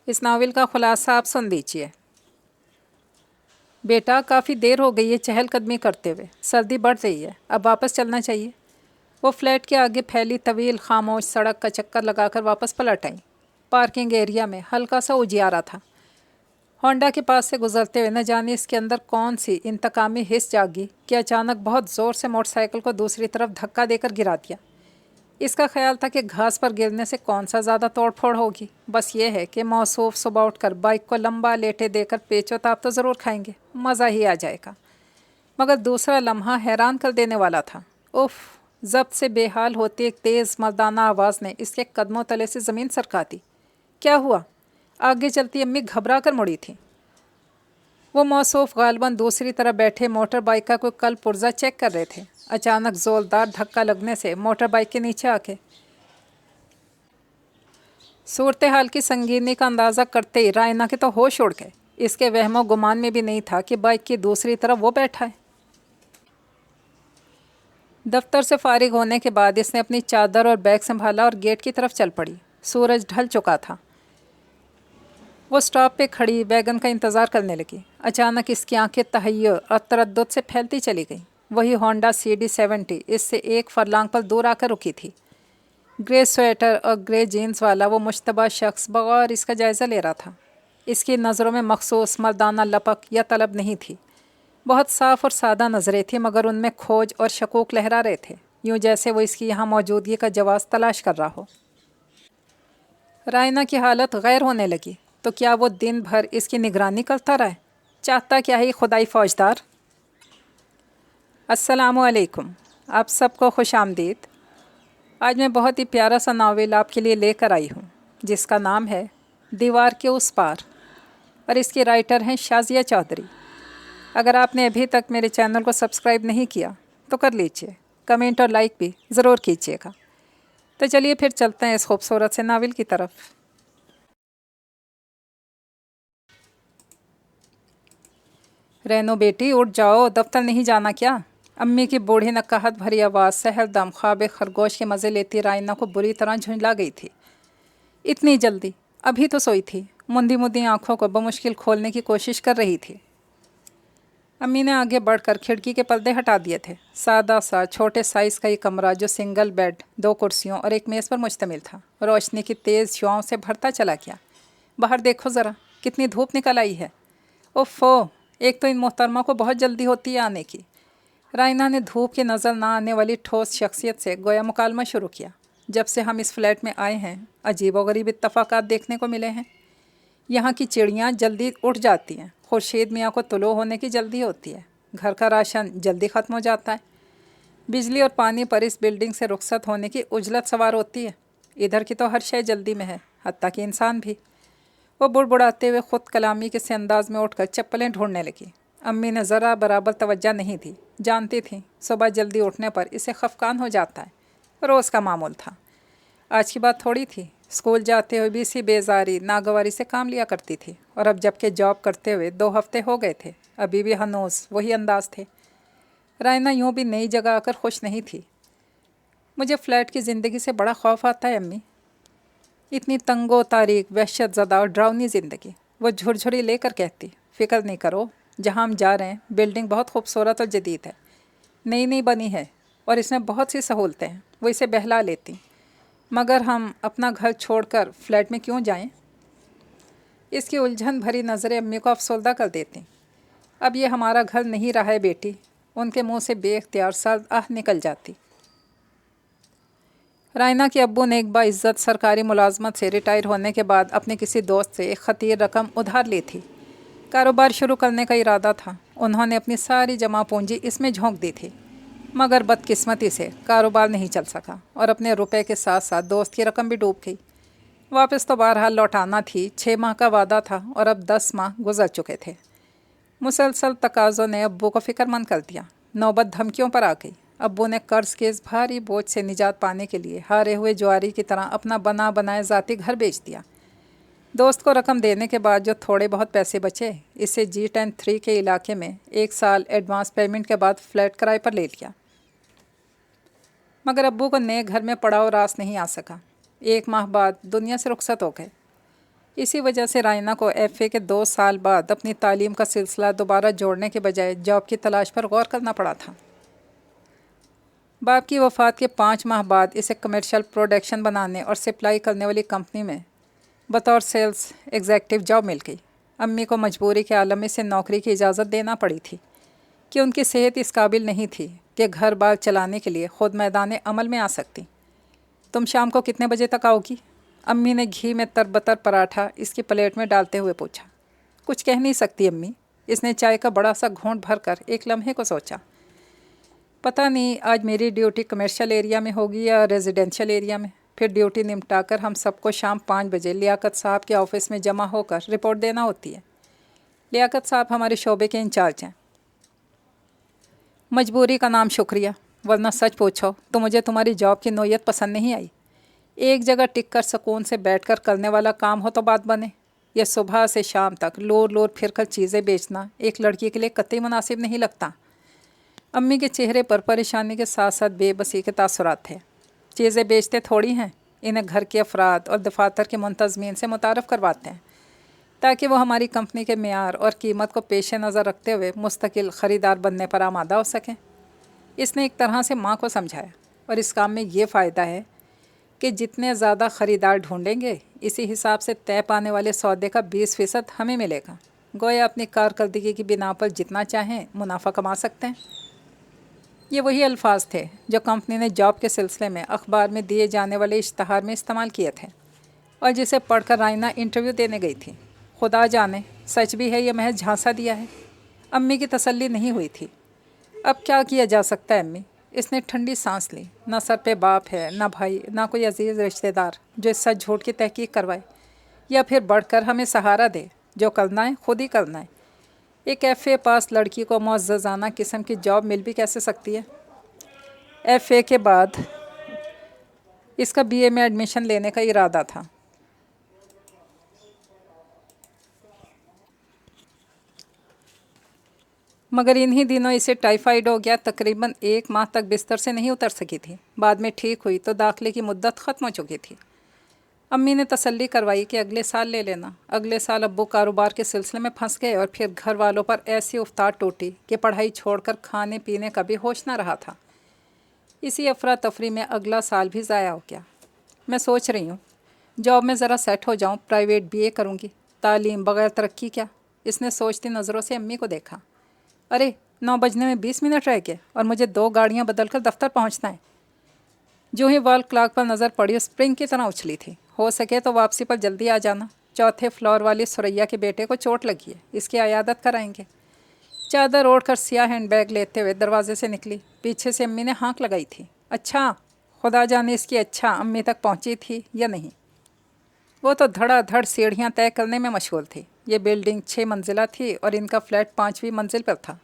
इस नावल का खुलासा आप सुन लीजिए। बेटा, काफ़ी देर हो गई है चहलकदमी करते हुए, सर्दी बढ़ रही है, अब वापस चलना चाहिए। वो फ्लैट के आगे फैली तवील खामोश सड़क का चक्कर लगाकर वापस पलट आई। पार्किंग एरिया में हल्का सा उजियारा था। होंडा के पास से गुजरते हुए न जाने इसके अंदर कौन सी इंतकामी हिस्स जागी कि अचानक बहुत ज़ोर से मोटरसाइकिल को दूसरी तरफ धक्का देकर गिरा दिया। इसका ख्याल था कि घास पर गिरने से कौन सा ज़्यादा तोड़फोड़ होगी, बस ये है कि मौसूफ सुबह उठकर बाइक को लंबा लेटे देकर पेचोताप तो ज़रूर खाएंगे, मज़ा ही आ जाएगा। मगर दूसरा लम्हा हैरान कर देने वाला था। उफ़! ज़ब्त से बेहाल होती एक तेज़ मर्दाना आवाज़ ने इसके कदमों तले से ज़मीन सरका दी। क्या हुआ? आगे चलती अम्मी घबरा कर मुड़ी थी। वो मौसूफ गालबन दूसरी तरफ बैठे मोटर बाइक का कोई कल पुर्जा चेक कर रहे थे। अचानक ज़ोरदार धक्का लगने से मोटर बाइक के नीचे आके सूरत हाल की संगीनी का अंदाज़ा करते ही रायना के तो होश उड़ गए। इसके वहमो गुमान में भी नहीं था कि बाइक की दूसरी तरफ वो बैठा है। दफ्तर से फारिग होने के बाद इसने अपनी चादर और बैग संभाला और गेट की तरफ चल पड़ी। सूरज ढल चुका था। वो स्टॉप पे खड़ी वैगन का इंतज़ार करने लगी। अचानक इसकी आंखें तहय्युर और तरद्दुद से फैलती चली गईं। वही होंडा CD70 इससे एक फरलांग पर दूर आकर रुकी थी। ग्रे स्वेटर और ग्रे जीन्स वाला वो मुश्तबा शख्स बगौर इसका जायज़ा ले रहा था। इसकी नज़रों में मखसूस मर्दाना लपक या तलब नहीं थी। बहुत साफ़ और सादा नज़रें थी, मगर उनमें खोज और शकूक लहरा रहे थे, यूँ जैसे वो इसकी यहाँ मौजूदगी का जवाब तलाश कर रहा हो। रायना की हालत गैर होने लगी। तो क्या वो दिन भर इसकी निगरानी करता रहे? चाहता क्या है खुदाई फौजदार। अस्सलामु अलैकुम, आप सबको खुश आमदीद। आज मैं बहुत ही प्यारा सा नावल आपके लिए लेकर आई हूँ, जिसका नाम है दीवार के उस पार, और इसके राइटर हैं शाज़िया चौधरी। अगर आपने अभी तक मेरे चैनल को सब्सक्राइब नहीं किया तो कर लीजिए, कमेंट और लाइक भी ज़रूर कीजिएगा। तो चलिए फिर चलते हैं इस खूबसूरत से नावल की तरफ। रेनो बेटी, उठ जाओ, दफ्तर नहीं जाना क्या? अम्मी की बूढ़ी नक्काहत भरी आवाज़ सहरदम ख्वाब खरगोश के मज़े लेती रायना को बुरी तरह झुंझला गई थी। इतनी जल्दी? अभी तो सोई थी। मुंदी मुंदी आंखों को बमुश्किल खोलने की कोशिश कर रही थी। अम्मी ने आगे बढ़कर खिड़की के पर्दे हटा दिए थे। सादा सा छोटे साइज़ का ये कमरा, जो सिंगल बेड, 2 कुर्सियों और एक मेज़ पर मुश्तमिल था, रोशनी की तेज़ शुआओं से भरता चला गया। बाहर देखो ज़रा, कितनी धूप निकल आई है। ओफ़ो! एक तो इन मोहतरमा को बहुत जल्दी होती है आने की। रायना ने धूप की नज़र ना आने वाली ठोस शख्सियत से गोया मुकालमा शुरू किया। जब से हम इस फ्लैट में आए हैं, अजीब व गरीब इत्तफ़ाक़ात देखने को मिले हैं। यहाँ की चिड़ियाँ जल्दी उठ जाती हैं, खुर्शीद मियाँ को तुलो होने की जल्दी होती है, घर का राशन जल्दी ख़त्म हो जाता है, बिजली और पानी पर इस बिल्डिंग से रुखसत होने की उजलत सवार होती है। इधर की तो हर शय जल्दी में है, हत्ता कि इंसान भी। वो बुड़बुड़ाते हुए ख़ुद कलामी के से अंदाज में उठकर चप्पलें ढूंढने लगी। अम्मी ने ज़रा बराबर तवज्जो नहीं दी। जानती थी सुबह जल्दी उठने पर इसे खफकान हो जाता है, रोज़ का मामूल था। आज की बात थोड़ी थी। स्कूल जाते हुए भी इसी बेजारी नागवारी से काम लिया करती थी, और अब जबकि जॉब करते हुए 2 हफ्ते हो गए थे, अभी भी हनूस वही अंदाज थे। रायना यूँ भी नई जगह आकर खुश नहीं थी। मुझे फ़्लैट की ज़िंदगी से बड़ा खौफ आता है अम्मी, इतनी तंगो तारीख, वहशत ज़दा और ड्रावनी ज़िंदगी। वो झुरझुरी लेकर कहती, फ़िक्र नहीं करो, जहाँ हम जा रहे हैं बिल्डिंग बहुत खूबसूरत और जदीद है, नई नई बनी है और इसमें बहुत सी सहूलतें हैं, वो इसे बहला लेती। मगर हम अपना घर छोड़कर फ्लैट में क्यों जाएं? इसकी उलझन भरी नज़रें अम्मी को अफसरदा कर देती। अब ये हमारा घर नहीं रहा है बेटी। उनके मुंह से बेख्तियार सर्द आह निकल जाती। रायना के अब्बू ने एक बाइज़्ज़त सरकारी मुलाजमत से रिटायर होने के बाद अपने किसी दोस्त से एक खतीर रकम उधार ली थी। कारोबार शुरू करने का इरादा था। उन्होंने अपनी सारी जमा पूंजी इसमें झोंक दी थी, मगर बदकिस्मती से कारोबार नहीं चल सका और अपने रुपए के साथ साथ दोस्त की रकम भी डूब गई। वापस तो बहरहाल लौटाना थी। 6 माह का वादा था और अब 10 माह गुजर चुके थे। मुसलसल तकाज़ों ने अब्बू को फ़िक्रमंद कर दिया। नौबत धमकियों पर आ गई। अब्बू ने कर्ज़ के इस भारी बोझ से निजात पाने के लिए हारे हुए जुआरी की तरह अपना बना बनाए ज़ाती घर बेच दिया। दोस्त को रकम देने के बाद जो थोड़े बहुत पैसे बचे, इसे G10-3 के इलाके में 1 साल एडवांस पेमेंट के बाद फ्लैट किराए पर ले लिया। मगर अब्बू को नए घर में पड़ाव रास नहीं आ सका। 1 माह बाद दुनिया से रुखसत हो गए। इसी वजह से रायना को एफए के 2 साल बाद अपनी तालीम का सिलसिला दोबारा जोड़ने के बजाय जॉब की तलाश पर गौर करना पड़ा था। बाप की वफ़ात के 5 माह बाद इसे कमर्शियल प्रोडक्शन बनाने और सप्लाई करने वाली कंपनी में बतौर सेल्स एग्जेक्टिव जॉब मिल गई। अम्मी को मजबूरी के आलम में से नौकरी की इजाज़त देना पड़ी थी कि उनकी सेहत इस काबिल नहीं थी कि घर बार चलाने के लिए ख़ुद मैदान अमल में आ सकती। तुम शाम को कितने बजे तक आओगी? अम्मी ने घी में तरबतर पराठा इसकी प्लेट में डालते हुए पूछा। कुछ कह नहीं सकती अम्मी। इसने चाय का बड़ा सा घूंट भरकर एक लम्हे को सोचा। पता नहीं आज मेरी ड्यूटी कमर्शियल एरिया में होगी या रेजिडेंशियल एरिया में। फिर ड्यूटी निपटाकर हम सबको शाम 5 बजे लियाकत साहब के ऑफिस में जमा होकर रिपोर्ट देना होती है। लियाकत साहब हमारे शोबे के इंचार्ज हैं। मजबूरी का नाम शुक्रिया, वरना सच पूछो तो मुझे तुम्हारी जॉब की नोयत पसंद नहीं आई। एक जगह टिक कर सुकून से बैठकर करने वाला काम हो तो बात बने। यह सुबह से शाम तक लोर लोर फिर कर चीज़ें बेचना एक लड़की के लिए कतई मुनासिब नहीं लगता। अम्मी के चेहरे पर परेशानी के साथ साथ बेबसी के तासुरात थे। चीज़ें बेचते थोड़ी हैं, इन्हें घर के अफराद और दफातर के मुंतज़मीन से मुतारफ़ करवाते हैं ताकि वो हमारी कंपनी के मेयार और कीमत को पेश नज़र रखते हुए मुस्तकिल ख़रीदार बनने पर आमादा हो सकें। इसने एक तरह से माँ को समझाया। और इस काम में ये फ़ायदा है कि जितने ज़्यादा ख़रीदार ढूंढेंगे इसी हिसाब से तय पाने वाले सौदे का 20% हमें मिलेगा। गोया अपनी कारकर्दगी की बिना पर जितना चाहें मुनाफा कमा सकते हैं। ये वही अल्फाज थे जो कंपनी ने जॉब के सिलसिले में अखबार में दिए जाने वाले इश्तहार में इस्तेमाल किए थे और जिसे पढ़कर रायना इंटरव्यू देने गई थी। खुदा जाने सच भी है या महज झांसा दिया है। अम्मी की तसल्ली नहीं हुई थी। अब क्या किया जा सकता है अम्मी? इसने ठंडी सांस ली। ना सर पे बाप है, ना भाई, ना कोई अजीज़ रिश्तेदार जो इस सच झूठ की तहकीक करवाए या फिर बढ़कर हमें सहारा दे। जो करना है खुद ही करना है। एक एफए पास लड़की को मुअज़्ज़ज़ाना किस्म की जॉब मिल भी कैसे सकती है? एफए के बाद इसका बीए में एडमिशन लेने का इरादा था। मगर इन्हीं दिनों इसे टाइफाइड हो गया। तकरीबन 1 माह तक बिस्तर से नहीं उतर सकी थी। बाद में ठीक हुई तो दाखिले की मुद्दत ख़त्म हो चुकी थी। अम्मी ने तसल्ली करवाई कि अगले साल ले लेना। अगले साल अब्बू कारोबार के सिलसिले में फंस गए और फिर घर वालों पर ऐसी उफ्तार टूटी कि पढ़ाई छोड़कर खाने पीने का भी होश न रहा था। इसी अफरा तफरी में अगला साल भी ज़ाया हो गया। मैं सोच रही हूँ जॉब में ज़रा सेट हो जाऊँ, प्राइवेट बीए करूँगी। तालीम बग़ैर तरक्की क्या? इसने सोचती नज़रों से अम्मी को देखा। अरे 9 बजने में 20 मिनट रह गए और मुझे 2 गाड़ियाँ बदल कर दफ्तर पहुँचना है। जो ही वॉल क्लॉक पर नज़र पड़ी स्प्रिंग की तरह उछली थी। हो सके तो वापसी पर जल्दी आ जाना। 4थे फ्लोर वाली सुरैया के बेटे को चोट लगी है, इसकी अयादत कराएंगे। चादर ओढ़कर सियाह हैंड बैग लेते हुए दरवाजे से निकली। पीछे से अम्मी ने हाँक लगाई थी। अच्छा, खुदा जाने इसकी अच्छा अम्मी तक पहुँची थी या नहीं। वो तो धड़ाधड़ सीढ़ियाँ तय करने में मशगूल थी। ये बिल्डिंग 6 मंजिला थी और इनका फ्लैट 5वीं मंजिल पर था।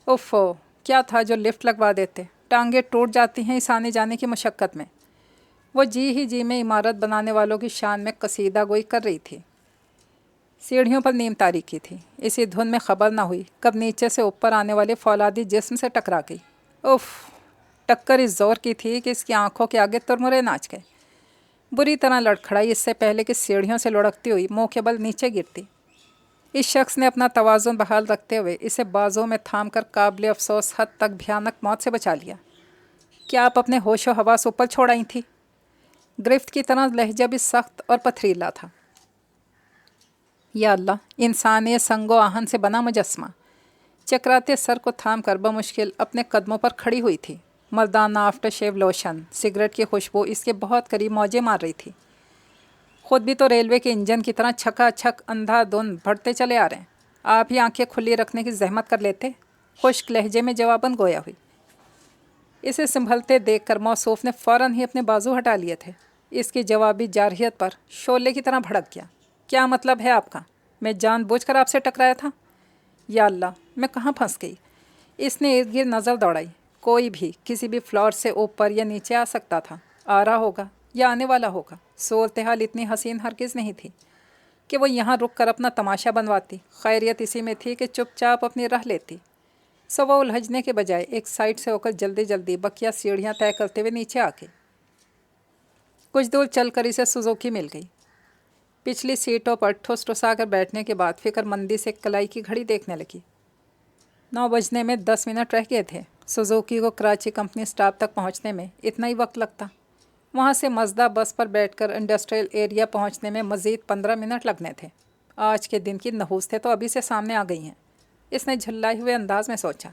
उफ़ो, क्या था जो लिफ्ट लगवा देते। टांगे टूट जाती हैं इस आने जाने की मशक्क़त में। वो जी ही जी में इमारत बनाने वालों की शान में कसीदा गोई कर रही थी। सीढ़ियों पर नीम तारीकी थी। इसी धुन में खबर ना हुई कब नीचे से ऊपर आने वाले फौलादी जिस्म से टकरा गई। उफ़, टक्कर इस ज़ोर की थी कि इसकी आंखों के आगे तुरमुरे नाच गए। बुरी तरह लड़खड़ाई इससे पहले कि सीढ़ियों से लुढ़कती हुई मुँह के बल नीचे गिरती। इस शख्स ने अपना तवाज़ुन बहाल रखते हुए इसे बाजों में थाम कर काबिल अफसोस हद तक भयानक मौत से बचा लिया। क्या आप अपने होशो हवास ऊपर छोड़ आई थी? गिरफ्त की तरह लहजा भी सख्त और पथरीला था। या अल्लाह, इंसान ये संगो आहन से बना मुजस्मा। चकराते सर को थाम कर बमुश्किल अपने कदमों पर खड़ी हुई थी। मर्दाना आफ्टर शेव लोशन, सिगरेट की खुशबू इसके बहुत करीब मौजे मार रही थी। खुद भी तो रेलवे के इंजन की तरह छकाछक अंधाधुंध बढ़ते चले आ रहे हैं। आप ही आंखें खुली रखने की जहमत कर लेते। खुश्क लहजे में जवाबन गोया हुई। इसे संभलते देखकर मौसूफ ने फ़ौरन ही अपने बाजू हटा लिए थे। इसकी जवाबी जारहियत पर शोले की तरह भड़क गया। क्या मतलब है आपका? मैं जानबूझकर आपसे टकराया था? या अल्लाह, मैं कहाँ फंस गई? इसने इर्द गिर्द नज़र दौड़ाई। कोई भी किसी भी फ्लोर से ऊपर या नीचे आ सकता था। आ रहा होगा या आने वाला होगा। सूरत हाल इतनी हसीन हरगिज़ नहीं थी कि वो यहाँ रुक कर अपना तमाशा बनवाती। खैरियत इसी में थी कि चुपचाप अपनी राह लेती। सवा उलझने के बजाय एक साइड से होकर जल्दी जल्दी बकिया सीढ़ियाँ तय करते हुए नीचे आके कुछ दूर चलकर इसे सुजुकी मिल गई। पिछली सीटों पर ठुस ठुसा कर बैठने के बाद फिक्रमंदी से कलाई की घड़ी देखने लगी। 9 बजने में 10 मिनट रह गए थे। सुजुकी को कराची कंपनी स्टाफ तक पहुंचने में इतना ही वक्त लगता। वहां से मजदा बस पर बैठकर इंडस्ट्रियल एरिया पहुंचने में मज़ीद 15 मिनट लगने थे। आज के दिन की नहूस्तें तो अभी से सामने आ गई हैं, इसने झल्लाए हुए अंदाज में सोचा।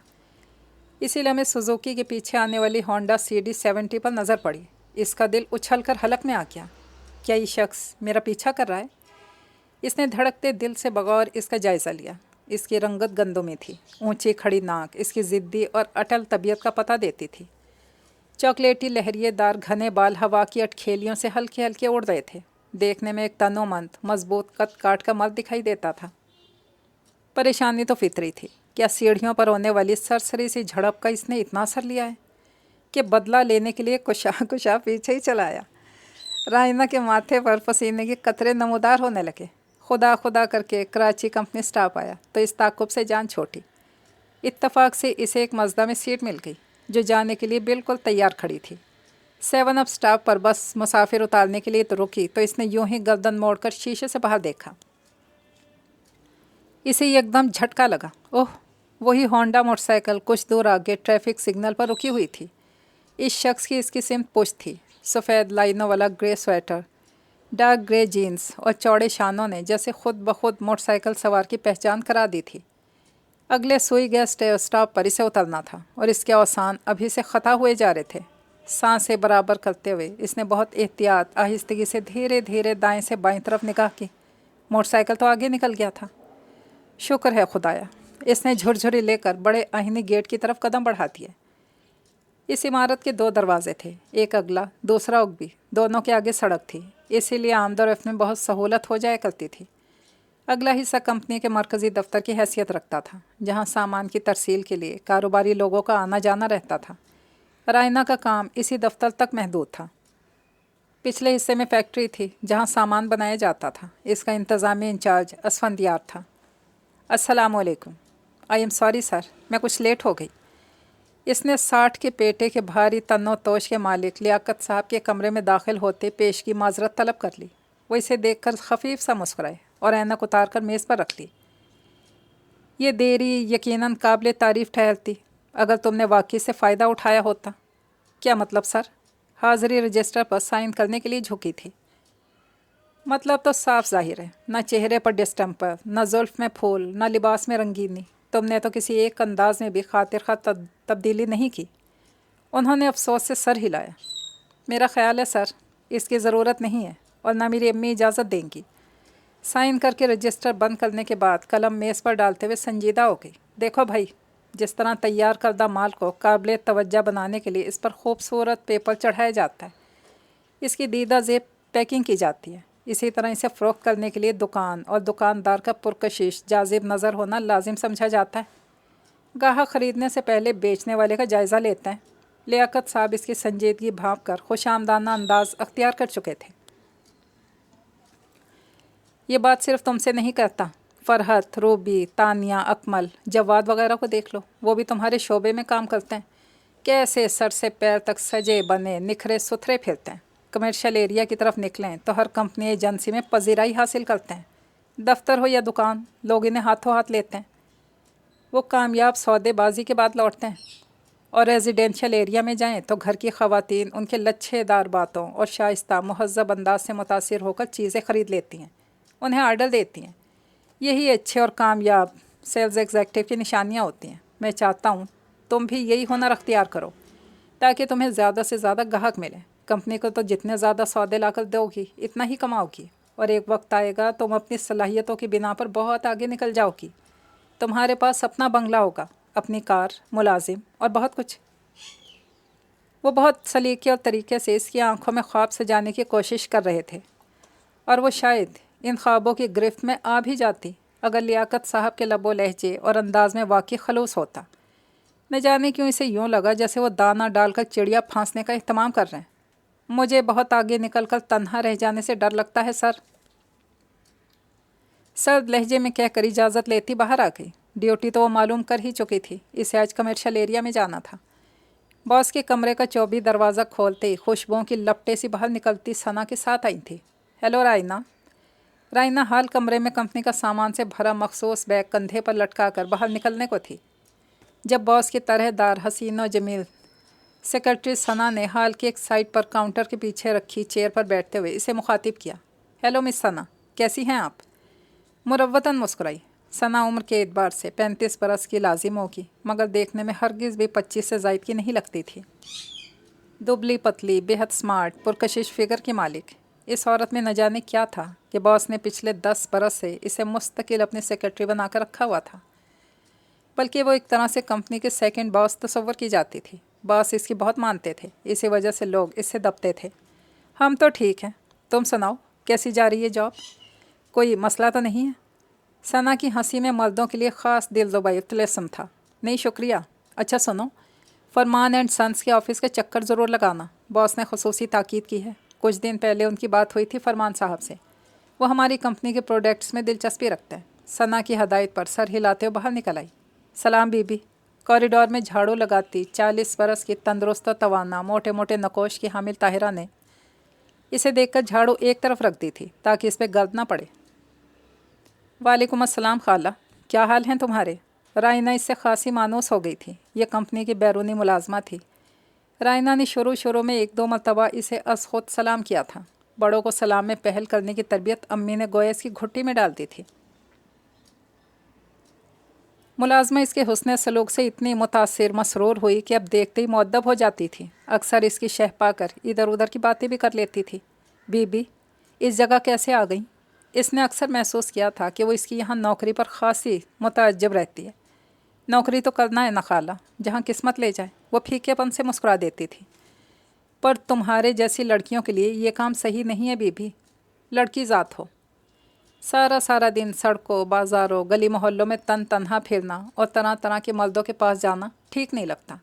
इसीलिए हमें सुजुकी के पीछे आने वाली होंडा CD70 पर नज़र पड़ी। इसका दिल उछल कर हलक में आ गया। क्या ये शख्स मेरा पीछा कर रहा है? इसने धड़कते दिल से बगौर इसका जायज़ा लिया। इसकी रंगत गंदों में थी। ऊंची खड़ी नाक इसकी ज़िद्दी और अटल तबीयत का पता देती थी। चॉकलेटी लहरिएदार घने बाल हवा की अटखेलियों से हल्के हल्के उड़ रहे थे। देखने में एक तनोमंद मजबूत कद काट का मर्द दिखाई देता था। परेशानी तो फितरी थी। क्या सीढ़ियों पर होने वाली सरसरी सी झड़प का इसने इतना असर लिया है कि बदला लेने के लिए कुशा कुशा पीछे ही चला आया। रायना के माथे पर पसीने के कतरे नमूदार होने लगे। खुदा खुदा करके कराची कंपनी स्टाफ आया तो इस ताकुब से जान छोटी। इत्तफाक से इसे एक मज़दा में सीट मिल गई जो जाने के लिए बिल्कुल तैयार खड़ी थी। 7 अप स्टाफ पर बस मुसाफिर उतारने के लिए तो रुकी तो इसने यूं ही गर्दन मोड़कर शीशे से बाहर देखा। इसे एकदम झटका लगा। ओह, वही होंडा मोटरसाइकिल कुछ दूर आगे ट्रैफिक सिग्नल पर रुकी हुई थी। इस शख्स की इसकी सिमत पुश्त थी। सफ़ेद लाइनों वाला grey sweater, dark grey jeans और चौड़े शानों ने जैसे खुद ब खुद मोटरसाइकिल सवार की पहचान करा दी थी। अगले सुई गैस स्टॉप पर इसे उतरना था और इसके अवसान अभी से ख़ता हुए जा रहे थे। सांसें बराबर करते हुए इसने बहुत एहतियात आहिस्तगी से धीरे धीरे दाएं से बाईं तरफ निगाह की। मोटरसाइकिल तो आगे निकल गया था। शुक्र है खुदाया, इसने झुरझुरी लेकर बड़े आहिनी गेट की तरफ कदम बढ़ा दिए। इस इमारत के 2 दरवाजे थे, एक अगला दूसरा उगबी। दोनों के आगे सड़क थी, इसीलिए आमदोरफ्त में बहुत सहूलत हो जाया करती थी। अगला हिस्सा कंपनी के मरकज़ी दफ्तर की हैसियत रखता था, जहां सामान की तरसील के लिए कारोबारी लोगों का आना जाना रहता था। रायना का काम इसी दफ्तर तक महदूद था। पिछले हिस्से में फैक्ट्री थी जहां सामान बनाया जाता था। इसका इंतज़ामी इंचार्ज असफंदियार था। अस्सलामुअलैकुम। आई एम सॉरी सर, मैं कुछ लेट हो गई। इसने 60 के पेटे के भारी तन्नो तोश के मालिक लियाकत साहब के कमरे में दाखिल होते पेश की माजरत तलब कर ली। वो इसे देखकर खफीफ सा मुस्कुराए और ऐनक उतार कर मेज़ पर रख ली। ये देरी यकीनन काबिल तारीफ़ ठहरती अगर तुमने वाकई से फ़ायदा उठाया होता। क्या मतलब सर? हाज़िरी रजिस्टर पर साइन करने के लिए झुकी थी। मतलब तो साफ जाहिर है, न चेहरे पर डिस्टेम्पर, न जुल्फ़ में फूल, न लिबास में रंगीनी। तुमने तो किसी एक अंदाज में भी खातिर खा तब्दीली नहीं की। उन्होंने अफसोस से सर हिलाया। मेरा ख्याल है सर, इसकी ज़रूरत नहीं है और ना मेरी अम्मी इजाज़त देंगी। साइन करके रजिस्टर बंद करने के बाद कलम मेज़ पर डालते हुए संजीदा हो गई। देखो भाई, जिस तरह तैयार करदा माल को काबिल तवज्जो बनाने के लिए इस पर खूबसूरत पेपर चढ़ाया जाता है, इसकी दीदा ज़ेब पैकिंग की जाती है, इसी तरह इसे फ़रोख्त करने के लिए दुकान और दुकानदार का पुरकशिश जाजिब नज़र होना लाजिम समझा जाता है। गाहक ख़रीदने से पहले बेचने वाले का जायज़ा लेते हैं। लियाकत साहब इसकी संजीदगी भांप कर खुशामदाना अंदाज अख्तियार कर चुके थे। ये बात सिर्फ तुमसे नहीं कहता, फ़रहत, रूबी, तानिया, अकमल, जवाद वगैरह को देख लो, वो भी तुम्हारे शोबे में काम करते हैं। कैसे सर से पैर तक सजे बने निखरे सुथरे फिरते हैं। कमर्शियल एरिया की तरफ निकलें तो हर कंपनी एजेंसी में पजीराई हासिल करते हैं। दफ्तर हो या दुकान, लोग इन्हें हाथों हाथ लेते हैं। वो कामयाब सौदेबाजी के बाद लौटते हैं। और रेजिडेंशियल एरिया में जाएं तो घर की ख़वातीन उनके लच्छेदार बातों और शाइस्ता महज़्ज़ब अंदाज से मुतासिर होकर चीज़ें ख़रीद लेती हैं, उन्हें आर्डर देती हैं। यही अच्छे और कामयाब सेल्स एग्जेक्टिव की निशानियाँ होती हैं। मैं चाहता हूँ तुम भी यही हुनर अख्तियार करो ताकि तुम्हें ज़्यादा से ज़्यादा ग्राहक मिलें। कंपनी को तो जितने ज़्यादा सौदे लाकर दोगी इतना ही कमाओगी और एक वक्त आएगा तुम अपनी सलाहियतों की बिना पर बहुत आगे निकल जाओगी। तुम्हारे पास अपना बंगला होगा, अपनी कार, मुलाजिम और बहुत कुछ। वो बहुत सलीके और तरीके से इसकी आंखों में ख्वाब सजाने की कोशिश कर रहे थे और वो शायद इन ख्वाबों की गिरफ्त में आ भी जाती अगर लियाकत साहब के लबो लहजे और अंदाज में वाकई खलूस होता। न जाने क्यों इसे यूँ लगा जैसे वो दाना डालकर चिड़िया फांसने का एहतमाम कर रहे हैं। मुझे बहुत आगे निकलकर तन्हा रह जाने से डर लगता है सर। सर्द लहजे में कहकर इजाज़त लेती बाहर आ गई। ड्यूटी तो वो मालूम कर ही चुकी थी, इसे आज कमर्शियल एरिया में जाना था। बॉस के कमरे का चौबी दरवाज़ा खोलते ही खुशबुओं की लपटें सी बाहर निकलती सना के साथ आई थी। हेलो रायना। राइना हाल कमरे में कंपनी का सामान से भरा मखसूस बैग कंधे पर लटका कर बाहर निकलने को थी, जब बॉस की तरहदार हसीन और जमील सेक्रेटरी सना ने हाल की एक साइड पर काउंटर के पीछे रखी चेयर पर बैठते हुए इसे मुखातिब किया। हेलो मिस सना, कैसी हैं आप? मुरव्वतन मुस्कुराई। सना उम्र के एतबार से 35 बरस की लाजिम होगी, मगर देखने में हरगिज़ भी 25 से ज़ायद की नहीं लगती थी। दुबली पतली, बेहद स्मार्ट, पुरकशिश फिगर की मालिक। इस औरत में न जाने क्या था कि बॉस ने पिछले 10 बरस से इसे मुस्तकिल अपनी सेक्रेटरी बनाकर रखा हुआ था, बल्कि वो एक तरह से कंपनी के सेकंड बॉस तस्वर की जाती थी। बॉस इसकी बहुत मानते थे, इसी वजह से लोग इससे दबते थे। हम तो ठीक हैं, तुम सुनाओ, कैसी जा रही है जॉब? कोई मसला तो नहीं है? सना की हंसी में मर्दों के लिए ख़ास दिलज़ुबाई तिलस्म था। नहीं शुक्रिया। अच्छा सुनो, फरमान एंड सन्स के ऑफ़िस के चक्कर ज़रूर लगाना, बॉस ने खुसूसी ताकीद की है। कुछ दिन पहले उनकी बात हुई थी फरमान साहब से, वो हमारी कंपनी के प्रोडक्ट्स में दिलचस्पी रखते हैं। सना की हदायत पर सर हिलाते हुए बाहर निकल आई। सलाम बीबी। कॉरिडोर में झाड़ू लगाती 40 बरस की तंदुरुस्त तवाना मोटे मोटे नकोश की हामिल ताहिरा ने इसे देखकर झाड़ू एक तरफ रख दी थी ताकि इस पर गर्द ना पड़े। वालेकुम अस्सलाम खाला, क्या हाल हैं तुम्हारे? राइना इससे खासी मानूस हो गई थी। यह कंपनी की बैरूनी मुलाजमा थी। राइना ने शुरू में 1-2 मरतबा इसे अस खुद सलाम किया था। बड़ों को सलाम में पहल करने की तरबियत अम्मी ने गोया इसकी घुट्टी में डाल दी थी। मुलाजमा इसके हुस्न सलूक से इतनी मुतासिर मसरूर हुई कि अब देखते ही मुअद्दब हो जाती थी। अक्सर इसकी शह पाकर इधर उधर की बातें भी कर लेती थी। बीबी, इस जगह कैसे आ गई? इसने अक्सर महसूस किया था कि वो इसकी यहाँ नौकरी पर ख़ासी मुतअज्जब रहती है। नौकरी तो करना है ना खाला, जहाँ किस्मत ले जाए। वो फीकेपन से मुस्कुरा देती थी। पर तुम्हारे जैसी लड़कियों के लिए ये काम सही नहीं है बीबी। लड़की ज़ात हो, सारा दिन सड़कों, बाज़ारों, गली मोहल्लों में तन्हा फिरना और तरह तरह के मर्दों के पास जाना ठीक नहीं लगता।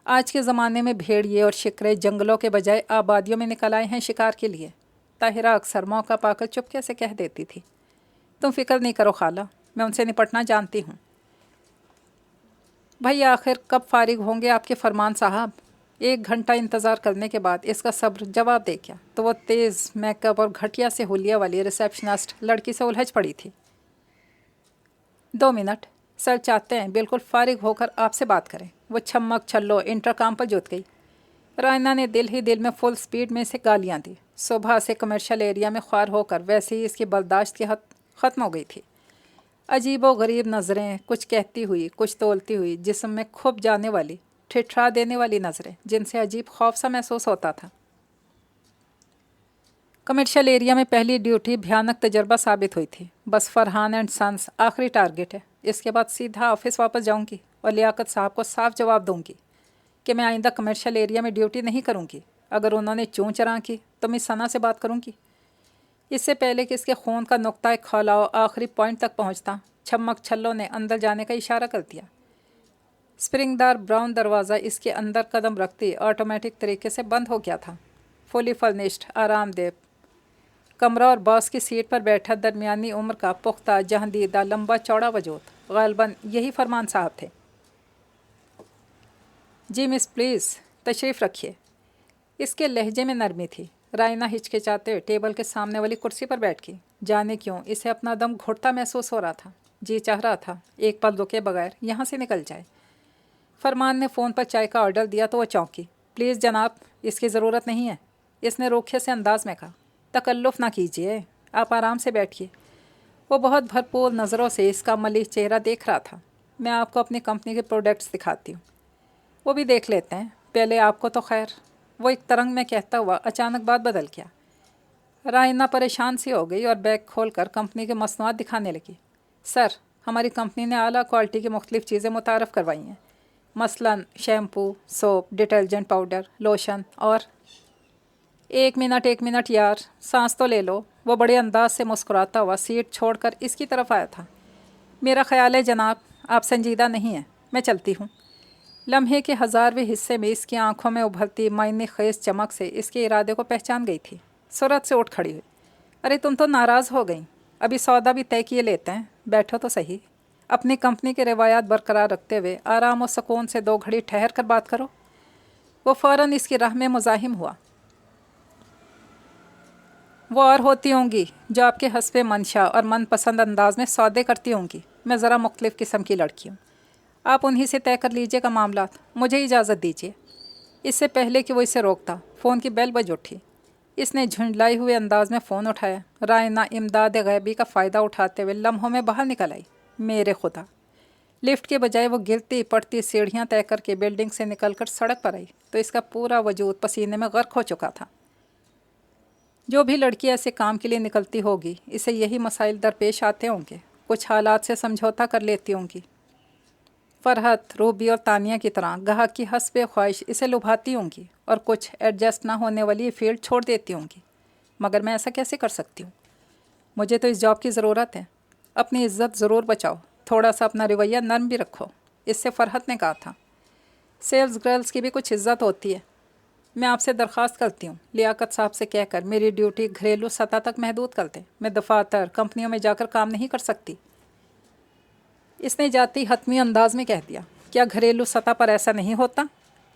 आज के ज़माने में भेड़िए और शिकरे जंगलों के बजाय आबादियों में निकल आए हैं शिकार के लिए। ताहिरा अक्सर मौका पाकर चुपके से कह देती थी। तुम फिक्र नहीं करो खाला, मैं उनसे निपटना जानती हूँ। भाई आखिर कब फारिग होंगे आपके फरमान साहब? 1 घंटा इंतज़ार करने के बाद इसका सब्र जवाब दे क्या तो वह तेज़ मेकअप और घटिया से हुलिया वाली रिसेप्शनिस्ट लड़की से उलझ पड़ी थी। 2 मिनट सर चाहते हैं बिल्कुल फारिग होकर आपसे बात करें। वो छमक छल्लो इंटरकॉम पर जुट गई। रायना ने दिल ही दिल में फुल स्पीड में से गालियाँ दी। सुबह से कमर्शियल एरिया में ख्वार होकर वैसे ही इसकी बर्दाश्त की हद ख़त्म हो गई थी। अजीबो गरीब नज़रें, कुछ कहती हुई कुछ तोलती हुई, जिस्म में खुब जाने वाली, ठिठरा देने वाली नज़रें, जिनसे अजीब खौफ सा महसूस होता था। कमर्शियल एरिया में पहली ड्यूटी भयानक तजर्बा साबित हुई थी। बस फरहान एंड सन्स आखिरी टारगेट है। इसके बाद सीधा ऑफिस वापस जाऊंगी और लियाकत साहब को साफ जवाब दूंगी कि मैं आइंदा कमर्शियल एरिया में ड्यूटी नहीं करूंगी। अगर उन्होंने चूँ चरा की तो मैं सना से बात करूंगी। इससे पहले कि इसके खून का नुक्ता खौलाओ आखिरी पॉइंट तक पहुंचता, छमक छल्लों ने अंदर जाने का इशारा कर दिया। स्प्रिंगदार ब्राउन दरवाज़ा इसके अंदर कदम रखती ऑटोमेटिक तरीके से बंद हो गया था। फुली फर्निश्ड, आरामदेह कमरा और बॉस की सीट पर बैठा दरमियानी उम्र का पुख्ता जहांदीदा लंबा चौड़ा वजूद, ग़ालिबन यही फरमान साहब थे। जी मिस प्लीज़ तशरीफ़ रखिए। इसके लहजे में नरमी थी। रायना हिचकिचाते टेबल के सामने वाली कुर्सी पर बैठ गई। जाने क्यों इसे अपना दम घुटता महसूस हो रहा था। जी चाह रहा था एक पल रुके बगैर यहाँ से निकल जाए। फरमान ने फ़ोन पर चाय का ऑर्डर दिया तो वह चौंकी। प्लीज़ जनाब, इसकी ज़रूरत नहीं है, इसने रोखे से अंदाज में कहा। तकल्लुफ़ ना कीजिए, आप आराम से बैठिए। वो बहुत भरपूर नज़रों से इसका मलिह चेहरा देख रहा था। मैं आपको अपनी कंपनी के प्रोडक्ट्स दिखाती हूँ, वो भी देख लेते हैं, पहले आपको तो खैर। वो एक तरंग में कहता हुआ अचानक बात बदल गया। रायना परेशान सी हो गई और बैग खोलकर कंपनी के मसनूआत दिखाने लगी। सर, हमारी कंपनी ने आला क्वालिटी की मुख्तलिफ़ चीज़ें मुतारफ़ करवाई हैं, मसलन shampoo, soap, detergent powder, lotion और एक मिनट यार, सांस तो ले लो। वो बड़े अंदाज से मुस्कुराता हुआ सीट छोड़कर इसकी तरफ आया था। मेरा ख्याल है जनाब आप संजीदा नहीं हैं, मैं चलती हूँ। लम्हे के 1000वें हिस्से में इसकी आंखों में उभरती मायने खेज चमक से इसके इरादे को पहचान गई थी। सूरत से उठ खड़ी हुई। अरे तुम तो नाराज़ हो गई, अभी सौदा भी तय किए लेते हैं, बैठो तो सही। अपनी कंपनी के रिवायात बरकरार रखते हुए आराम और सुकून से 2 घड़ी ठहर कर बात करो। वो फ़ौरन इसकी राह में मुज़ाहिम हुआ। وہ اور ہوتی ہوں گی جو آپ کے حسب منشا اور من پسند انداز میں سودے کرتی ہوں گی. میں ذرا مختلف قسم کی لڑکی ہوں. آپ انہی سے طے کر لیجئے گا معاملات. مجھے اجازت دیجیے. اس سے پہلے کہ وہ اسے روکتا فون کی بیل بج اٹھی. اس نے جھنجلائے ہوئے انداز میں فون اٹھایا. رائنا امداد غیبی کا فائدہ اٹھاتے ہوئے لمحوں میں باہر نکل آئی. میرے خدا! لفٹ کے بجائے وہ گرتی پڑتی سیڑھیاں طے کر کے بلڈنگ سے نکل کر سڑک پر آئی تو اس کا پورا وجود پسینے میں غرق ہو چکا تھا. جو بھی لڑکی ایسے کام کے لیے نکلتی ہوگی اسے یہی مسائل درپیش آتے ہوں گے. کچھ حالات سے سمجھوتا کر لیتی ہوں گی. فرحت، روبی اور تانیہ کی طرح گاہک کی حسب خواہش اسے لبھاتی ہوں گی اور کچھ ایڈجسٹ نہ ہونے والی فیلڈ چھوڑ دیتی ہوں گی. مگر میں ایسا کیسے کر سکتی ہوں؟ مجھے تو اس جاب کی ضرورت ہے. اپنی عزت ضرور بچاؤ. تھوڑا سا اپنا رویہ نرم بھی رکھو. اس سے فرحت نے کہا تھا. سیلز گرلز کی بھی کچھ عزت ہوتی ہے. میں آپ سے درخواست کرتی ہوں لیاقت صاحب سے کہہ کر میری ڈیوٹی گھریلو سطح تک محدود کر دیں. میں دفاتر کمپنیوں میں جا کر کام نہیں کر سکتی. اس نے جاتی حتمی انداز میں کہہ دیا. کیا گھریلو سطح پر ایسا نہیں ہوتا؟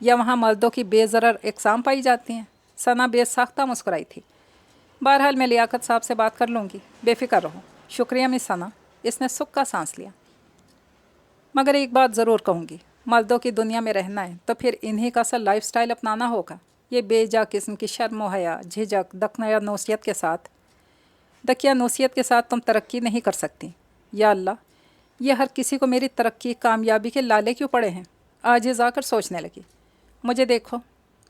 یا وہاں مردوں کی بے ضرر اقسام پائی جاتی ہیں؟ ثنا بے ساختہ مسکرائی تھی. بہرحال میں لیاقت صاحب سے بات کر لوں گی. بے فکر رہو. شکریہ مس ثنا. اس نے سکھ کا سانس لیا. مگر ایک بات ضرور کہوں گی. مردوں کی دنیا میں رہنا ہے تو پھر انہی کا سا لائف سٹائل اپنانا ہوگا. یہ بے جا قسم کی شرم و حیا، جھجک، دکنیا نوسیت کے ساتھ تم ترقی نہیں کر سکتی. یا اللہ، یہ ہر کسی کو میری ترقی کامیابی کے لالے کیوں پڑے ہیں؟ عاجز آ کر سوچنے لگی. مجھے دیکھو،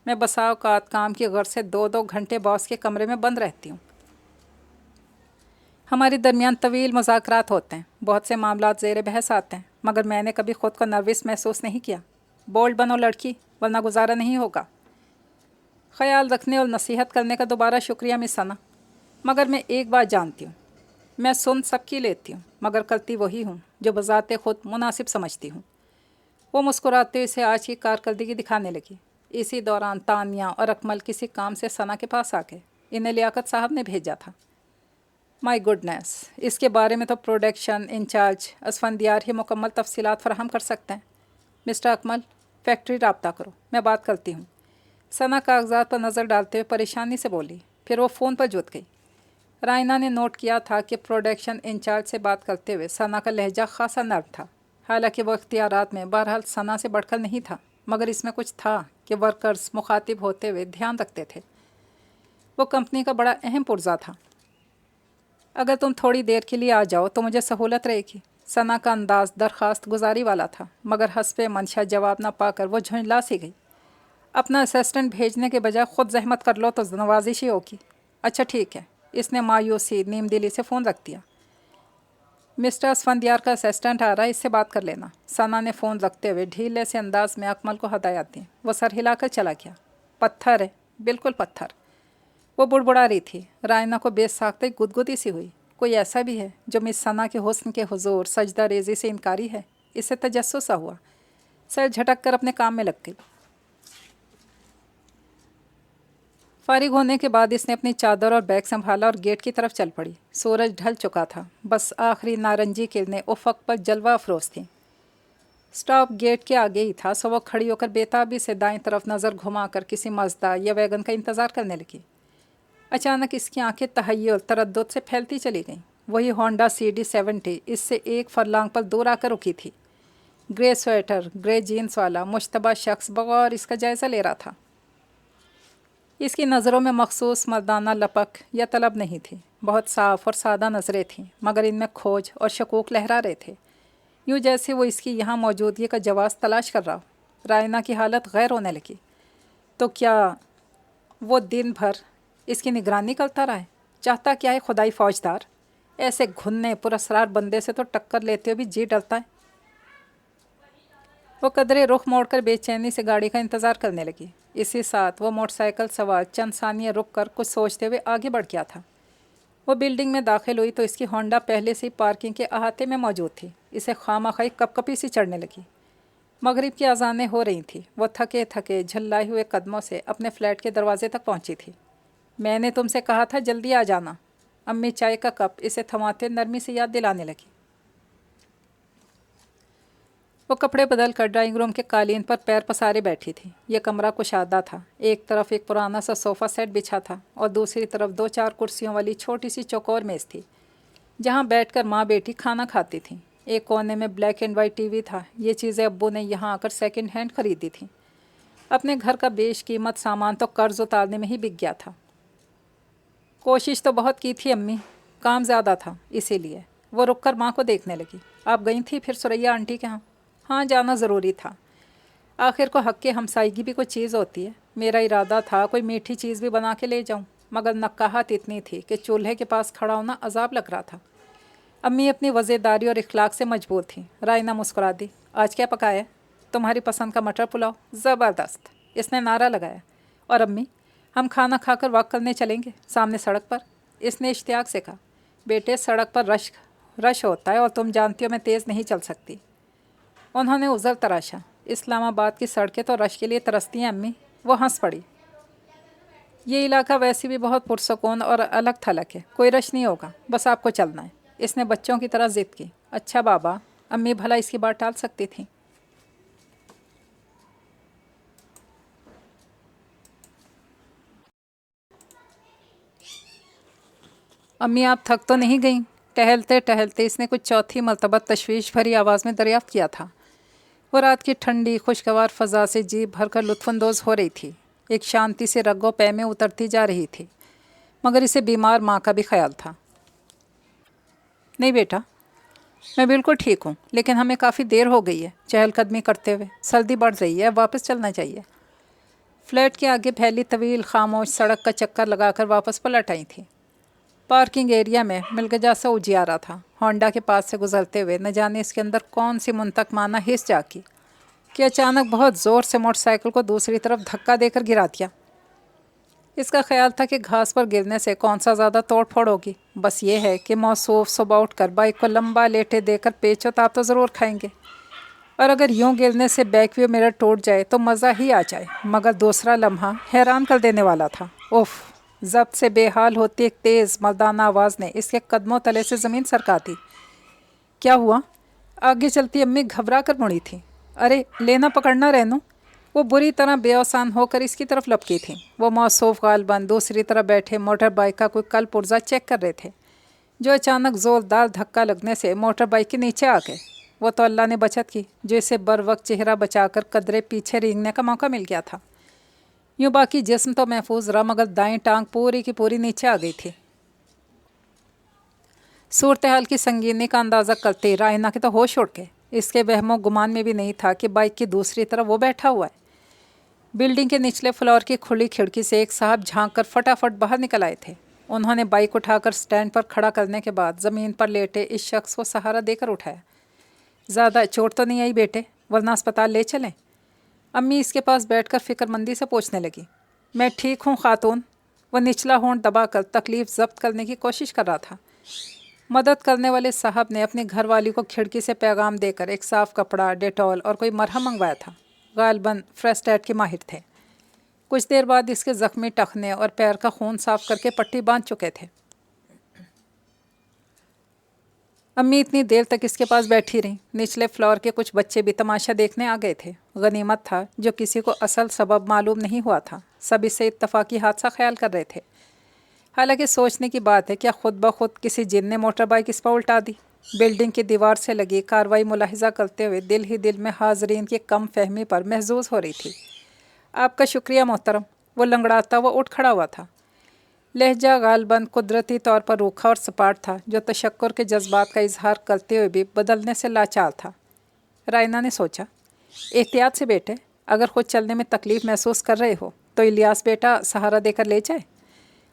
میں بسا اوقات کام کی غرض سے 2 گھنٹے باس کے کمرے میں بند رہتی ہوں. ہمارے درمیان طویل مذاکرات ہوتے ہیں. بہت سے معاملات زیر بحث آتے ہیں. مگر میں نے کبھی خود کو نروس محسوس نہیں کیا. بولڈ بنو لڑکی، ورنہ گزارا نہیں ہوگا. خیال رکھنے اور نصیحت کرنے کا دوبارہ شکریہ مس ثنا. مگر میں ایک بات جانتی ہوں. میں سن سب کی لیتی ہوں مگر کرتی وہی ہوں جو بذات خود مناسب سمجھتی ہوں. وہ مسکراتے اسے آج کی کارکردگی دکھانے لگی. اسی دوران تانیہ اور اکمل کسی کام سے ثنا کے پاس آ گئے. انہیں لیاقت صاحب نے بھیجا تھا. مائی گڈنس، اس کے بارے میں تو پروڈکشن انچارج اسفندیار ہی مکمل تفصیلات فراہم کر سکتے ہیں. مسٹر اکمل، فیکٹری رابطہ کرو، میں بات کرتی ہوں. ثنا کاغذات پر نظر ڈالتے ہوئے پریشانی سے بولی. پھر وہ فون پر جت گئی. رائنا نے نوٹ کیا تھا کہ پروڈکشن انچارج سے بات کرتے ہوئے ثنا کا لہجہ خاصا نرم تھا. حالانکہ وہ اختیارات میں بہرحال ثنا سے بڑھ کر نہیں تھا، مگر اس میں کچھ تھا کہ ورکرز مخاطب ہوتے ہوئے دھیان رکھتے تھے. وہ کمپنی کا بڑا اہم پرزہ تھا. اگر تم تھوڑی دیر کے لیے آ جاؤ تو مجھے سہولت رہے گی. ثنا کا انداز درخواست گزاری والا تھا مگر حسب منشا جواب نہ پا کر وہ جھنجلا سی گئی. اپنا اسسٹنٹ بھیجنے کے بجائے خود زحمت کر لو تو نوازش ہی ہوگی. اچھا ٹھیک ہے. اس نے مایوسی نیم دلی سے فون رکھ دیا. مسٹر اسفندیار کا اسسٹنٹ آ رہا ہے، اس سے بات کر لینا. ثنا نے فون رکھتے ہوئے ڈھیلے سے انداز میں اکمل کو ہدایات دیں. وہ سر ہلا کر چلا گیا. پتھر ہے، بالکل پتھر. وہ بڑبڑا رہی تھی. رائنا کو بے ساختہ گدگدی سی ہوئی. کوئی ایسا بھی ہے جو مس ثنا کے حسن کے حضور سجدہ ریزی سے انکاری ہے؟ اسے تجسس سا ہوا. سر جھٹک کر اپنے کام میں لگ گئی. فارغ ہونے کے بعد اس نے اپنی چادر اور بیگ سنبھالا اور گیٹ کی طرف چل پڑی. سورج ڈھل چکا تھا. بس آخری نارنجی کرنیں افق پر جلوہ افروز تھیں. سٹاپ گیٹ کے آگے ہی تھا سو وہ کھڑی ہو کر بےتابی سے دائیں طرف نظر گھما کر کسی مزدا یا ویگن کا انتظار کرنے لگی. اچانک اس کی آنکھیں تحیر تردد سے پھیلتی چلی گئیں. وہی ہونڈا CD70 اس سے 1 فرلانگ پر دور آ کر رکی تھی. گرے سویٹر، گرے جینس والا مشتبہ شخص بغور اس کا جائزہ لے رہا تھا. اس کی نظروں میں مخصوص مردانہ لپک یا طلب نہیں تھی. بہت صاف اور سادہ نظریں تھیں مگر ان میں کھوج اور شکوک لہرا رہے تھے، یوں جیسے وہ اس کی یہاں موجودگی کا جواز تلاش کر رہا ہو. رائنا کی حالت غیر ہونے لگی. تو کیا وہ دن بھر اس کی نگرانی کرتا رہا ہے؟ چاہتا کیا ہے خدائی فوجدار؟ ایسے گھننے پراسرار بندے سے تو ٹکر لیتے ہوئے بھی جی ڈرتا ہے. وہ قدرے رخ موڑ کر بے چینی سے گاڑی کا انتظار کرنے لگی. اسی ساتھ وہ موٹر سائیکل سوار چند ثانیے رک کر کچھ سوچتے ہوئے آگے بڑھ گیا تھا. وہ بلڈنگ میں داخل ہوئی تو اس کی ہونڈا پہلے سے ہی پارکنگ کے احاطے میں موجود تھی. اسے خواہ کپ کپی سی چڑھنے لگی. مغرب کی اذانیں ہو رہی تھیں. وہ تھکے تھکے جھلائے ہوئے قدموں سے اپنے فلیٹ کے دروازے تک پہنچی تھی. میں نے تم سے کہا تھا جلدی آ جانا. امی چائے کا کپ اسے تھماتے نرمی سے یاد دلانے لگی. وہ کپڑے بدل کر ڈرائنگ روم کے قالین پر پیر پسارے بیٹھی تھی۔ یہ کمرہ کشادہ تھا۔ ایک طرف ایک پرانا سا صوفہ سیٹ بچھا تھا اور دوسری طرف 2-4 کرسیوں والی چھوٹی سی چوکور میز تھی جہاں بیٹھ کر ماں بیٹی کھانا کھاتی تھیں۔ ایک کونے میں black and white T V تھا۔ یہ چیزیں ابو نے یہاں آ کر سیکنڈ ہینڈ خریدی تھیں۔ اپنے گھر کا بیش قیمت سامان تو قرض اتارنے میں ہی بک گیا تھا۔ کوشش تو بہت کی تھی امی، کام زیادہ تھا اسی لیے۔ وہ رک کر ماں کو دیکھنے لگی۔ آپ گئی تھی پھر سریا آنٹی کے ہاں؟ ہاں، جانا ضروری تھا۔ آخر کو حق کے ہمسائیگی بھی کوئی چیز ہوتی ہے۔ میرا ارادہ تھا کوئی میٹھی چیز بھی بنا کے لے جاؤں، مگر نقاہت اتنی تھی کہ چولہے کے پاس کھڑا ہونا عذاب لگ رہا تھا۔ امی اپنی وزیداری اور اخلاق سے مجبور تھیں۔ رائنا مسکرا دی۔ آج کیا پکایا؟ تمہاری پسند کا مٹر پلاؤ۔ زبردست، اس نے نعرہ لگایا۔ اور امی، ہم کھانا کھا کر واک کرنے چلیں گے سامنے سڑک پر؟ اس نے اشتیاق سے کہا۔ بیٹے، سڑک پر رش ہوتا ہے اور تم جانتی ہو میں تیز نہیں چل سکتی۔ انہوں نے عذر تراشا۔ اسلام آباد کی سڑکیں تو رش کے لیے ترستی ہیں امی۔ وہ ہنس پڑی۔ یہ علاقہ ویسے بھی بہت پرسکون اور الگ تھلگ ہے، کوئی رش نہیں ہوگا، بس آپ کو چلنا ہے۔ اس نے بچوں کی طرح ضد کی۔ اچھا بابا، امی بھلا اس کی بات ٹال سکتی تھیں؟ امی آپ تھک تو نہیں گئیں؟ ٹہلتے ٹہلتے اس نے کچھ چوتھی مرتبہ تشویش بھری آواز میں دریافت کیا تھا۔ وہ رات کی ٹھنڈی خوشگوار فضا سے جی بھر کر لطف اندوز ہو رہی تھی۔ ایک شانتی سے رگ و پے میں اترتی جا رہی تھی، مگر اسے بیمار ماں کا بھی خیال تھا۔ نہیں بیٹا، میں بالکل ٹھیک ہوں، لیکن ہمیں کافی دیر ہو گئی ہے چہل قدمی کرتے ہوئے، سردی بڑھ رہی ہے، اب واپس چلنا چاہیے۔ فلیٹ کے آگے پھیلی طویل خاموش سڑک کا چکر لگا کر واپس پلٹ آئی تھی۔ پارکنگ ایریا میں ملگجا سا اجیارا تھا۔ ہونڈا کے پاس سے گزرتے ہوئے نہ جانے اس کے اندر کون سی منطق مانا حس جاگی کہ اچانک بہت زور سے موٹر سائیکل کو دوسری طرف دھکا دے کر گرا دیا۔ اس کا خیال تھا کہ گھاس پر گرنے سے کون سا زیادہ توڑ پھوڑ ہوگی، بس یہ ہے کہ موصوف صبح اٹھ کر بائک کو لمبا لیٹے دے کر پیچ و تاب تو ضرور کھائیں گے، اور اگر یوں گرنے سے بیک ویو میرر ٹوٹ جائے تو مزہ ہی آ جائے۔ مگر دوسرا لمحہ حیران کر دینے والا تھا۔ اوف! ضبط سے بے حال ہوتی ایک تیز مردانہ آواز نے اس کے قدموں تلے سے زمین سرکا دی۔ کیا ہوا؟ آگے چلتی امی گھبرا کر مڑی تھی۔ ارے لینا پکڑنا رہنو! وہ بری طرح بے اوسان ہو کر اس کی طرف لپکی تھیں۔ وہ موصوف غالباً دوسری طرف بیٹھے موٹر بائک کا کوئی کل پرزہ چیک کر رہے تھے، جو اچانک زوردار دھکا لگنے سے موٹر بائک کے نیچے آ گئے۔ وہ تو اللہ نے بچت کی جو اسے بر وقت چہرہ بچا کر قدرے پیچھے رینگنے کا موقع مل گیا تھا۔ یوں باقی جسم تو محفوظ رہا، مگر دائیں ٹانگ پوری کی پوری نیچے آ گئی تھی۔ صورتحال کی سنگینی کا اندازہ کرتے رائنا کے تو ہوش اڑ گئے۔ اس کے وہم و گمان میں بھی نہیں تھا کہ بائک کی دوسری طرف وہ بیٹھا ہوا ہے۔ بلڈنگ کے نچلے فلور کی کھلی کھڑکی سے ایک صاحب جھانک کر فٹافٹ باہر نکل آئے تھے۔ انہوں نے بائک اٹھا کر سٹینڈ پر کھڑا کرنے کے بعد زمین پر لیٹے اس شخص کو سہارا دے کر اٹھایا۔ زیادہ چوٹ تو نہیں آئی بیٹے، ورنہ اسپتال لے چلیں؟ امی اس کے پاس بیٹھ کر فکر مندی سے پوچھنے لگی۔ میں ٹھیک ہوں خاتون۔ وہ نچلا ہونٹ دبا کر تکلیف ضبط کرنے کی کوشش کر رہا تھا۔ مدد کرنے والے صاحب نے اپنی گھر والی کو کھڑکی سے پیغام دے کر ایک صاف کپڑا، ڈیٹول اور کوئی مرہم منگوایا تھا۔ غالباً فرسٹ ایڈ کے ماہر تھے۔ کچھ دیر بعد اس کے زخمی ٹخنے اور پیر کا خون صاف کر کے پٹی باندھ چکے تھے۔ امی اتنی دیر تک اس کے پاس بیٹھی رہیں۔ نچلے فلور کے کچھ بچے بھی تماشا دیکھنے آ گئے تھے۔ غنیمت تھا جو کسی کو اصل سبب معلوم نہیں ہوا تھا۔ سب اسے اتفاقی حادثہ خیال کر رہے تھے۔ حالانکہ سوچنے کی بات ہے کیا خود بخود کسی جن نے موٹر بائک اس پر الٹا دی؟ بلڈنگ کی دیوار سے لگی کاروائی ملاحظہ کرتے ہوئے دل ہی دل میں حاضرین کی کم فہمی پر محظوظ ہو رہی تھی۔ آپ کا شکریہ محترم۔ وہ لنگڑاتا وہ اٹھ کھڑا ہوا تھا۔ لہجہ غالباً قدرتی طور پر روکھا اور سپاٹ تھا، جو تشکر کے جذبات کا اظہار کرتے ہوئے بھی بدلنے سے لاچار تھا۔ رائنا نے سوچا، احتیاط سے بیٹے، اگر خود چلنے میں تکلیف محسوس کر رہے ہو تو الیاس بیٹا سہارا دے کر لے جائے۔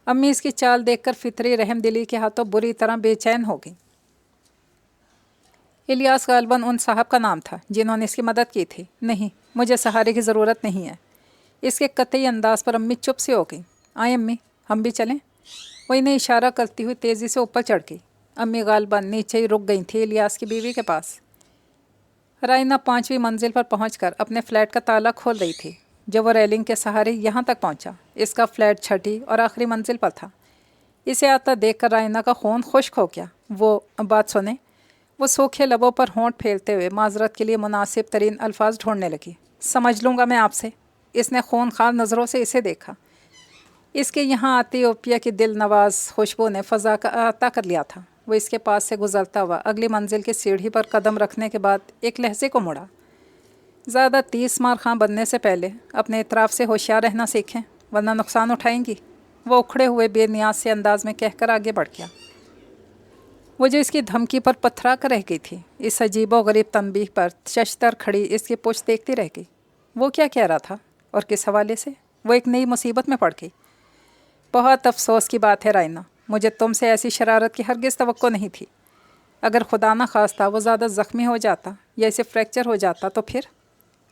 امی اس کی چال دیکھ کر فطری رحم دلی کے ہاتھوں بری طرح بے چین ہو گئی۔ الیاس غالباً ان صاحب کا نام تھا جنہوں نے اس کی مدد کی تھی۔ نہیں، مجھے سہارے کی ضرورت نہیں ہے۔ اس کے قطعی انداز پر امی چپ سی ہو گئی۔ آئیں امی، ہم بھی چلیں؟ وہ انہیں اشارہ کرتی ہوئی تیزی سے اوپر چڑھ گئی۔ امی غالباً نیچے ہی رک گئی تھی الیاس کی بیوی کے پاس۔ رائنا 5ویں منزل پر پہنچ کر اپنے فلیٹ کا تالا کھول رہی تھی جب وہ ریلنگ کے سہارے یہاں تک پہنچا۔ اس کا فلیٹ چھٹی اور آخری منزل پر تھا۔ اسے آتا دیکھ کر رائنا کا خون خشک ہو گیا۔ وہ بات سنیں، वो सूखे लबों पर होंठ फेरते हुए माजरत के लिए मुनासिब तरीन अल्फाज ढूंढने लगी। समझ लूँगा मैं आपसे। इसने खूनखार नज़रों से इसे देखा। इसके यहाँ आती ओपिया की दिल नवाज खुशबू ने फ़ज़ा का अता कर लिया था। वो इसके पास से गुजरता हुआ अगली मंजिल की सीढ़ी पर कदम रखने के बाद एक लहजे को मुड़ा। ज़्यादा 30 मार खां बनने से पहले अपने इतराफ़ से होशियार रहना सीखें, वरना नुकसान उठाएंगी। वो उखड़े हुए बेनियाज से अंदाज में कहकर आगे बढ़ गया। वो जो इसकी धमकी पर पथरा कर रह गई थी, इस अजीबो गरीब तंबीह पर शशतर खड़ी इसकी पुश्त देखती रह गई। वो क्या कह रहा था और किस हवाले से? वो एक नई मुसीबत में पड़ गई। बहुत अफसोस की बात है रायना, मुझे तुमसे ऐसी शरारत की हरगिज़ तवक्को नहीं थी। अगर खुदा न खास्ता वो ज़्यादा ज़ख्मी हो जाता या इसे फ्रैक्चर हो जाता तो फिर?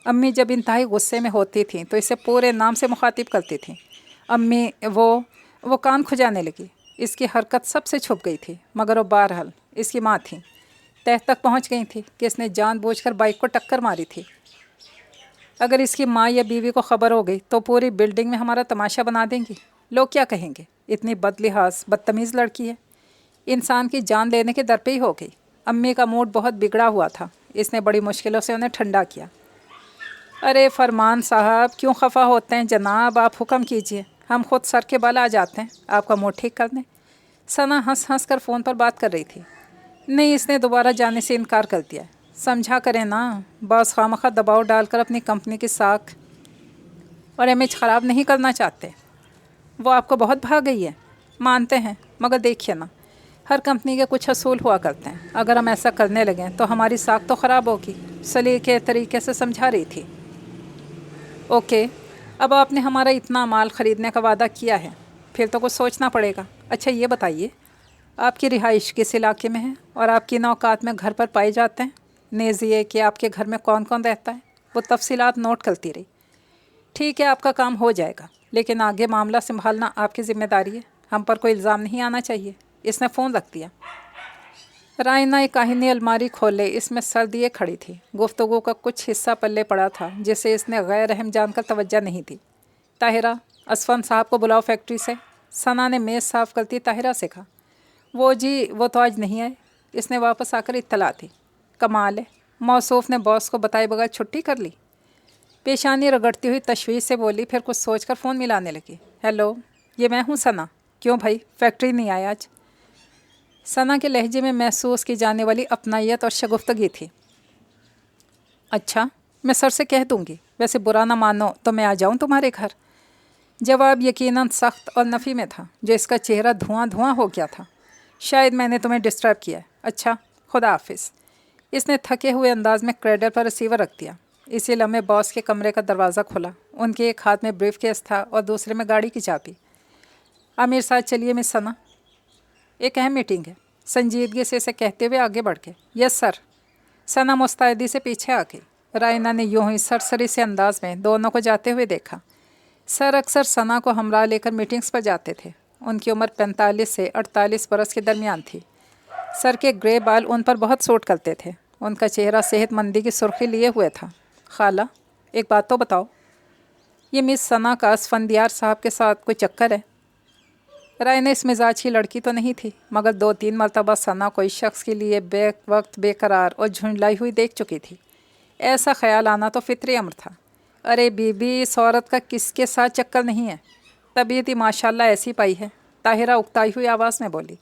अम्मी जब इंतहाई गुस्से में होती थी तो इसे पूरे नाम से मुखातिब करती थी। अम्मी वो कान खुजाने लगी। इसकी हरकत सबसे छुप गई थी, मगर वो बहरहाल इसकी माँ थी। तह तक पहुँच गई थी कि इसने जानबूझकर बाइक को टक्कर मारी थी। अगर इसकी माँ या बीवी को खबर हो गई तो पूरी बिल्डिंग में हमारा तमाशा बना देंगी। लोग क्या कहेंगे, इतनी बदलिहाज बदतमीज़ लड़की है, इंसान की जान लेने के दर पे ही हो गई। अम्मी का मूड बहुत बिगड़ा हुआ था। इसने बड़ी मुश्किलों से उन्हें ठंडा किया। अरे फरमान साहब, क्यों खफा होते हैं जनाब, आप हुक्म कीजिए, हम खुद सर के बल आ जाते हैं आपका मूड ठीक करने। सना हंस हंस कर फ़ोन पर बात कर रही थी। नहीं, इसने दोबारा जाने से इनकार कर दिया। समझा करें ना, बॉस खामखा दबाव डालकर अपनी कंपनी की साख और इमेज ख़राब नहीं करना चाहते। वो आपको बहुत भा गई है, मानते हैं, मगर देखिए ना, हर कंपनी के कुछ असूल हुआ करते हैं। अगर हम ऐसा करने लगें तो हमारी साख तो ख़राब होगी। सलीके तरीके से समझा रही थी। ओके, अब आपने हमारा इतना माल ख़रीदने का वादा किया है, फिर तो कुछ सोचना पड़ेगा। अच्छा ये बताइए, आपकी रिहाइश किस इलाके में है और आप किन औकात में घर पर पाए जाते हैं? नेज़ ये कि आपके घर में कौन कौन रहता है। वो तफसीलात नोट करती रही। ठीक है, आपका काम हो जाएगा, लेकिन आगे मामला संभालना आपकी ज़िम्मेदारी है। हम पर कोई इल्ज़ाम नहीं आना चाहिए। इसने फ़ोन रख दिया। रायना एक काहिनी अलमारी खोले इसमें सर दिए खड़ी थी। गुफ्तगू का कुछ हिस्सा पल्ले पड़ा था जिसे इसने गैर अहम जानकर तवज्जो नहीं दी। ताहिरा, असफन साहब को बुलाओ फैक्ट्री से। सना ने मेज़ साफ़ करती ताहिरा से कहा। वो जी, वो तो आज नहीं आए। इसने वापस आकर इत्तला दी। कमाल है, मौसूफ ने बॉस को बताए बगैर छुट्टी कर ली। पेशानी रगड़ती हुई तशवीश से बोली, फिर कुछ सोचकर फ़ोन मिलाने लगी। हेलो, ये मैं हूँ सना। क्यों भाई, फैक्ट्री नहीं आया आज? सना के लहजे में महसूस की जाने वाली अपनायत और शगुफ्तगी थी। अच्छा, मैं सर से कह दूँगी, वैसे बुरा ना मानो तो मैं आ जाऊँ तुम्हारे घर? जवाब यकीनन सख्त और नफ़ी में था, जो इसका चेहरा धुआं धुआं हो गया था। शायद मैंने तुम्हें डिस्टर्ब किया है। अच्छा, खुदा हाफिज़। इसने थके हुए अंदाज में क्रेडल पर रिसीवर रख दिया। इसी लम्हे बॉस के कमरे का दरवाज़ा खुला। उनके एक हाथ में ब्रीफ केस था और दूसरे में गाड़ी की चाबी। आमिर साहब, चलिए मिस सना, एक अहम मीटिंग है। संजीदगी से इसे कहते हुए आगे बढ़ गए। Yes sir. सना मुस्तैदी से पीछे आ गई। रायना ने यूं ही सरसरी से अंदाज में दोनों को जाते हुए देखा। सर अक्सर सना को हमरा लेकर मीटिंग्स पर जाते थे। उनकी उम्र 45 से 48 बरस के दरमियान थी। सर के ग्रे बाल उन पर बहुत सूट करते थे। उनका चेहरा सेहतमंदी की सुर्खी लिए हुए था। खाला, एक बात तो बताओ, ये मिस सना का असफंदियार साहब के साथ कोई चक्कर है? रायना इस मिजाज की लड़की तो नहीं थी, मगर 2-3 मरतबा सना कोई शख्स के लिए वक्त बेकरार और झुंझलाई हुई देख चुकी थी। ऐसा ख्याल आना तो फितरी अमर था। अरे बीबी, इस औरत का किसके साथ चक्कर नहीं है? तबीयत ही माशाल्लाह ऐसी पाई है, ताहिरा उकताई हुई आवाज़ में बोली।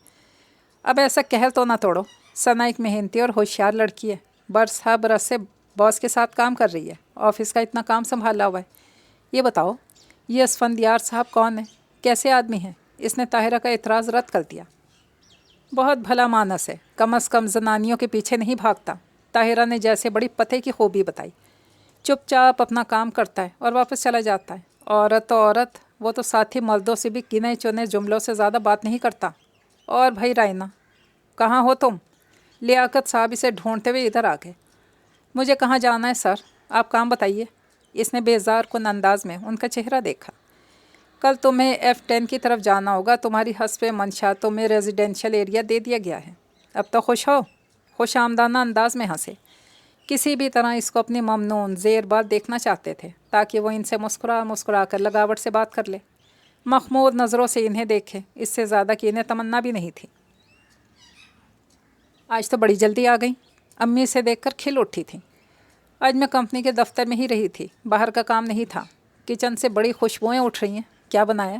अब ऐसा कहर तो ना तोड़ो। सना एक मेहनती और होशियार लड़की है। बरस बरस से बॉस के साथ काम कर रही है, ऑफिस का इतना काम संभाला हुआ है। ये बताओ, ये असफंदियार साहब कौन है, कैसे आदमी हैं? इसने ताहिरा का एतराज़ रद्द कर दिया। बहुत भला मानस है, कम अज़ कम जनानियों के पीछे नहीं भागता। ताहिरा ने जैसे बड़ी पते की खूबी बताई। चुपचाप अपना काम करता है और वापस चला जाता है। औरत तो औरत, वो तो साथी मर्दों से भी गिने चुने जुमलों से ज़्यादा बात नहीं करता। और भाई रायना, कहाँ हो तुम? लियाकत साहब इसे ढूंढते हुए इधर आ गए। मुझे कहाँ जाना है सर, आप काम बताइए। इसने बेजार कुन अंदाज में उनका चेहरा देखा। कल तुम्हें F10 की तरफ जाना होगा। तुम्हारी हस्बे मंशा तुम्हें रेजिडेंशियल एरिया दे दिया गया है। अब तो खुश हो? खुश आमदाना अंदाज में हंसे। किसी भी तरह इसको अपनी ममनून ज़ेर बात देखना चाहते थे, ताकि वो इनसे मुस्कुरा कर लगावट से बात कर ले। मखमूद नज़रों से इन्हें देखे, इससे ज़्यादा कि इन्हें तमन्ना भी नहीं थी। آج تو بڑی جلدی آ گئی، امی سے دیکھ کر کھل اٹھی تھیں۔ آج میں کمپنی کے دفتر میں ہی رہی تھی، باہر کا کام نہیں تھا۔ کچن سے بڑی خوشبوئیں اٹھ رہی ہیں، کیا بنایا؟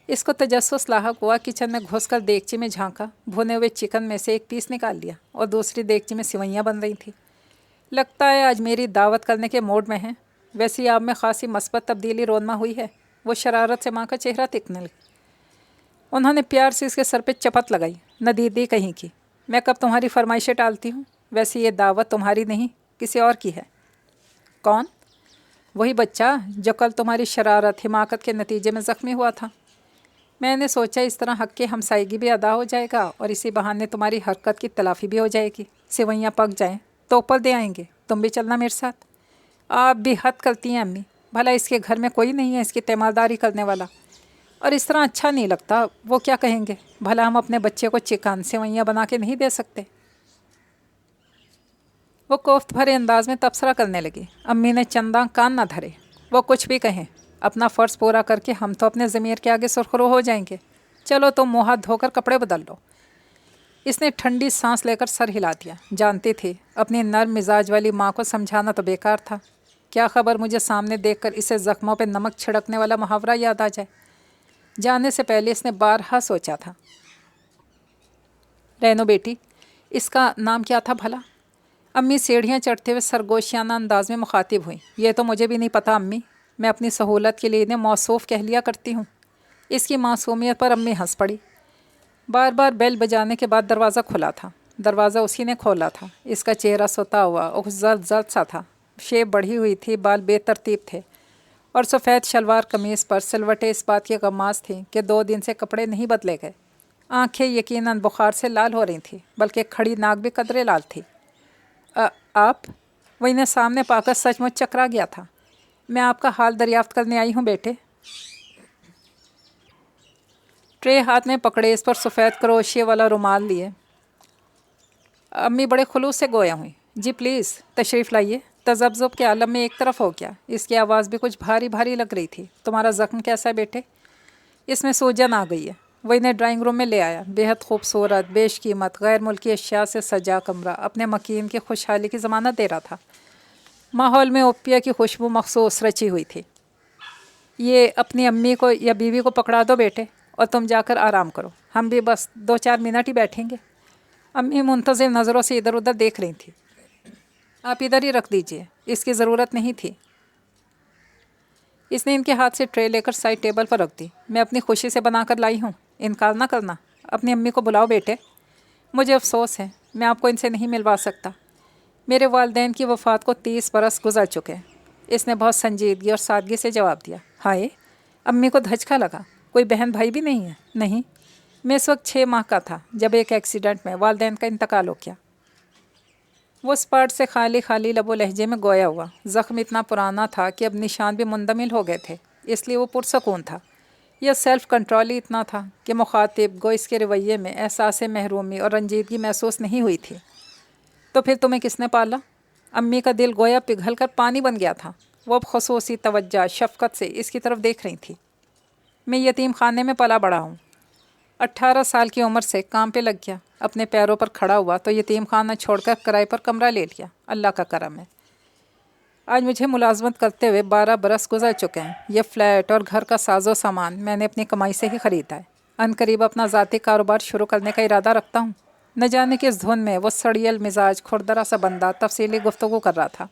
اس کو تجسس لاحق ہوا۔ کچن میں گھس کر دیگچی میں جھانکا، بھنے ہوئے چکن میں سے ایک پیس نکال لیا اور دوسری دیگچی میں سوئیاں بن رہی تھیں۔ لگتا ہے آج میری دعوت کرنے کے موڈ میں ہیں۔ ویسے آپ میں خاصی مثبت تبدیلی رونما ہوئی ہے۔ وہ شرارت سے ماں کا چہرہ تکنے لگی۔ انہوں نے پیار سے اس کے سر پہ چپت لگائی۔ ندیدی کہیں کی، میں کب تمہاری فرمائشیں ٹالتی ہوں؟ ویسے یہ دعوت تمہاری نہیں، کسی اور کی ہے۔ کون؟ وہی بچہ جو کل تمہاری شرارت حماقت کے نتیجے میں زخمی ہوا تھا۔ میں نے سوچا اس طرح حق کی ہمسائیگی بھی ادا ہو جائے گا اور اسی بہانے تمہاری حرکت کی تلافی بھی ہو جائے گی۔ سوئیاں پک جائیں تو اوپر دے آئیں گے، تم بھی چلنا میرے ساتھ۔ آپ بھی حد کرتی ہیں امی، بھلا اس کے گھر میں کوئی نہیں ہے اس کی تیمارداری کرنے والا؟ اور اس طرح اچھا نہیں لگتا، وہ کیا کہیں گے؟ بھلا ہم اپنے بچے کو چکن سوئیاں بنا کے نہیں دے سکتے؟ وہ کوفت بھرے انداز میں تبصرہ کرنے لگی۔ امی نے چنداں کان نہ دھرے۔ وہ کچھ بھی کہیں، اپنا فرض پورا کر کے ہم تو اپنے ضمیر کے آگے سرخرو ہو جائیں گے۔ چلو تم منہ ہاتھ دھو کر کپڑے بدل لو۔ اس نے ٹھنڈی سانس لے کر سر ہلا دیا۔ جانتی تھی اپنی نرم مزاج والی ماں کو سمجھانا تو بیکار تھا۔ کیا خبر مجھے سامنے دیکھ کر اسے زخموں پہ نمک چھڑکنے والا محاورہ یاد آ جائے۔ جانے سے پہلے اس نے بارہا سوچا تھا۔ رینو بیٹی، اس کا نام کیا تھا بھلا؟ امی سیڑھیاں چڑھتے ہوئے سرگوشیانہ انداز میں مخاطب ہوئیں۔ یہ تو مجھے بھی نہیں پتا امی، میں اپنی سہولت کے لیے انہیں موصوف کہہ لیا کرتی ہوں۔ اس کی معصومیت پر امی ہنس پڑی۔ بار بار بیل بجانے کے بعد دروازہ کھلا تھا۔ دروازہ اسی نے کھولا تھا۔ اس کا چہرہ سوتا ہوا اور زرد زرد سا تھا، شیپ بڑھی ہوئی تھی، بال بے ترتیب تھے اور سفید شلوار قمیص پر سلوٹیں اس بات کی غماز تھیں کہ 2 دن سے کپڑے نہیں بدلے گئے۔ آنکھیں یقیناً بخار سے لال ہو رہی تھیں، بلکہ کھڑی ناک بھی قدرے لال تھی۔ آپ؟ وہ انہیں سامنے پا کر سچ مچ چکرا گیا تھا۔ میں آپ کا حال دریافت کرنے آئی ہوں بیٹے۔ ٹرے ہاتھ میں پکڑے، اس پر سفید کروشیے والا رومال لیے امی بڑے خلوص سے گویا ہوئیں۔ جی پلیز تشریف لائیے۔ تذبذب کے عالم میں ایک طرف ہو گیا۔ اس کی آواز بھی کچھ بھاری بھاری لگ رہی تھی۔ تمہارا زخم کیسا ہے بیٹے؟ اس میں سوجن آ گئی ہے۔ وہ انہیں ڈرائنگ روم میں لے آیا۔ بے حد خوبصورت، بیش قیمت، غیر ملکی اشیاء سے سجا کمرہ اپنے مکین کی خوشحالی کی ضمانت دے رہا تھا۔ ماحول میں اوپیا کی خوشبو مخصوص رچی ہوئی تھی۔ یہ اپنی امی کو یا بیوی کو پکڑا دو بیٹے اور تم جا کر آرام کرو، ہم بھی بس 2-4 منٹ ہی بیٹھیں گے۔ امی منتظر نظروں سے ادھر ادھر دیکھ رہی تھیں۔ آپ ادھر ہی رکھ دیجئے، اس کی ضرورت نہیں تھی۔ اس نے ان کے ہاتھ سے ٹرے لے کر سائڈ ٹیبل پر رکھ دی۔ میں اپنی خوشی سے بنا کر لائی ہوں، انکار نہ کرنا۔ اپنی امی کو بلاؤ بیٹے۔ مجھے افسوس ہے، میں آپ کو ان سے نہیں ملوا سکتا۔ میرے والدین کی وفات کو 30 برس گزر چکے۔ اس نے بہت سنجیدگی اور سادگی سے جواب دیا۔ ہائے! امی کو دھچکا لگا۔ کوئی بہن بھائی بھی نہیں ہے؟ نہیں، میں اس وقت 6 ماہ کا تھا جب ایک ایکسیڈنٹ میں والدین کا انتقال ہو گیا۔ وہ اسپاٹ سے خالی خالی لب و لہجے میں گویا ہوا۔ زخم اتنا پرانا تھا کہ اب نشان بھی مندمل ہو گئے تھے، اس لیے وہ پرسکون تھا۔ یہ سیلف کنٹرول ہی اتنا تھا کہ مخاطب گو اس کے رویے میں احساس محرومی اور رنجیدگی محسوس نہیں ہوئی تھی۔ تو پھر تمہیں کس نے پالا؟ امی کا دل گویا پگھل کر پانی بن گیا تھا۔ وہ اب خصوصی توجہ شفقت سے اس کی طرف دیکھ رہی تھی۔ میں یتیم خانے میں پلا بڑا ہوں۔ 18 سال کی عمر سے کام پہ لگ گیا، اپنے پیروں پر کھڑا ہوا تو یتیم خانہ چھوڑ کر کرائے پر کمرہ لے لیا۔ اللہ کا کرم ہے۔ آج مجھے ملازمت کرتے ہوئے 12 برس گزر چکے ہیں۔ یہ فلیٹ اور گھر کا ساز و سامان میں نے اپنی کمائی سے ہی خریدا ہے۔ عنقریب اپنا ذاتی کاروبار شروع کرنے کا ارادہ رکھتا ہوں۔ نہ جانے کس دھن میں وہ سڑیل مزاج کھردرا سا بندہ تفصیلی گفتگو کر رہا تھا۔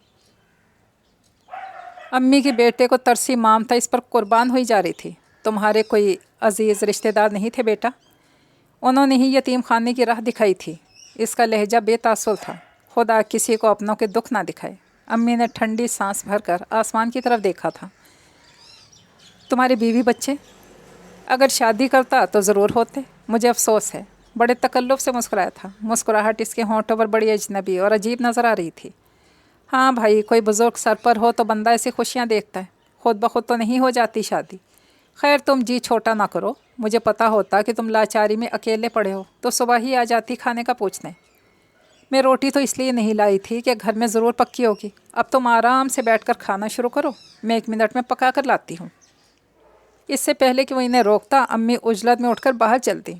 امی کے بیٹے کو ترسی مامتا اس پر قربان ہوئی جا رہی تھی۔ تمہارے کوئی عزیز رشتہ دار نہیں تھے بیٹا؟ انہوں نے ہی یتیم خانے کی راہ دکھائی تھی۔ اس کا لہجہ بے تاثر تھا۔ خدا کسی کو اپنوں کے دکھ نہ دکھائے۔ امی نے ٹھنڈی سانس بھر کر آسمان کی طرف دیکھا تھا۔ تمہارے بیوی بچے؟ اگر شادی کرتا تو ضرور ہوتے۔ مجھے افسوس ہے۔ بڑے تکلف سے مسکرایا تھا۔ مسکراہٹ اس کے ہونٹوں پر بڑی اجنبی اور عجیب نظر آ رہی تھی۔ ہاں بھائی، کوئی بزرگ سر پر ہو تو بندہ ایسی خوشیاں دیکھتا ہے، خود بخود تو نہیں ہو جاتی شادی۔ خیر تم جی چھوٹا نہ کرو۔ مجھے پتا ہوتا کہ تم لاچاری میں اکیلے پڑے ہو تو صبح ہی آ جاتی کھانے کا پوچھنے۔ میں روٹی تو اس لیے نہیں لائی تھی کہ گھر میں ضرور پکی ہوگی۔ اب تم آرام سے بیٹھ کر کھانا شروع کرو، میں 1 منٹ میں پکا کر لاتی ہوں۔ اس سے پہلے کہ وہ انہیں روکتا، امی عجلت میں اٹھ کر باہر چل دیں۔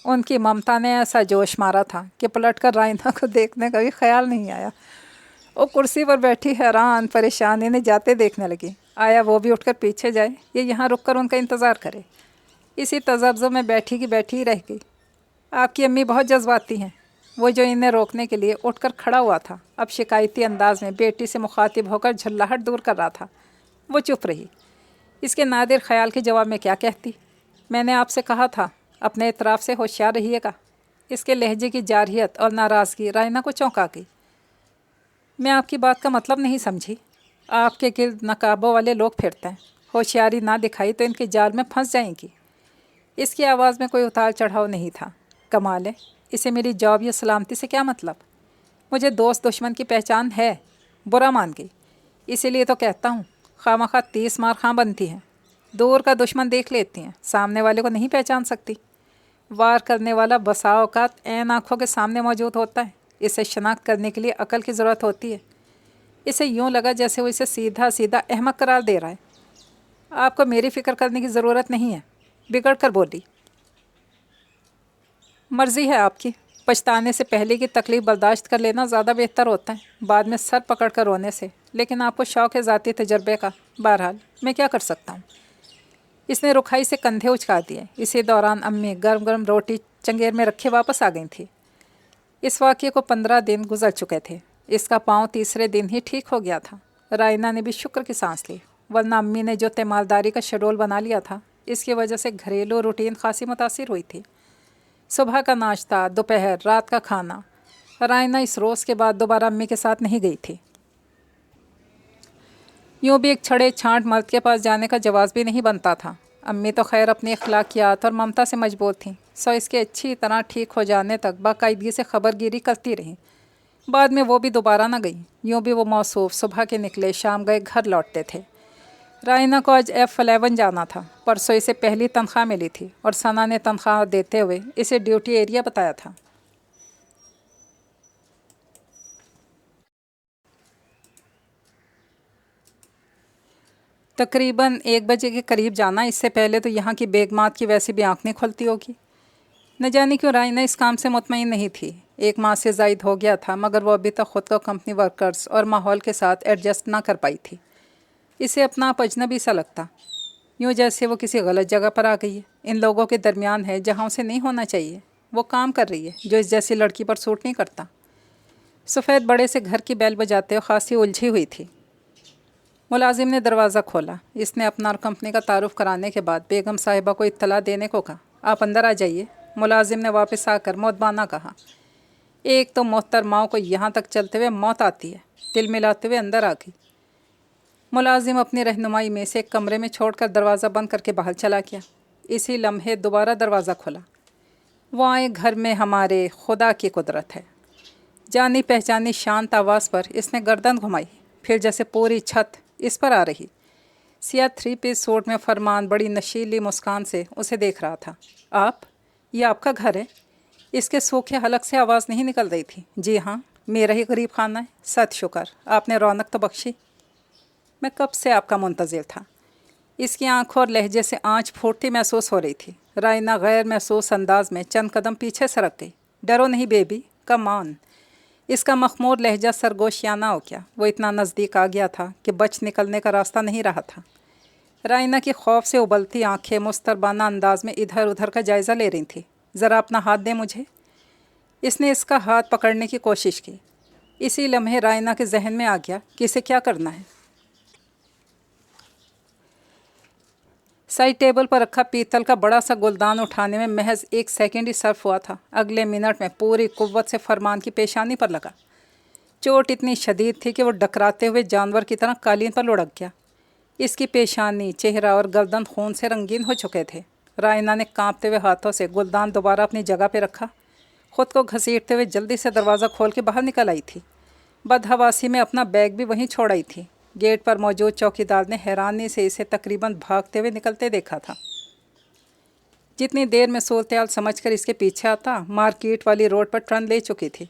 ان کی ممتا نے ایسا جوش مارا تھا کہ پلٹ کر رائنا کو دیکھنے کا بھی خیال نہیں آیا۔ وہ کرسی پر بیٹھی حیران پریشان انہیں جاتے دیکھنے لگی۔ آیا وہ بھی اٹھ کر پیچھے جائے یا یہاں رک کر ان کا انتظار کرے؟ اسی تذبذب میں بیٹھی کی بیٹھی ہی رہ گئی۔ آپ کی امی بہت جذباتی ہیں۔ وہ جو انہیں روکنے کے لیے اٹھ کر کھڑا ہوا تھا، اب شکایتی انداز میں بیٹی سے مخاطب ہو کر جھلاہٹ دور کر رہا تھا۔ وہ چپ رہی۔ اس کے نادر خیال کے جواب میں کیا کہتی؟ میں نے آپ سے کہا تھا اپنے اطراف سے ہوشیار رہیے گا۔ اس کے لہجے کی جارحیت اور ناراضگی رائنا کو چونکا گئی۔ میں آپ کی بات کا مطلب نہیں سمجھی۔ آپ کے گرد نقابوں والے لوگ پھرتے ہیں، ہوشیاری نہ دکھائی تو ان کے جال میں پھنس جائیں گی۔ اس کی آواز میں کوئی اتار چڑھاؤ نہیں تھا۔ کمال ہے، اسے میری جاب یا سلامتی سے کیا مطلب؟ مجھے دوست دشمن کی پہچان ہے۔ برا مان گئی۔ اسی لیے تو کہتا ہوں خواہ 30 مار خاں بنتی ہیں۔ دور کا دشمن دیکھ لیتی ہیں، سامنے والے کو نہیں پہچان سکتی۔ وار کرنے والا بسا اوقات عین آنکھوں کے سامنے موجود ہوتا ہے۔ اسے شناخت کرنے کے لیے عقل کی ضرورت ہوتی ہے۔ اسے یوں لگا جیسے وہ اسے سیدھا سیدھا احمق قرار دے رہا ہے۔ آپ کو میری فکر کرنے کی ضرورت نہیں ہے، بگڑ کر بولی۔ مرضی ہے آپ کی، پچھتانے سے پہلے کی تکلیف برداشت کر لینا زیادہ بہتر ہوتا ہے بعد میں سر پکڑ کر رونے سے، لیکن آپ کو شوق ہے ذاتی تجربے کا۔ بہرحال میں کیا کر سکتا ہوں؟ اس نے رکھائی سے کندھے اچکا دیے۔ اسی دوران امی گرم گرم روٹی چنگیر میں رکھے واپس آ گئی تھی۔ اس واقعے کو 15 دن گزر چکے تھے۔ اس کا پاؤں تیسرے دن ہی ٹھیک ہو گیا تھا۔ رائنا نے بھی شکر کی سانس لی، ورنہ امی نے جو تیمارداری کا شیڈول بنا لیا تھا اس کی وجہ سے گھریلو روٹین خاصی متاثر ہوئی تھی۔ صبح کا ناشتہ، دوپہر، رات کا کھانا۔ رائنا اس روز کے بعد دوبارہ امی کے ساتھ نہیں گئی تھی۔ یوں بھی ایک چھڑے چھانٹ مرد کے پاس جانے کا جواز بھی نہیں بنتا تھا۔ امی تو خیر اپنی اخلاقیات اور ممتا سے مجبور تھیں، سو اس کے اچھی طرح ٹھیک ہو جانے تک باقاعدگی سے خبر گیری کرتی رہیں۔ بعد میں وہ بھی دوبارہ نہ گئیں۔ یوں بھی وہ موصوف صبح کے نکلے شام گئے گھر لوٹتے تھے۔ رائنا کو آج F11 جانا تھا۔ پرسوں اسے پہلی تنخواہ ملی تھی اور ثنا نے تنخواہ دیتے ہوئے اسے ڈیوٹی ایریا بتایا تھا۔ تقریباً 1 بجے کے قریب جانا، اس سے پہلے تو یہاں کی بیگمات کی ویسی بھی آنکھ نہیں کھلتی ہوگی۔ نہ جانے کیوں رائنا اس کام سے مطمئن نہیں تھی۔ 1 ماہ سے زائد ہو گیا تھا، مگر وہ ابھی تک خود کو کمپنی ورکرز اور ماحول کے ساتھ ایڈجسٹ نہ کر پائی تھی۔ اسے اپنا آپ اجنبی سا لگتا، یوں جیسے وہ کسی غلط جگہ پر آ گئی ہے، ان لوگوں کے درمیان ہے جہاں اسے نہیں ہونا چاہیے۔ وہ کام کر رہی ہے جو اس جیسی لڑکی پر سوٹ نہیں کرتا۔ سفید بڑے سے گھر کی بیل بجاتے ہوئے خاصی الجھی ہوئی تھی۔ ملازم نے دروازہ کھولا۔ اس نے اپنا اور کمپنی کا تعارف کرانے کے بعد بیگم صاحبہ کو اطلاع دینے کو کہا۔ آپ اندر آ جائیے، ملازم نے واپس آ کر مؤدبانہ کہا۔ ایک تو محترماؤں کو یہاں تک چلتے ہوئے موت آتی ہے۔ دل ملاتے ہوئے اندر آ گئی۔ ملازم اپنی رہنمائی میں سے ایک کمرے میں چھوڑ کر دروازہ بند کر کے باہر چلا گیا۔ اسی لمحے دوبارہ دروازہ کھلا۔ وہ آئے گھر میں ہمارے خدا کی قدرت ہے۔ جانی پہچانی شانت آواز پر اس نے گردن گھمائی، پھر جیسے پوری چھت اس پر آ رہی۔ سیاہ 3 پیس سوٹ میں فرمان بڑی نشیلی مسکان سے اسے دیکھ رہا تھا۔ آپ؟ یہ آپ کا گھر ہے؟ اس کے سوکھے حلق سے آواز نہیں نکل رہی تھی۔ جی ہاں، میرا ہی غریب خانہ ہے، ست شکر، آپ نے رونق تو بخشی۔ میں کب سے آپ کا منتظر تھا۔ اس کی آنکھوں اور لہجے سے آنچ پھوٹتی محسوس ہو رہی تھی۔ رائنا غیر محسوس انداز میں چند قدم پیچھے سرک گئی۔ ڈرو نہیں بیبی، کم آن۔ اس کا مخمور لہجہ سرگوشیانہ ہو گیا۔ وہ اتنا نزدیک آ گیا تھا کہ بچ نکلنے کا راستہ نہیں رہا تھا۔ رائنا کی خوف سے ابلتی آنکھیں مستربانہ انداز میں ادھر ادھر کا جائزہ لے رہی تھیں۔ ذرا اپنا ہاتھ دیں مجھے۔ اس نے اس کا ہاتھ پکڑنے کی کوشش کی۔ اسی لمحے رائنا کے ذہن میں آ گیا کہ اسے کیا کرنا ہے۔ سائڈ ٹیبل پر رکھا پیتل کا بڑا سا گلدان اٹھانے میں محض 1 سیکنڈ ہی صرف ہوا تھا۔ اگلے منٹ میں پوری قوت سے فرمان کی پیشانی پر لگا۔ چوٹ اتنی شدید تھی کہ وہ ڈکراتے ہوئے جانور کی طرح قالین پر لڑک گیا۔ اس کی پیشانی، چہرہ اور گردن خون سے رنگین ہو چکے تھے۔ رائنا نے کانپتے ہوئے ہاتھوں سے گلدان دوبارہ اپنی جگہ پہ رکھا۔ خود کو گھسیٹتے ہوئے جلدی سے دروازہ کھول کے باہر نکل آئی تھی۔ بدحواسی میں اپنا بیگ بھی وہیں چھوڑ آئی تھی۔ گیٹ پر موجود چوکیدار نے حیرانی سے اسے تقریباً بھاگتے ہوئے نکلتے دیکھا تھا۔ جتنی دیر میں صورتحال سمجھ کر اس کے پیچھے آتا، مارکیٹ والی روڈ پر ٹرن لے چکی تھی۔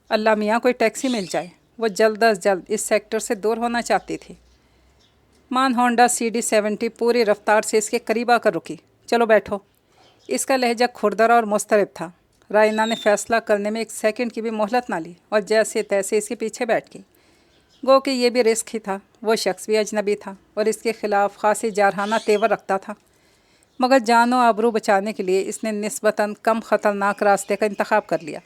اللہ میاں کوئی ٹیکسی مل جائے۔ وہ جلد از جلد اس سیکٹر سے دور ہونا چاہتی تھی۔ مان ہونڈا CD70 پوری رفتار سے اس کے قریب آ کر رکی۔ چلو بیٹھو۔ اس کا لہجہ کھردرا اور مضطرب تھا۔ رائنا نے فیصلہ کرنے میں 1 سیکنڈ کی بھی مہلت نہ لی اور جیسے تیسے اس کے پیچھے بیٹھ گئی۔ گو کہ یہ بھی رسک ہی تھا، وہ شخص بھی اجنبی تھا اور اس کے خلاف خاصی جارحانہ تیور رکھتا تھا، مگر جان و آبرو بچانے کے لیے اس نے نسبتاً کم خطرناک راستے کا انتخاب کر لیا۔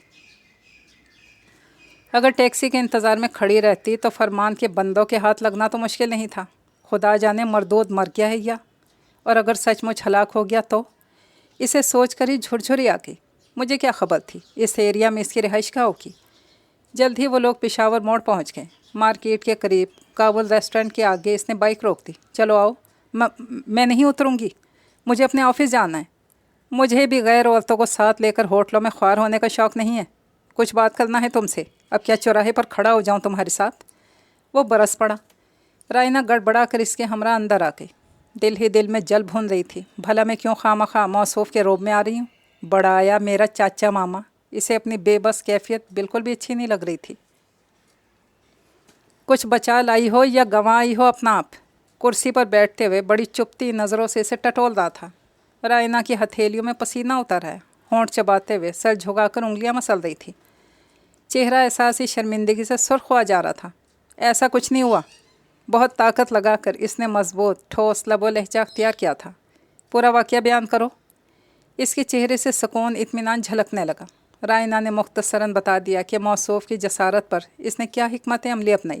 اگر ٹیکسی کے انتظار میں کھڑی رہتی تو فرمان کے بندوں کے ہاتھ لگنا تو مشکل نہیں تھا، خدا جانے مردود مر گیا ہے یا، اور اگر سچ مچ ہلاک ہو گیا تو؟ اسے سوچ کر ہی جھرجھری آ گئی۔ مجھے کیا خبر تھی اس ایریا میں اس کی رہائش کہاں ہوگی۔ جلد ہی وہ لوگ پشاور موڑ پہنچ گئے۔ مارکیٹ کے قریب کابل ریسٹورنٹ کے آگے اس نے بائک روک دی۔ چلو آؤ۔ میں نہیں اتروں گی، مجھے اپنے آفس جانا ہے۔ مجھے بھی غیر عورتوں کو ساتھ لے کر ہوٹلوں میں خوار ہونے کا شوق نہیں ہے۔ کچھ بات کرنا ہے تم سے۔ اب کیا چوراہے پر کھڑا ہو جاؤں تمہارے ساتھ؟ وہ برس پڑا۔ رائنا گڑبڑا کر اس کے ہمراہ اندر آ گئی۔ دل ہی دل میں جل بھون رہی تھی، بھلا میں کیوں خواہ موصوف کے روب میں آ رہی ہوں؟ بڑا آیا میرا چاچا ماما۔ اسے اپنی بے بس کیفیت بالکل بھی اچھی نہیں لگ رہی تھی۔ کچھ بچا لائی ہو یا گنوا آئی ہو اپنا آپ؟ کرسی پر بیٹھتے ہوئے بڑی چپتی نظروں سے اسے ٹٹول رہا تھا۔ رائنا کی ہتھیلیوں میں پسینہ اتر ہے، ہونٹ چباتے ہوئے سر جھکا کر انگلیاں مسل رہی تھی۔ چہرہ احساسی شرمندگی سے سرخ ہوا جا رہا تھا۔ ایسا کچھ نہیں ہوا۔ بہت طاقت لگا کر اس نے مضبوط ٹھوس لب و لہجہ اختیار کیا تھا۔ پورا واقعہ بیان کرو۔ اس کے چہرے سے سکون اطمینان جھلکنے لگا۔ رائنا نے مختصراً بتا دیا کہ موصوف کی جسارت پر اس نے کیا حکمت عملی اپنائی۔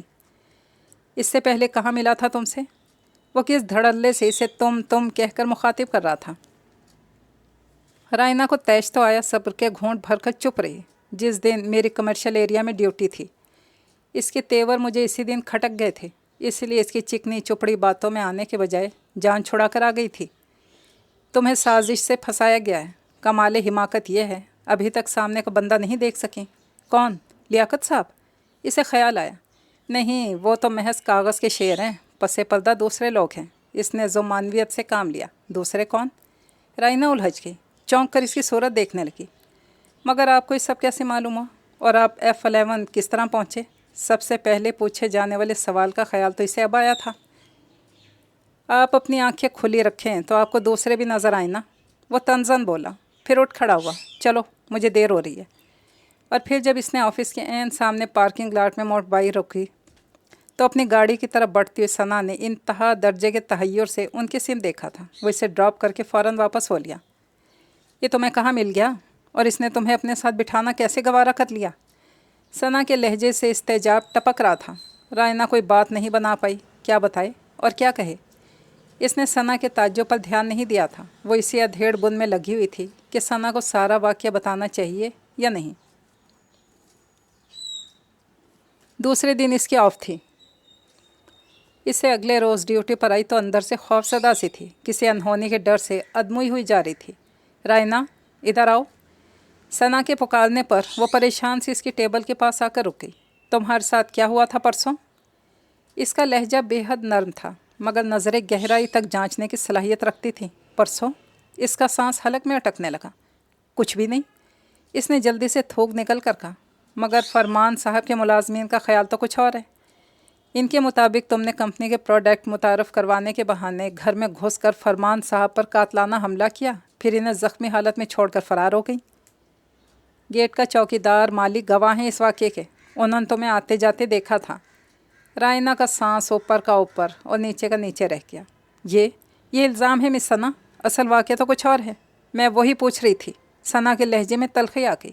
اس سے پہلے کہاں ملا تھا تم سے؟ وہ کس دھڑلے سے اسے تم کہہ کر مخاطب کر رہا تھا؟ رائنا کو تیش تو آیا، صبر کے گھونٹ بھر کر چپ رہی۔ جس دن میری کمرشل ایریا میں ڈیوٹی تھی، اس کے تیور مجھے اسی دن کھٹک گئے تھے، اس لیے اس کی چکنی چپڑی باتوں میں آنے کے بجائے جان چھڑا کر آ گئی تھی۔ تمہیں سازش سے پھنسایا گیا ہے۔ کمال حماقت یہ ہے ابھی تک سامنے کا بندہ نہیں دیکھ سکیں۔ کون؟ لیاقت صاحب؟ اسے خیال آیا، نہیں وہ تو محض کاغذ کے شعر ہیں، پس پردہ دوسرے لوگ ہیں۔ اس نے ذومانویت سے کام لیا۔ دوسرے کون؟ رائنا الجھ گئی، چونک کر اس کی صورت دیکھنے لگی۔ مگر آپ کو یہ سب کیسے معلوم ہو؟ اور آپ F11 کس طرح پہنچے؟ سب سے پہلے پوچھے جانے والے سوال کا خیال تو اسے اب آیا تھا۔ آپ اپنی آنکھیں کھلی رکھیں تو آپ کو دوسرے بھی نظر آئیں نا۔ وہ طنزاً بولا، پھر اٹھ کھڑا ہوا۔ چلو مجھے دیر ہو رہی ہے۔ اور پھر جب اس نے آفس کے عین سامنے پارکنگ لاٹ میں موٹر بائک روکی تو اپنی گاڑی کی طرف بڑھتی ہوئی ثنا نے انتہا درجے کے تحیر سے ان کی سم دیکھا تھا۔ وہ اسے ڈراپ کر کے فوراً واپس ہو لیا۔ یہ تمہیں کہاں مل گیا؟ اور اس نے تمہیں اپنے ساتھ بٹھانا کیسے گوارا کر لیا؟ ثنا کے لہجے سے استحجاب ٹپک رہا تھا۔ رائنا کوئی بات نہیں بنا پائی، کیا بتائے اور کیا کہے۔ اس نے ثنا کے تعجب پر دھیان نہیں دیا تھا۔ وہ اسی ادھیڑ بن میں لگی ہوئی تھی کہ ثنا کو سارا واقعہ بتانا چاہیے یا نہیں۔ دوسرے دن اس کی آف تھی۔ اسے اگلے روز ڈیوٹی پر آئی تو اندر سے خوف زدہ سی تھی، کسی انہونی کے ڈر سے ادموئی ہوئی جا رہی تھی۔ رائنا ادھر آؤ۔ ثنا کے پکارنے پر وہ پریشان سی اس کی ٹیبل کے پاس آ کر رک گئی۔ تمہارے ساتھ کیا ہوا تھا پرسوں؟ اس کا لہجہ بے حد نرم تھا، مگر نظریں گہرائی تک جانچنے کی صلاحیت رکھتی تھیں۔ پرسوں؟ اس کا سانس حلق میں اٹکنے لگا۔ کچھ بھی نہیں، اس نے جلدی سے تھوک نکل کر کہا، مگر فرمان صاحب کے ملازمین کا خیال تو کچھ اور ہے۔ ان کے مطابق تم نے کمپنی کے پروڈکٹ متعارف کروانے کے بہانے گھر میں گھس کر فرمان صاحب پر قاتلانہ حملہ کیا، پھر انہیں زخمی حالت میں چھوڑ کر فرار ہو گئی۔ گیٹ کا چوکیدار مالک گواہ ہیں اس واقعے کے، انہوں نے تمہیں آتے جاتے دیکھا تھا۔ رائنا کا سانس اوپر کا اوپر اور نیچے کا نیچے رہ گیا۔ یہ الزام ہے مس ثنا، اصل واقعہ تو کچھ اور ہے۔ میں وہی پوچھ رہی تھی۔ ثنا کے لہجے میں تلخی آ گئی۔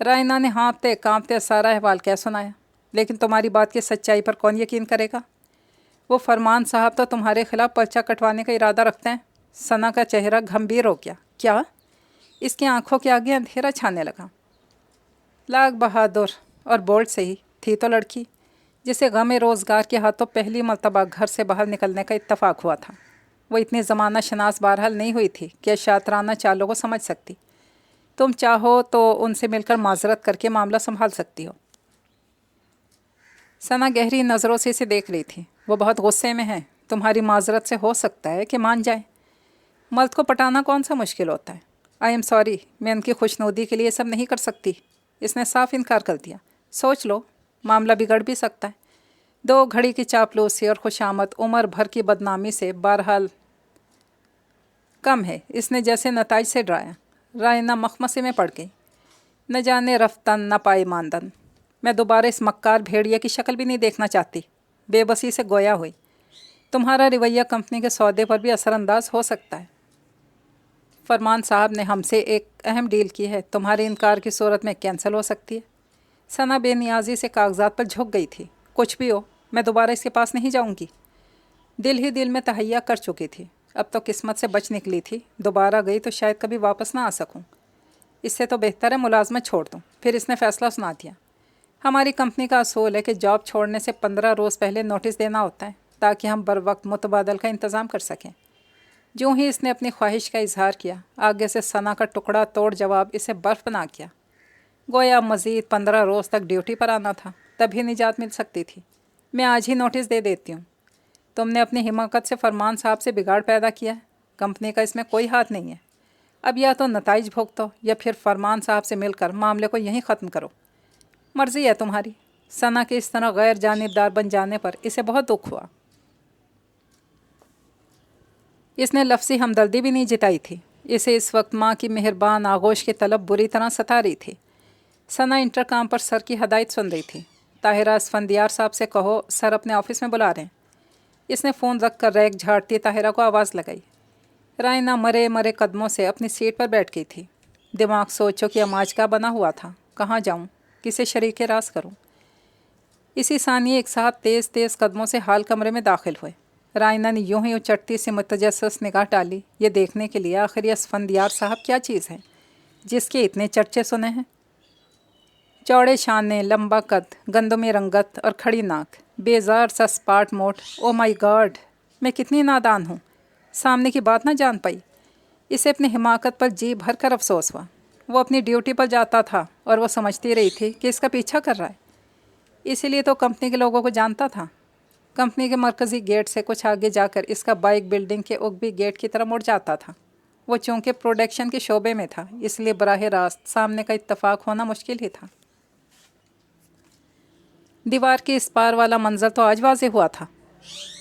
رائنا نے ہانپتے کانپتے سارا احوال کیا سنایا۔ لیکن تمہاری بات کی سچائی پر کون یقین کرے گا؟ وہ فرمان صاحب تو تمہارے خلاف پرچہ کٹوانے کا ارادہ رکھتے ہیں۔ ثنا کا چہرہ گھمبیر ہو گیا۔ کیا؟ اس کی آنکھوں کے آگے اندھیرا چھانے لگا۔ لاکھ بہادر اور بولڈ سے ہی تھی تو لڑکی، جسے غم روزگار کے ہاتھوں پہلی مرتبہ گھر سے باہر نکلنے کا اتفاق ہوا تھا۔ وہ اتنی زمانہ شناس بہرحال نہیں ہوئی تھی کہ شاطرانہ چالوں کو سمجھ سکتی۔ تم چاہو تو ان سے مل کر معذرت کر کے معاملہ سنبھال سکتی ہو۔ ثنا گہری نظروں سے اسے دیکھ رہی تھی۔ وہ بہت غصے میں ہے، تمہاری معذرت سے ہو سکتا ہے کہ مان جائے۔ مرد کو پٹانا کون سا مشکل ہوتا ہے۔ آئی ایم سوری، میں ان کی خوشنودی کے لیے سب نہیں کر سکتی۔ اس نے صاف انکار کر دیا۔ سوچ لو، معاملہ بگڑ بھی سکتا ہے۔ 2 گھڑی کی چاپلوسی اور خوشامد عمر بھر کی بدنامی سے بہرحال کم ہے، اس نے جیسے نتائج سے ڈرایا۔ رائنا مخمصے میں پڑ گئی۔ نہ جانے رفتن نہ پائے ماندن، میں دوبارہ اس مکار بھیڑیا کی شکل بھی نہیں دیکھنا چاہتی۔ بے بسی سے گویا ہوئی۔ تمہارا رویہ کمپنی کے سودے پر بھی اثر انداز ہو سکتا ہے۔ فرمان صاحب نے ہم سے ایک اہم ڈیل کی ہے، تمہارے انکار کی صورت میں کینسل ہو سکتی ہے۔ ثنا بے نیازی سے کاغذات پر جھک گئی تھی۔ کچھ بھی ہو، میں دوبارہ اس کے پاس نہیں جاؤں گی۔ دل ہی دل میں تہیہ کر چکی تھی، اب تو قسمت سے بچ نکلی تھی، دوبارہ گئی تو شاید کبھی واپس نہ آ سکوں۔ اس سے تو بہتر ہے ملازمت چھوڑ دوں۔ پھر اس نے فیصلہ سنا دیا۔ ہماری کمپنی کا اصول ہے کہ جاب چھوڑنے سے 15 روز پہلے نوٹس دینا ہوتا ہے تاکہ ہم بروقت متبادل کا انتظام کر سکیں۔ جو ہی اس نے اپنی خواہش کا اظہار کیا، آگے سے ثنا کا ٹکڑا توڑ جواب اسے برف بنا کیا۔ گویا مزید 15 روز تک ڈیوٹی پر آنا تھا، تبھی نجات مل سکتی تھی۔ میں آج ہی نوٹس دے دیتی ہوں۔ تم نے اپنی حماقت سے فرمان صاحب سے بگاڑ پیدا کیا ہے، کمپنی کا اس میں کوئی ہاتھ نہیں ہے۔ اب یا تو نتائج بھگتو یا پھر فرمان صاحب سے مل کر معاملے کو یہیں ختم کرو، مرضی ہے تمہاری۔ ثنا کے اس طرح غیر جانبدار بن جانے پر اسے بہت دکھ ہوا۔ اس نے لفظی ہمدردی بھی نہیں جتائی تھی۔ اسے اس وقت ماں کی مہربان آغوش کی طلب بری طرح ستا رہی تھی۔ ثنا انٹرکام پر سر کی ہدایت سن رہی تھی۔ طاہرہ اسفندیار صاحب سے کہو سر اپنے آفس میں بلا رہے ہیں۔ اس نے فون رکھ کر ریک جھاڑتی طاہرہ کو آواز لگائی۔ رائنا مرے مرے قدموں سے اپنی سیٹ پر بیٹھ گئی تھی۔ دماغ سوچو کہ اماج کا بنا ہوا تھا، کہاں جاؤں، کسے شریک راز کروں۔ اسی ثانیے ایک صاحب تیز تیز قدموں سے حال کمرے میں داخل ہوئے۔ رائنا نے یوں ہی اچٹتی سی متجسس نگاہ ڈالی، یہ دیکھنے کے لیے آخر یہ اسفندیار صاحب کیا چیز ہے جس کے اتنے چرچے سنے ہیں۔ چوڑے شانے، لمبا قد، گندمی رنگت اور کھڑی ناک، بیزار سا سپاٹ موٹ۔ او مائی گاڈ، میں کتنی نادان ہوں، سامنے کی بات نہ جان پائی۔ اسے اپنی حماقت پر جی بھر کر افسوس ہوا۔ وہ اپنی ڈیوٹی پر جاتا تھا اور وہ سمجھتی رہی تھی کہ اس کا پیچھا کر رہا ہے، اسی لیے تو کمپنی کے لوگوں کو جانتا تھا۔ کمپنی کے مرکزی گیٹ سے کچھ آگے جا کر اس کا بائک بلڈنگ کے عقبی گیٹ کی طرف مڑ جاتا تھا۔ وہ چونکہ پروڈکشن کے شعبے میں تھا، اس لیے براہ راست سامنے کا اتفاق ہونا مشکل ہی تھا۔ دیوار کے اس پار والا منظر تو آج واضح ہوا تھا۔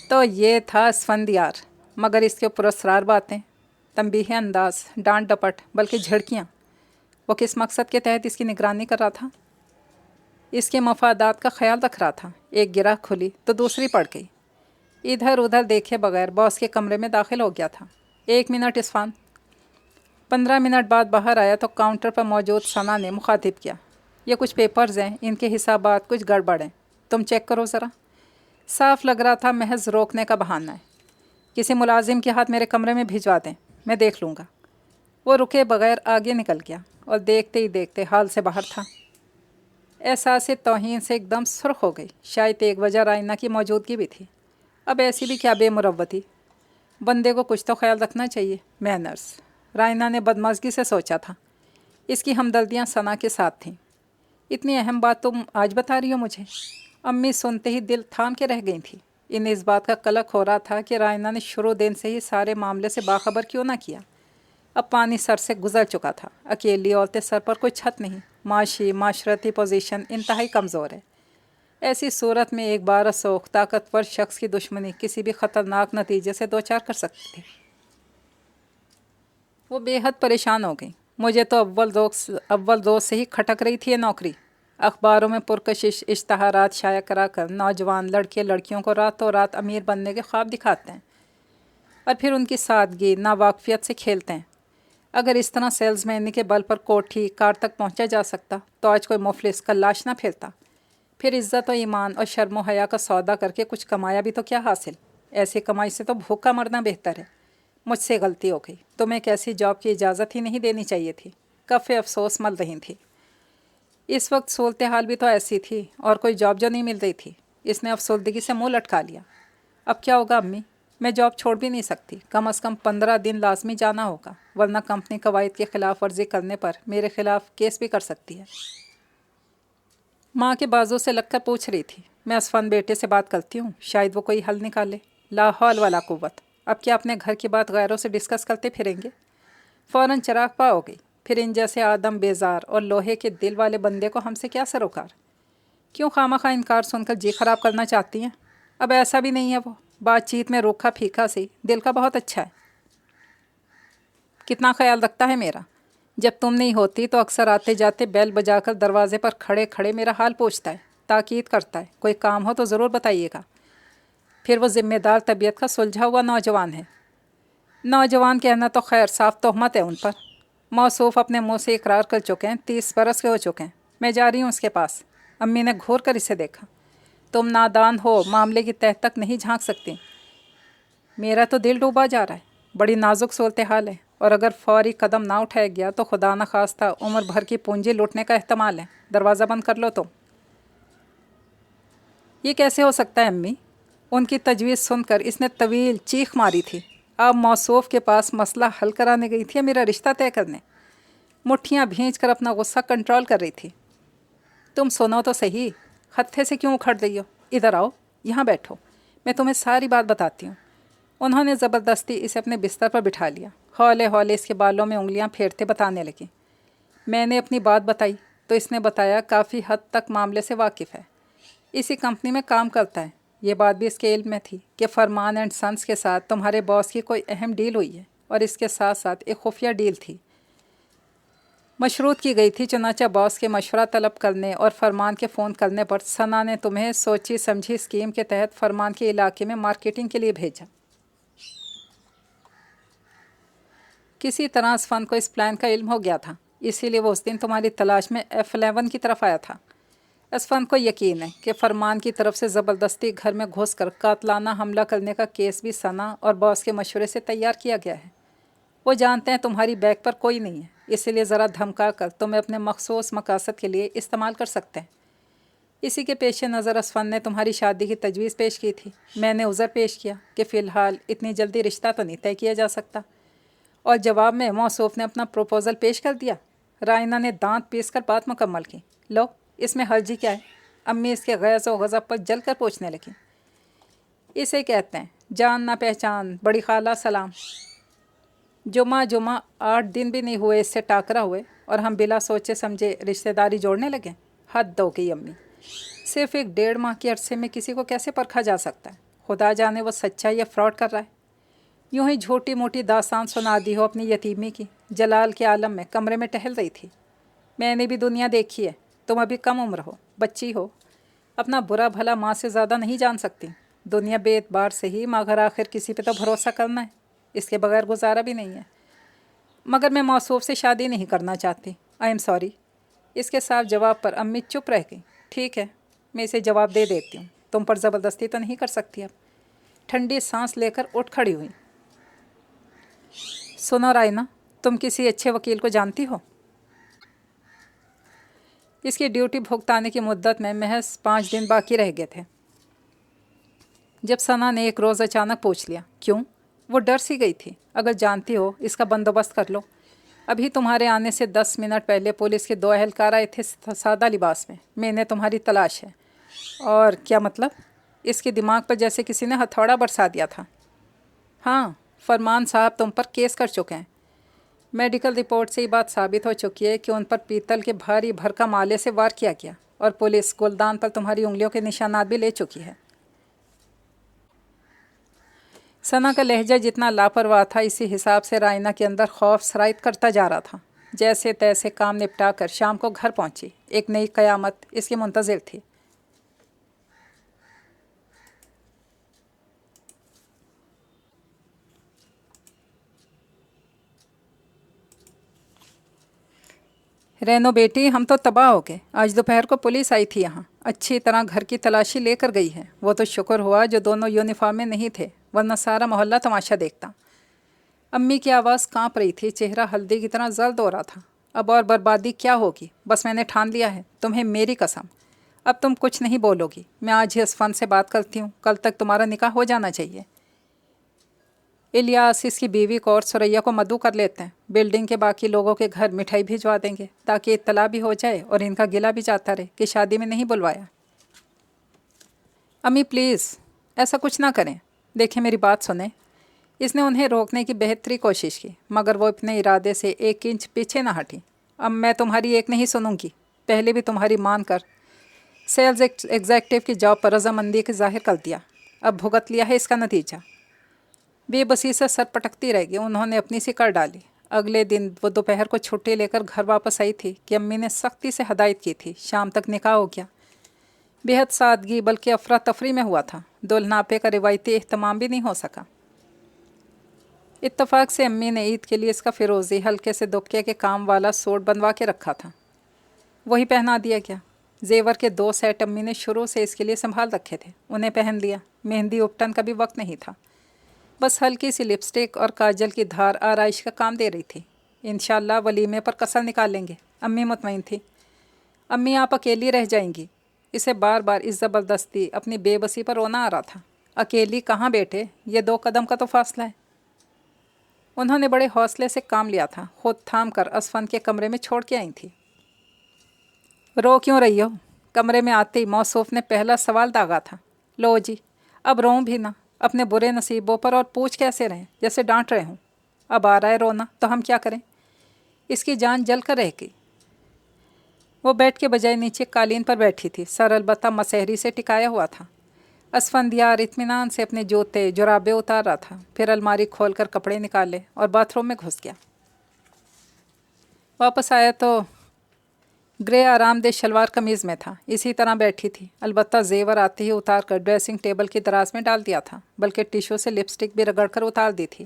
تو یہ تھا اسفندیار، مگر اس کے پراسرار باتیں، تنبیہ انداز، ڈانٹ ڈپٹ، بلکہ جھڑکیاں، وہ کس مقصد کے تحت اس کی نگرانی کر رہا تھا؟ اس کے مفادات کا خیال رکھ رہا تھا۔ ایک گرہ کھلی تو دوسری پڑ گئی۔ ادھر ادھر دیکھے بغیر باس کے کمرے میں داخل ہو گیا تھا۔ 1 منٹ عرفان۔ 15 منٹ بعد باہر آیا تو کاؤنٹر پر موجود ثنا نے مخاطب کیا، یہ کچھ پیپرز ہیں، ان کے حسابات کچھ گڑبڑ ہیں، تم چیک کرو ذرا۔ صاف لگ رہا تھا محض روکنے کا بہانہ ہے۔ کسی ملازم کے ہاتھ میرے کمرے میں بھجوا دیں، میں دیکھ لوں گا۔ وہ رکے بغیر آگے نکل گیا اور دیکھتے ہی دیکھتے حال سے باہر تھا۔ احساس توہین سے ایک دم سرخ ہو گئی۔ شاید ایک وجہ رائنا کی موجودگی بھی تھی۔ اب ایسی بھی کیا بے مروتی، بندے کو کچھ تو خیال رکھنا چاہیے، مینرز، رائنا نے بدمزگی سے سوچا تھا۔ اس کی ہمدردیاں ثنا کے ساتھ تھیں۔ اتنی اہم بات تم آج بتا رہی ہو مجھے؟ امی سنتے ہی دل تھام کے رہ گئی تھیں۔ انہیں اس بات کا قلق ہو رہا تھا کہ رائنا نے شروع دن سے ہی سارے معاملے سے باخبر کیوں نہ کیا۔ اب پانی سر سے گزر چکا تھا۔ اکیلی عورتیں سر پر کوئی چھت نہیں، معاشی معاشرتی پوزیشن انتہائی کمزور ہے۔ ایسی صورت میں ایک بار رسوخ طاقتور شخص کی دشمنی کسی بھی خطرناک نتیجے سے دوچار کر سکتی تھی۔ وہ بے حد پریشان ہو گئی۔ مجھے تو اول روز سے ہی کھٹک رہی تھی یہ نوکری۔ اخباروں میں پرکشش اشتہارات شائع کرا کر نوجوان لڑکے لڑکیوں کو راتوں رات امیر بننے کے خواب دکھاتے ہیں اور پھر ان کی سادگی ناواقفیت سے کھیلتے ہیں۔ اگر اس طرح سیلز مینی کے بل پر کوٹھی کار تک پہنچا جا سکتا تو آج کوئی مفلس کا لاش نہ پھرتا۔ پھر عزت و ایمان اور شرم و حیا کا سودا کر کے کچھ کمایا بھی تو کیا حاصل؟ ایسی کمائی سے تو بھوکا مرنا بہتر ہے۔ مجھ سے غلطی ہو گئی، تمہیں ایک ایسی جاب کی اجازت ہی نہیں دینی چاہیے تھی۔ کف افسوس مل رہی تھی۔ اس وقت صورتحال بھی تو ایسی تھی اور کوئی جاب جو نہیں مل رہی تھی۔ اس نے افسردگی سے منہ لٹکا لیا۔ اب کیا ہوگا امی؟ میں جاب چھوڑ بھی نہیں سکتی، کم از کم 15 دن لازمی جانا ہوگا، ورنہ کمپنی قواعد کی خلاف ورزی کرنے پر میرے خلاف کیس بھی کر سکتی ہے۔ ماں کے بازو سے لگ کر پوچھ رہی تھی۔ میں اسفند بیٹے سے بات کرتی ہوں، شاید وہ کوئی حل نکالے۔ لا حول ولا قوت۔ اب کیا اپنے گھر کی بات غیروں سے ڈسکس کرتے پھریں گے؟ فوراً چراغ پا ہو گئی۔ پھر ان جیسے آدم بیزار اور لوہے کے دل والے بندے کو ہم سے کیا سروکار؟ کیوں خواہ انکار سن کر جی خراب کرنا چاہتی ہیں؟ اب ایسا بھی نہیں ہے، وہ بات چیت میں روکھا پھیکا سی، دل کا بہت اچھا ہے۔ कितना ख्याल रखता है मेरा। जब तुम नहीं होती तो अक्सर आते जाते बैल बजाकर दरवाजे पर खड़े खड़े मेरा हाल पूछता है, ताकीद करता है, कोई काम हो तो ज़रूर बताइएगा। फिर वो ज़िम्मेदार तबीयत का सुलझा हुआ नौजवान है। नौजवान कहना तो खैर साफ तोहमत है उन पर। मौसूफ अपने मुंह से इकरार कर चुके हैं, 30 बरस के हो चुके हैं। मैं जा रही हूँ उसके पास। अम्मी ने घूर कर इसे देखा। तुम नादान हो, मामले की तह तक नहीं झांक सकती। मेरा तो दिल डूबा जा रहा है। बड़ी नाजुक सूरत हाल है, और अगर फौरी कदम ना उठाया गया तो खुदा न खास्ता उम्र भर की पूंजी लूटने का एहतमाल है। दरवाज़ा बंद कर लो तुम। ये कैसे हो सकता है अम्मी? उनकी तजवीज़ सुनकर इसने तवील चीख मारी थी। अब मौसूफ के पास मसला हल कराने गई थी या मेरा रिश्ता तय करने? मुट्ठियाँ भींच कर अपना गुस्सा कंट्रोल कर रही थी। तुम सुनो तो सही, हत्थे से क्यों उखड़ रही हो? इधर आओ, यहाँ बैठो, मैं तुम्हें सारी बात बताती हूँ। उन्होंने ज़बरदस्ती इसे अपने बिस्तर पर बिठा लिया। हौले हौले इसके बालों में उंगलियां फेरते बताने लगी। मैंने अपनी बात बताई तो इसने बताया काफ़ी हद तक मामले से वाकिफ़ है, इसी कंपनी में काम करता है। ये बात भी इसके इल्म में थी कि फरमान एंड सन्स के साथ तुम्हारे बॉस की कोई अहम डील हुई है, और इसके साथ साथ एक खुफिया डील थी, मशरूत की गई थी। चुनाचा बॉस के मशवरा तलब करने और फरमान के फ़ोन करने पर सना ने तुम्हें सोची समझी स्कीम के तहत फरमान के इलाके में मार्केटिंग के लिए भेजा। किसी तरह असफन को इस प्लान का इल्म हो गया था, इसीलिए वो उस दिन तुम्हारी तलाश में F11 की तरफ आया था। असफन को यकीन है कि फरमान की तरफ से ज़बरदस्ती घर में घुसकर कातलाना हमला करने का केस भी सना और बॉस के मशवरे से तैयार किया गया है। वो जानते हैं तुम्हारी बैग पर कोई नहीं है, इसलिए ज़रा धमका कर तुम्हें अपने मखसूस मकासद के लिए इस्तेमाल कर सकते हैं। इसी के पेश नज़र असफन ने तुम्हारी शादी की तजवीज़ पेश की थी। मैंने उज़र पेश किया कि फ़िलहाल इतनी जल्दी रिश्ता तो नहीं तय किया जा सकता, और जवाब में मौसूफ ने अपना प्रपोज़ल पेश कर दिया। रायना ने दांत पीस कर बात मुकम्मल की। लो, इसमें हर्जी क्या है? अम्मी इसके गैज़ और गज़ब पर जल कर पूछने लगी। इसे कहते हैं जान ना पहचान, बड़ी खाला सलाम। जुमा 8 दिन भी नहीं हुए इससे टाकरा हुए, और हम बिला सोचे समझे रिश्तेदारी जोड़ने लगे। हद हो गई अम्मी। सिर्फ एक 1.5 माह के अरसे में किसी को कैसे परखा जा सकता है? खुदा जाने वो सच्चा या फ्रॉड कर रहा है। यूँ ही झूठी मोटी दास्तान सुना दी हो अपनी यतीमी की। जलाल के आलम में कमरे में टहल रही थी। मैंने भी दुनिया देखी है, तुम अभी कम उम्र हो, बच्ची हो, अपना बुरा भला माँ से ज़्यादा नहीं जान सकती। दुनिया बेएतबार से ही, मगर आखिर किसी पे तो भरोसा करना है, इसके बगैर गुजारा भी नहीं है। मगर मैं मौसूफ से शादी नहीं करना चाहती। I am sorry. इसके साफ जवाब पर अम्मी चुप रह गई। ठीक है, मैं इसे जवाब दे देती हूँ, तुम पर ज़बरदस्ती तो नहीं कर सकती। अब ठंडी सांस लेकर उठ खड़ी हुई। सुनो रायना, तुम किसी अच्छे वकील को जानती हो? इसकी ड्यूटी भुगताने की मुद्दत में महज 5 दिन बाकी रह गए थे जब सना ने एक रोज़ अचानक पूछ लिया। क्यों? वो डर सी गई थी। अगर जानती हो, इसका बंदोबस्त कर लो। अभी तुम्हारे आने से 10 मिनट पहले पुलिस के 2 एहलकार आए थे सादा लिबास में। मैंने तुम्हारी तलाश है। और क्या मतलब? इसके दिमाग पर जैसे किसी ने हथौड़ा बरसा दिया था। हाँ, फरमान साहब तुम पर केस कर चुके हैं। मेडिकल रिपोर्ट से ये बात साबित हो चुकी है कि उन पर पीतल के भारी भरकम आले से वार किया गया, और पुलिस गुलदान पर तुम्हारी उंगलियों के निशानात भी ले चुकी है। सना का लहजा जितना लापरवाह था, इसी हिसाब से रायना के अंदर खौफ सराइत करता जा रहा था। जैसे तैसे काम निपटा कर शाम को घर पहुंची। एक नई क़यामत इसकी मुंतज़िर थी। रेनो बेटी, हम तो तबाह हो गए। आज दोपहर को पुलिस आई थी यहाँ, अच्छी तरह घर की तलाशी लेकर गई है। वो तो शुक्र हुआ जो दोनों यूनिफॉर्म में नहीं थे, वरना सारा मोहल्ला तमाशा देखता। अम्मी की आवाज़ कांप रही थी, चेहरा हल्दी की तरह जर्द हो रहा था। अब और बर्बादी क्या होगी? बस मैंने ठान लिया है, तुम्हें मेरी कसम। अब तुम कुछ नहीं बोलोगी। मैं आज ही असफन से बात करती हूँ, कल तक तुम्हारा निकाह हो जाना चाहिए। इलियास इसकी बीवी को और सुरैया को मदऊ कर लेते हैं। बिल्डिंग के बाकी लोगों के घर मिठाई भिजवा देंगे, ताकि इत्तला भी हो जाए और इनका गिला भी जाता रहे कि शादी में नहीं बुलवाया। अम्मी प्लीज़ ऐसा कुछ ना करें। देखें, मेरी बात सुने। इसने उन्हें रोकने की बेहतरी कोशिश की, मगर वो अपने इरादे से 1 इंच पीछे ना हटी। अब मैं तुम्हारी एक नहीं सुनूंगी। पहले भी तुम्हारी मान कर सेल्स एग्जेक्टिव की जॉब पर रजामंदी के जाहिर कर दिया, अब भुगत लिया है इसका नतीजा। बेबसी से सर पटकती रह गई। उन्होंने अपनी सी कर डाली। اگلے دن وہ دوپہر کو چھٹی لے کر گھر واپس آئی تھی کہ امی نے سختی سے ہدایت کی تھی شام تک نکاح ہو گیا۔ بے حد سادگی بلکہ افراتفری میں ہوا تھا، دلہناپے کا روایتی اہتمام بھی نہیں ہو سکا۔ اتفاق سے امی نے عید کے لیے اس کا فیروزی ہلکے سے دبکے کے کام والا سوٹ بنوا کے رکھا تھا، وہی پہنا دیا گیا۔ زیور کے 2 سیٹ امی نے شروع سے اس کے لیے سنبھال رکھے تھے، انہیں پہن لیا۔ مہندی اپٹن کا بھی وقت نہیں تھا، بس ہلکی سی لپسٹک اور کاجل کی دھار آرائش کا کام دے رہی تھی۔ انشاءاللہ ولیمے پر کسر نکال لیں گے، امی مطمئن تھی۔ امی آپ اکیلی رہ جائیں گی، اسے بار بار اس زبردستی اپنی بے بسی پر رونا آ رہا تھا۔ اکیلی کہاں بیٹے، یہ 2 قدم کا تو فاصلہ ہے۔ انہوں نے بڑے حوصلے سے کام لیا تھا، خود تھام کر اسفند کے کمرے میں چھوڑ کے آئی تھی۔ رو کیوں رہی ہو؟ کمرے میں آتے ہی موصوف نے پہلا سوال داغا تھا۔ لو جی، اب روؤں بھی نہ، اپنے برے نصیبوں پر، اور پوچھ کیسے رہیں جیسے ڈانٹ رہے ہوں۔ اب آ رہا ہے رونا تو ہم کیا کریں؟ اس کی جان جل کر رہ گئی۔ وہ بیڈ کے بجائے نیچے قالین پر بیٹھی تھی، سر البتہ مسحری سے ٹکایا ہوا تھا۔ اسفندیار اطمینان سے اپنے جوتے جرابے اتار رہا تھا، پھر الماری کھول کر کپڑے نکالے اور باتھ روم میں گھس گیا۔ واپس آیا تو گرے آرام دہ شلوار قمیض میں تھا، اسی طرح بیٹھی تھی، البتہ زیور آتے ہی اتار کر ڈریسنگ ٹیبل کی دراز میں ڈال دیا تھا، بلکہ ٹیشو سے لپسٹک بھی رگڑ کر اتار دی تھی۔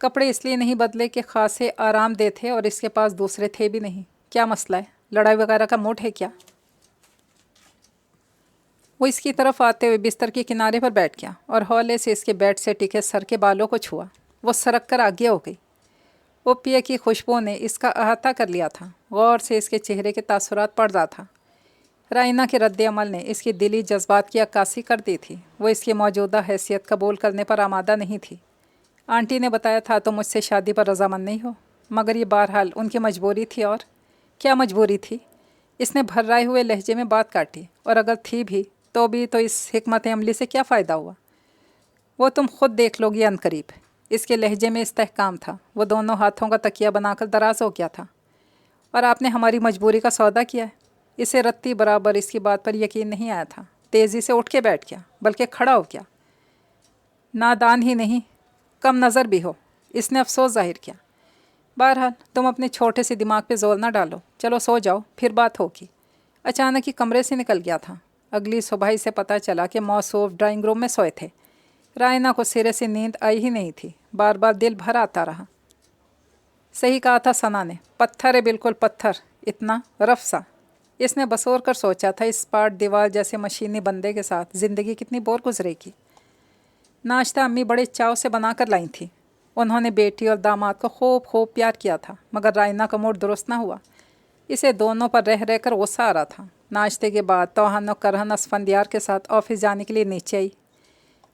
کپڑے اس لیے نہیں بدلے کہ خاصے آرام دہ تھے اور اس کے پاس دوسرے تھے بھی نہیں۔ کیا مسئلہ ہے؟ لڑائی وغیرہ کا موڈ ہے کیا؟ وہ اس کی طرف آتے ہوئے بستر کے کنارے پر بیٹھ گیا اور ہولے سے اس کے بیڈ سے ٹکے سر کے بالوں کو چھوا۔ وہ سرک کر آگے ہو گئی۔ اوپیے کی خوشبو نے اس کا احاطہ کر لیا تھا، غور سے اس کے چہرے کے تاثرات پڑ رہا تھا۔ رائنا کے رد عمل نے اس کی دلی جذبات کی عکاسی کر دی تھی، وہ اس کی موجودہ حیثیت قبول کرنے پر آمادہ نہیں تھی۔ آنٹی نے بتایا تھا تو مجھ سے شادی پر رضامند نہیں ہو، مگر یہ بہرحال ان کی مجبوری تھی۔ اور کیا مجبوری تھی؟ اس نے بھرائے ہوئے لہجے میں بات کاٹی۔ اور اگر تھی بھی تو اس حکمت عملی سے کیا فائدہ ہوا؟ وہ تم خود دیکھ لو گی عنقریب۔ اس کے لہجے میں استحکام تھا، وہ دونوں ہاتھوں کا تکیہ بنا کر دراز ہو گیا تھا۔ اور آپ نے ہماری مجبوری کا سودا کیا ہے؟ اسے رتی برابر اس کی بات پر یقین نہیں آیا تھا، تیزی سے اٹھ کے بیٹھ گیا، بلکہ کھڑا ہو گیا۔ نادان ہی نہیں، کم نظر بھی ہو، اس نے افسوس ظاہر کیا۔ بہرحال تم اپنے چھوٹے سے دماغ پہ زور نہ ڈالو، چلو سو جاؤ، پھر بات ہوگی۔ اچانک ہی کمرے سے نکل گیا تھا۔ اگلی صبح ہی سے پتہ چلا کہ موصوف ڈرائنگ روم میں سوئے تھے۔ رائنا کو سرے سے نیند آئی ہی نہیں تھی، بار بار دل بھر آتا رہا۔ صحیح کہا تھا ثنا نے، پتھر ہے بالکل پتھر، اتنا رف سا۔ اس نے بسور کر سوچا تھا اس پاٹ دیوار جیسے مشینی بندے کے ساتھ زندگی کتنی بور گزرے گی۔ ناشتہ امی بڑے چاو سے بنا کر لائی تھیں۔ انہوں نے بیٹی اور داماد کو خوب پیار کیا تھا، مگر رائنا کا موڈ درست نہ ہوا۔ اسے دونوں پر رہ رہ کر غصہ آ رہا تھا۔ ناشتے کے بعد توہن و کرہن اسفندیار کے ساتھ آفس جانے کے لیے نیچے آئی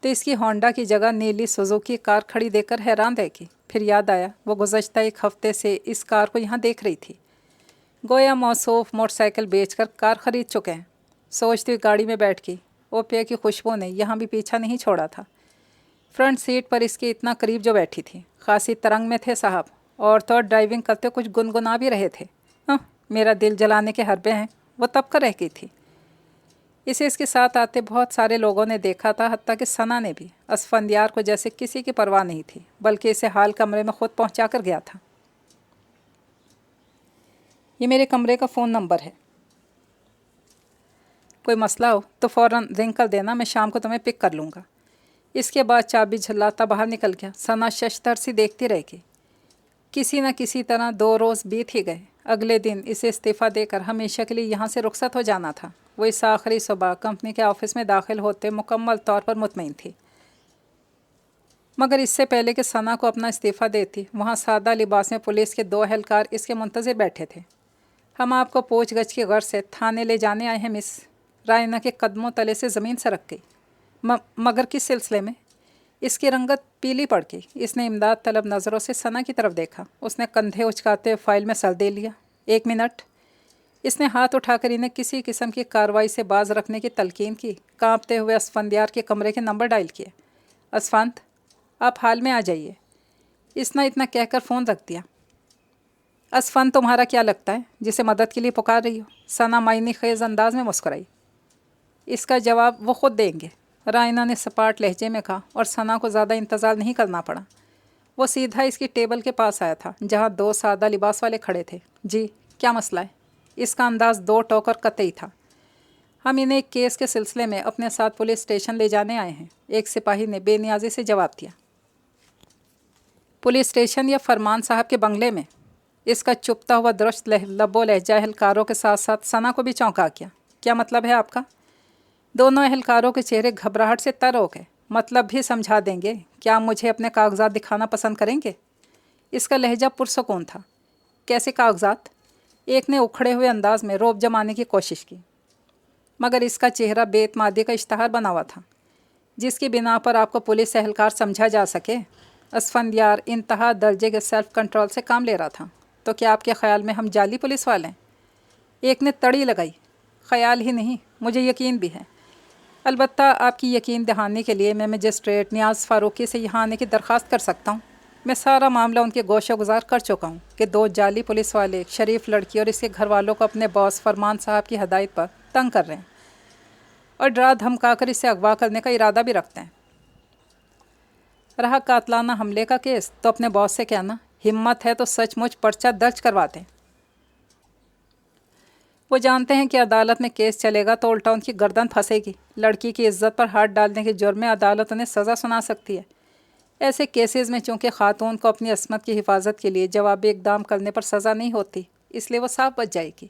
تو اس کی ہونڈا کی جگہ نیلی سوزوکی کار کھڑی دیکھ کر حیران رہ گئی۔ پھر یاد آیا وہ گزشتہ 1 ہفتے سے اس کار کو یہاں دیکھ رہی تھی، گویا موصوف موٹر سائیکل بیچ کر کار خرید چکے ہیں۔ سوچتی ہوئی گاڑی میں بیٹھ گئی۔ اوپیہ کی خوشبو نے یہاں بھی پیچھا نہیں چھوڑا تھا۔ فرنٹ سیٹ پر اس کے اتنا قریب جو بیٹھی تھی، خاصی ترنگ میں تھے صاحب، اور تو اور ڈرائیونگ کرتے کچھ گنگنا بھی رہے تھے۔ میرا دل جلانے کے حربے ہیں، وہ تب کر رہ گئی تھی۔ اسے اس کے ساتھ آتے بہت سارے لوگوں نے دیکھا تھا، حتیٰ کہ ثنا نے بھی۔ اسفندیار کو جیسے کسی کی پرواہ نہیں تھی، بلکہ اسے حال کمرے میں خود پہنچا کر گیا تھا۔ یہ میرے کمرے کا فون نمبر ہے، کوئی مسئلہ ہو تو فوراً رنگ کر دینا، میں شام کو تمہیں پک کر لوں گا۔ اس کے بعد چابی جھلاتا باہر نکل گیا۔ ثنا ششدر سی دیکھتی رہ گئی۔ کسی نہ کسی طرح 2 روز بیت ہی گئے۔ اگلے دن اسے استعفیٰ دے کر ہمیشہ کے لیے یہاں سے رخصت ہو جانا تھا۔ وہ اس آخری صبح کمپنی کے آفس میں داخل ہوتے مکمل طور پر مطمئن تھی، مگر اس سے پہلے کہ ثنا کو اپنا استعفیٰ دیتی، وہاں سادہ لباس میں پولیس کے 2 اہلکار اس کے منتظر بیٹھے تھے۔ ہم آپ کو پوچھ گچھ کی غرض سے تھانے لے جانے آئے ہیں مس۔ رائنا کے قدموں تلے سے زمین سرک گئی۔ مگر کس سلسلے میں؟ اس کی رنگت پیلی پڑ گئی۔ اس نے امداد طلب نظروں سے ثنا کی طرف دیکھا۔ اس نے کندھے اچکاتے ہوئے فائل میں سر دے لیا۔ 1 منٹ۔ اس نے ہاتھ اٹھا کر انہیں کسی قسم کی کارروائی سے باز رکھنے کی تلقین کی۔ کانپتے ہوئے اسفندیار کے کمرے کے نمبر ڈائل کیے۔ اسفند، آپ حال میں آ جائیے۔ اس نے اتنا کہہ کر فون رکھ دیا۔ اسفند تمہارا کیا لگتا ہے جسے مدد کے لیے پکار رہی ہو؟ ثنا معنی خیز انداز میں مسکرائی۔ اس کا جواب وہ خود دیں گے، رائنا نے سپاٹ لہجے میں کہا، اور ثنا کو زیادہ انتظار نہیں کرنا پڑا۔ वो सीधा इसकी टेबल के पास आया था जहाँ 2 सादा लिबास वाले खड़े थे। जी, क्या मसला है? इसका अंदाज़ 2 टोक और कतई था। हम इन्हें एक केस के सिलसिले में अपने साथ पुलिस स्टेशन ले जाने आए हैं, एक सिपाही ने बेनियाजी से जवाब दिया। पुलिस स्टेशन या फरमान साहब के बंगले में? इसका चुपता हुआ दुरुस्त लबो लहजा एहलकारों के साथ साथ सना को भी चौंका गया। क्या मतलब है आपका? दोनों एहलकारों के चेहरे घबराहट से तर हो गए। मतलब भी समझा देंगे? क्या मुझे अपने कागजात दिखाना पसंद करेंगे? इसका लहजा पुरसकून था। कैसे कागजात? एक ने उखड़े हुए अंदाज में रौब जमाने की कोशिश की, मगर इसका चेहरा बेतमादी का इश्तहार बना हुआ था, जिसकी बिना पर आपको पुलिस एहलकार समझा जा सके। असफंदियार इंतहा दर्जे के सेल्फ कंट्रोल से काम ले रहा था। तो क्या आपके ख्याल में हम जाली पुलिस वाले हैं? एक ने तड़ी लगाई। ख्याल ही नहीं, मुझे यकीन भी है। अलबत्ता आपकी यकीन दहानी के लिए मैं मजिस्ट्रेट नियाज़ फ़ारूकी से यहाँ आने की दरख्वास्त कर सकता हूँ। मैं सारा मामला उनके गोशो गुजार कर चुका हूँ कि 2 जाली पुलिस वाले एक शरीफ लड़की और इसके घर वालों को अपने बॉस फरमान साहब की हदायत पर तंग कर रहे हैं और डरा धमकाकर इसे अगवा करने का इरादा भी रखते हैं। रहा कातलाना हमले का केस, तो अपने बॉस से कहना, हिम्मत है तो सचमुच पर्चा दर्ज करवा दें। वो जानते हैं कि अदालत में केस चलेगा तो उल्टा उनकी गर्दन फंसेगी। लड़की की इज्जत पर हाथ डालने के जुर्म में अदालत उन्हें सज़ा सुना सकती है। ऐसे केसेस में चूँकि ख़ातून को अपनी अस्मत की हिफाजत के लिए जवाबी इक़दाम करने पर सज़ा नहीं होती, इसलिए वो साफ बच जाएगी।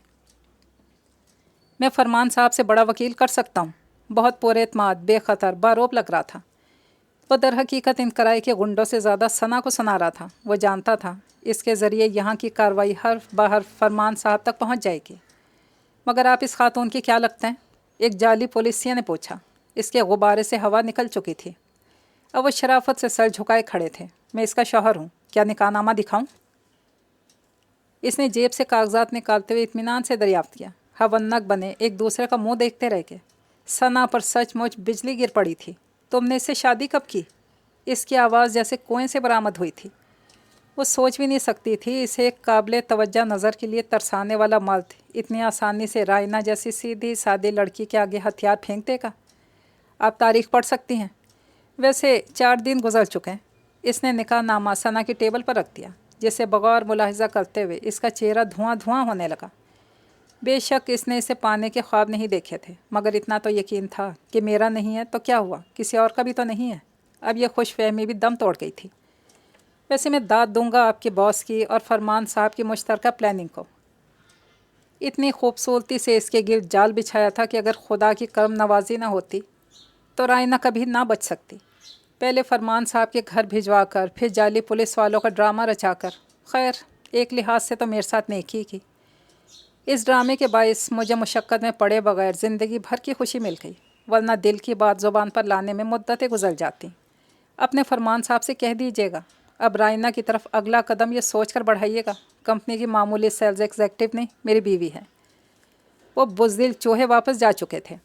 मैं फरमान साहब से बड़ा वकील कर सकता हूँ। बहुत पुरएतमाद, बेखतर, बारोब लग रहा था। वो दर हकीकत इन कराए के गुंडों से ज़्यादा सना को सुना रहा था। वो जानता था इसके ज़रिए यहाँ की कार्रवाई हर्फ बहर्फ फरमान साहब तक पहुँच जाएगी। मगर आप इस खातून की क्या लगते हैं? एक जाली पुलिसिया ने पूछा। इसके गुब्बारे से हवा निकल चुकी थी। अब वो शराफत से सर झुकाए खड़े थे। मैं इसका शौहर हूँ। क्या निकाहनामा दिखाऊं? इसने जेब से कागजात निकालते हुए इत्मीनान से दरियाफ्त किया। हवन्नक बने एक दूसरे का मुंह देखते रह गए। सना पर सचमुच बिजली गिर पड़ी थी। तुमने इससे शादी कब की? इसकी आवाज़ जैसे कुएं से बरामद हुई थी। वो सोच भी नहीं सकती थी इसे एक काबिल तवज्जो नज़र के लिए तरसाने वाला मर्द इतनी आसानी से रायना जैसी सीधी सादी लड़की के आगे हथियार फेंक देगा। आप तारीख पढ़ सकती हैं। वैसे 4 दिन गुजर चुके हैं। इसने निकाहनामा सना की टेबल पर रख दिया, जिसे बगौर मुलाहिजा करते हुए इसका चेहरा धुआं धुआं होने लगा। बेशक इसने इसे पाने के ख्वाब नहीं देखे थे, मगर इतना तो यकीन था कि मेरा नहीं है तो क्या हुआ, किसी और का भी तो नहीं है। अब यह खुशफहमी भी दम तोड़ गई थी। वैसे मैं दाद दूंगा आपके बॉस की और फरमान साहब की मुश्तरका प्लानिंग को। इतनी खूबसूरती से इसके गिर्द जाल बिछाया था कि अगर खुदा की करम नवाजी ना होती तो रायना कभी ना बच सकती। पहले फरमान साहब के घर भिजवा कर, फिर जाली पुलिस वालों का ड्रामा रचाकर। खैर, एक लिहाज से तो मेरे साथ नेकी की। इस ड्रामे के बायस मुझे मुशक्क़त में पड़े बगैर ज़िंदगी भर की खुशी मिल गई, वरना दिल की बात ज़ुबान पर लाने में मुद्दतें गुजर जाती। अपने फरमान साहब से कह दीजिएगा, अब रायना की तरफ अगला कदम ये सोच कर बढ़ाइएगा, कंपनी की मामूली सेल्स एग्जेक्टिव नहीं, मेरी बीवी है। वो बुज़दिल चूहे वापस जा चुके थे।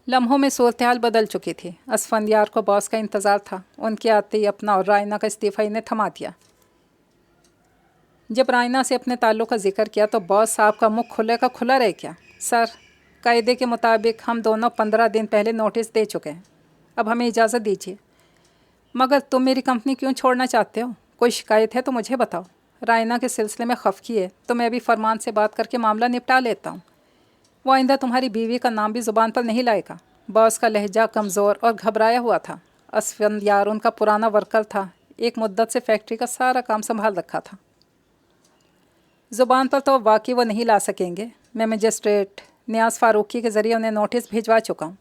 लम्हों में सूरत हाल बदल चुकी थी। असफंदियार को बॉस का इंतज़ार था। उनके आते ही अपना और रायना का इस्तीफ़ा इन्हें थमा दिया। जब रायना से अपने ताल्लुक़ का जिक्र किया तो बॉस साहब का मुख खुले का खुला रह गया। सर, कायदे के मुताबिक हम दोनों 15 दिन पहले नोटिस दे चुके हैं। अब हमें इजाज़त दीजिए। मगर तुम मेरी कंपनी क्यों छोड़ना चाहते हो? कोई शिकायत है तो मुझे बताओ। रायना के सिलसिले में खफकी है तो मैं अभी फरमान से बात करके मामला निपटा लेता हूँ। वो आइंदा तुम्हारी बीवी का नाम भी ज़ुबान पर नहीं लाएगा। बॉस का लहजा कमज़ोर और घबराया हुआ था। असफंदियार उनका पुराना वर्कर था। एक मुद्दत से फैक्ट्री का सारा काम संभाल रखा था। ज़ुबान पर तो वाकई वो नहीं ला सकेंगे। मैं मजिस्ट्रेट नियाज़ फ़ारूकी के ज़रिए उन्हें नोटिस भिजवा चुका हूँ।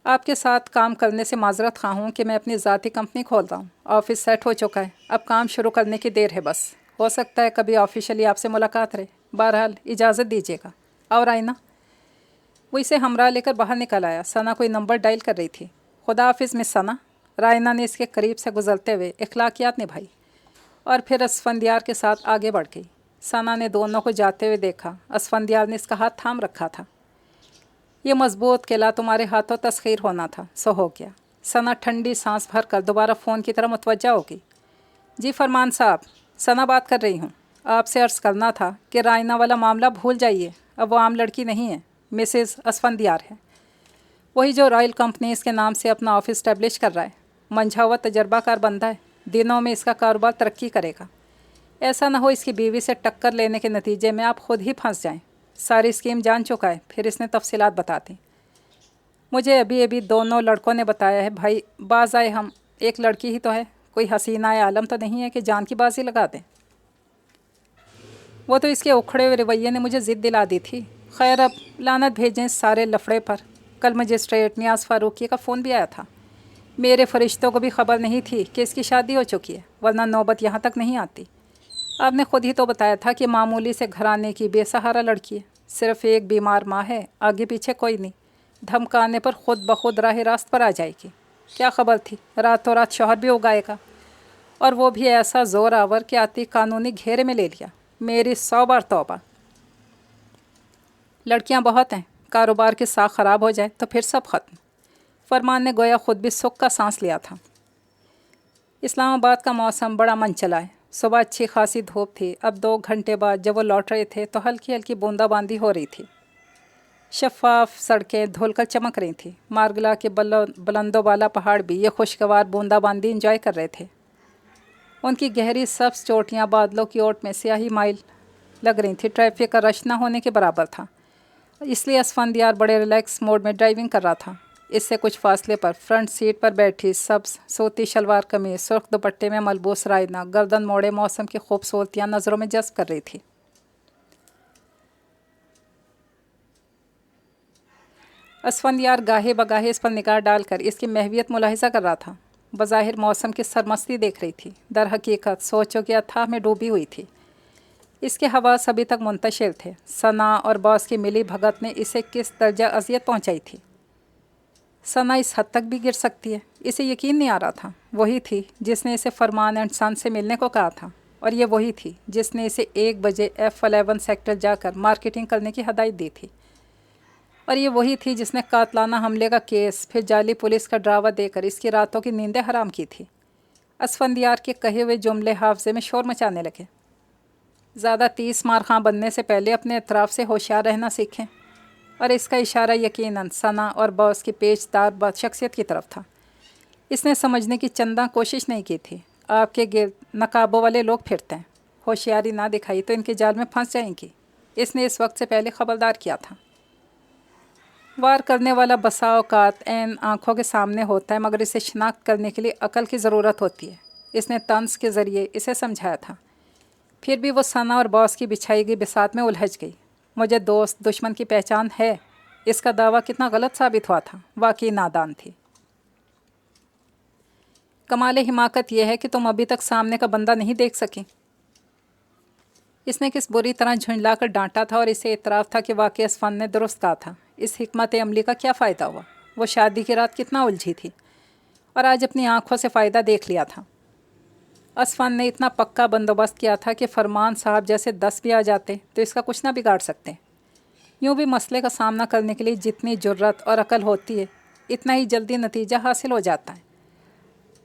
आपके साथ काम करने से माजरत खा हूँ कि मैं अपनी ज़ाती कंपनी खोल रहा हूँ। ऑफिस सेट हो चुका है, अब काम शुरू करने की देर है बस। हो सकता है कभी ऑफिशियली आपसे मुलाकात रहे। बहरहाल इजाज़त दीजिएगा। और आईना। वो इसे हमरा लेकर बाहर निकल आया। सना कोई नंबर डायल कर रही थी। खुदा हाफिज़ मिस सना। रायना ने इसके करीब से गुजरते हुए इखलाकियात निभाई और फिर असफंदियार के साथ आगे बढ़ गई। सना ने दोनों को जाते हुए देखा। असफंदियार ने इसका हाथ थाम रखा था। ये मजबूत किला तुम्हारे हाथों तस्खीर होना था, सो हो गया। सना ठंडी सांस भर कर दोबारा फ़ोन की तरफ मुतवज्जा होगी। जी फरमान साहब, सना बात कर रही हूँ। आपसे अर्ज़ करना था कि रायना वाला मामला भूल जाइए। अब वो आम लड़की नहीं है, मिसेस असफंदियार है। वही जो रॉयल कंपनीज़ के नाम से अपना ऑफिस इस्टेब्लिश कर रहा है। मंझा हुआ तजर्बाकार बंदा है। दिनों में इसका कारोबार तरक्की करेगा। ऐसा ना हो इसकी बीवी से टक्कर लेने के नतीजे में आप खुद ही फंस जाएं। सारी स्कीम जान चुका है। फिर इसने तफसीलात बताती। मुझे अभी अभी दोनों लड़कों ने बताया है भाई, बाज आए हम, एक लड़की ही तो है, कोई हसीना आलम तो नहीं है कि जान की बाजी लगा दें। वो तो इसके उखड़े हुए रवैये ने मुझे ज़िद दिला दी थी। खैर अब लानत भेजें इस सारे लफड़े पर। कल मजिस्ट्रेट नियाज़ फारूकी का फ़ोन भी आया था। मेरे फरिश्तों को भी खबर नहीं थी कि इसकी शादी हो चुकी है, वरना नौबत यहाँ तक नहीं आती। आपने खुद ही तो बताया था कि मामूली से घराने की बेसहारा लड़की है, सिर्फ एक बीमार माँ है, आगे पीछे कोई नहीं। धमकाने पर खुद ब खुद राह रास्त पर आ जाएगी। क्या खबर थी रातों रात शौहर भी उगाएगा, और वो भी ऐसा ज़ोर आवर कि आती कानूनी घेरे में ले लिया। मेरी 100 बार तौबा। लड़कियां बहुत हैं, कारोबार की साख ख़राब हो जाए तो फिर सब ख़त्म। फरमान ने गोया ख़ुद भी सुख का सांस लिया था। इस्लामाबाद का मौसम बड़ा मन चला है। सुबह अच्छी खासी धूप थी। अब 2 घंटे बाद जब वो लौट रहे थे तो हल्की हल्की बूंदाबांदी हो रही थी। शफाफ सड़कें धुलकर चमक रही थीं। मार्गला के बुलंदोबाला पहाड़ भी ये खुशगवार बूंदाबांदी इंजॉय कर रहे थे। उनकी गहरी सब्ज़ चोटियाँ बादलों की ओट में स्याही माइल लग रही थी। ट्रैफिक का रश न होने के बराबर था, इसलिए असफंदियार बड़े रिलैक्स मोड में ड्राइविंग कर रहा था। इससे कुछ फासले पर फ्रंट सीट पर बैठी सब्ज़ सूती शलवार कमीज, सुर्ख दुपट्टे में मलबूस रायना, गर्दन मोड़े मौसम की खूबसूरतियाँ नज़रों में जज़्ब कर रही थी। असफंदियार गाहे बगाहे इस पर निगाह डालकर इसकी महवियत मुलाहिजा कर रहा था। बज़ाहिर मौसम की सरमस्ती देख रही थी, दर हकीकत सोचों के अथाह में डूबी हुई थी। इसके हवास अभी तक मुंतशिर थे। सना और बॉस की मिली भगत ने इसे किस दर्जा अजियत पहुंचाई थी। सना इस हद तक भी गिर सकती है, इसे यकीन नहीं आ रहा था। वही थी जिसने इसे फरमान एंड सन से मिलने को कहा था, और ये वही थी जिसने इसे 1 बजे F11 सेक्टर जाकर मार्केटिंग करने की हदायत दी थी, और ये वही थी जिसने कातलाना हमले का केस फिर जाली पुलिस का ड्रावा देकर इसकी रातों की नींदें हराम की थी। असफंदियार के कहे हुए जुमले हाफजे में शोर मचाने लगे। ज़्यादा 30 मार खां बनने से पहले अपने अतराफ़ से होशियार रहना सीखें। और इसका इशारा यकीनन सना और बॉस की पेचदार बदशख्सियत की तरफ था। इसने समझने की चंदा कोशिश नहीं की थी। आपके गिर्द नकाबों वाले लोग फिरते हैं, होशियारी ना दिखाई तो इनके जाल में फंस जाएंगी। इसने इस वक्त से पहले खबरदार किया था। वार करने वाला बसा औकात ऐन आँखों के सामने होता है, मगर इसे शनाख्त करने के लिए अकल की ज़रूरत होती है। इसने तंज के ज़रिए इसे समझाया था। फिर भी वो सना और बॉस की बिछाई गई बिसात में उलझ गई। मुझे दोस्त दुश्मन की पहचान है, इसका दावा कितना गलत साबित हुआ था। वाकई नादान थी। कमाल हिमाकत यह है कि तुम अभी तक सामने का बंदा नहीं देख सकी। इसने किस बुरी तरह झुंझला कर डांटा था, और इसे इतराफ़ था कि वाकई असफन ने दुरुस्त कहा था। इस हिकमत अमली का क्या फ़ायदा हुआ। वो शादी की रात कितना उलझी थी, और आज अपनी आँखों से फ़ायदा देख लिया था। असफन ने इतना पक्का बंदोबस्त किया था कि फरमान साहब जैसे 10 भी आ जाते तो इसका कुछ ना बिगाड़ सकते। यूँ भी मसले का सामना करने के लिए जितनी जुर्रत और अकल होती है, इतना ही जल्दी नतीजा हासिल हो जाता है।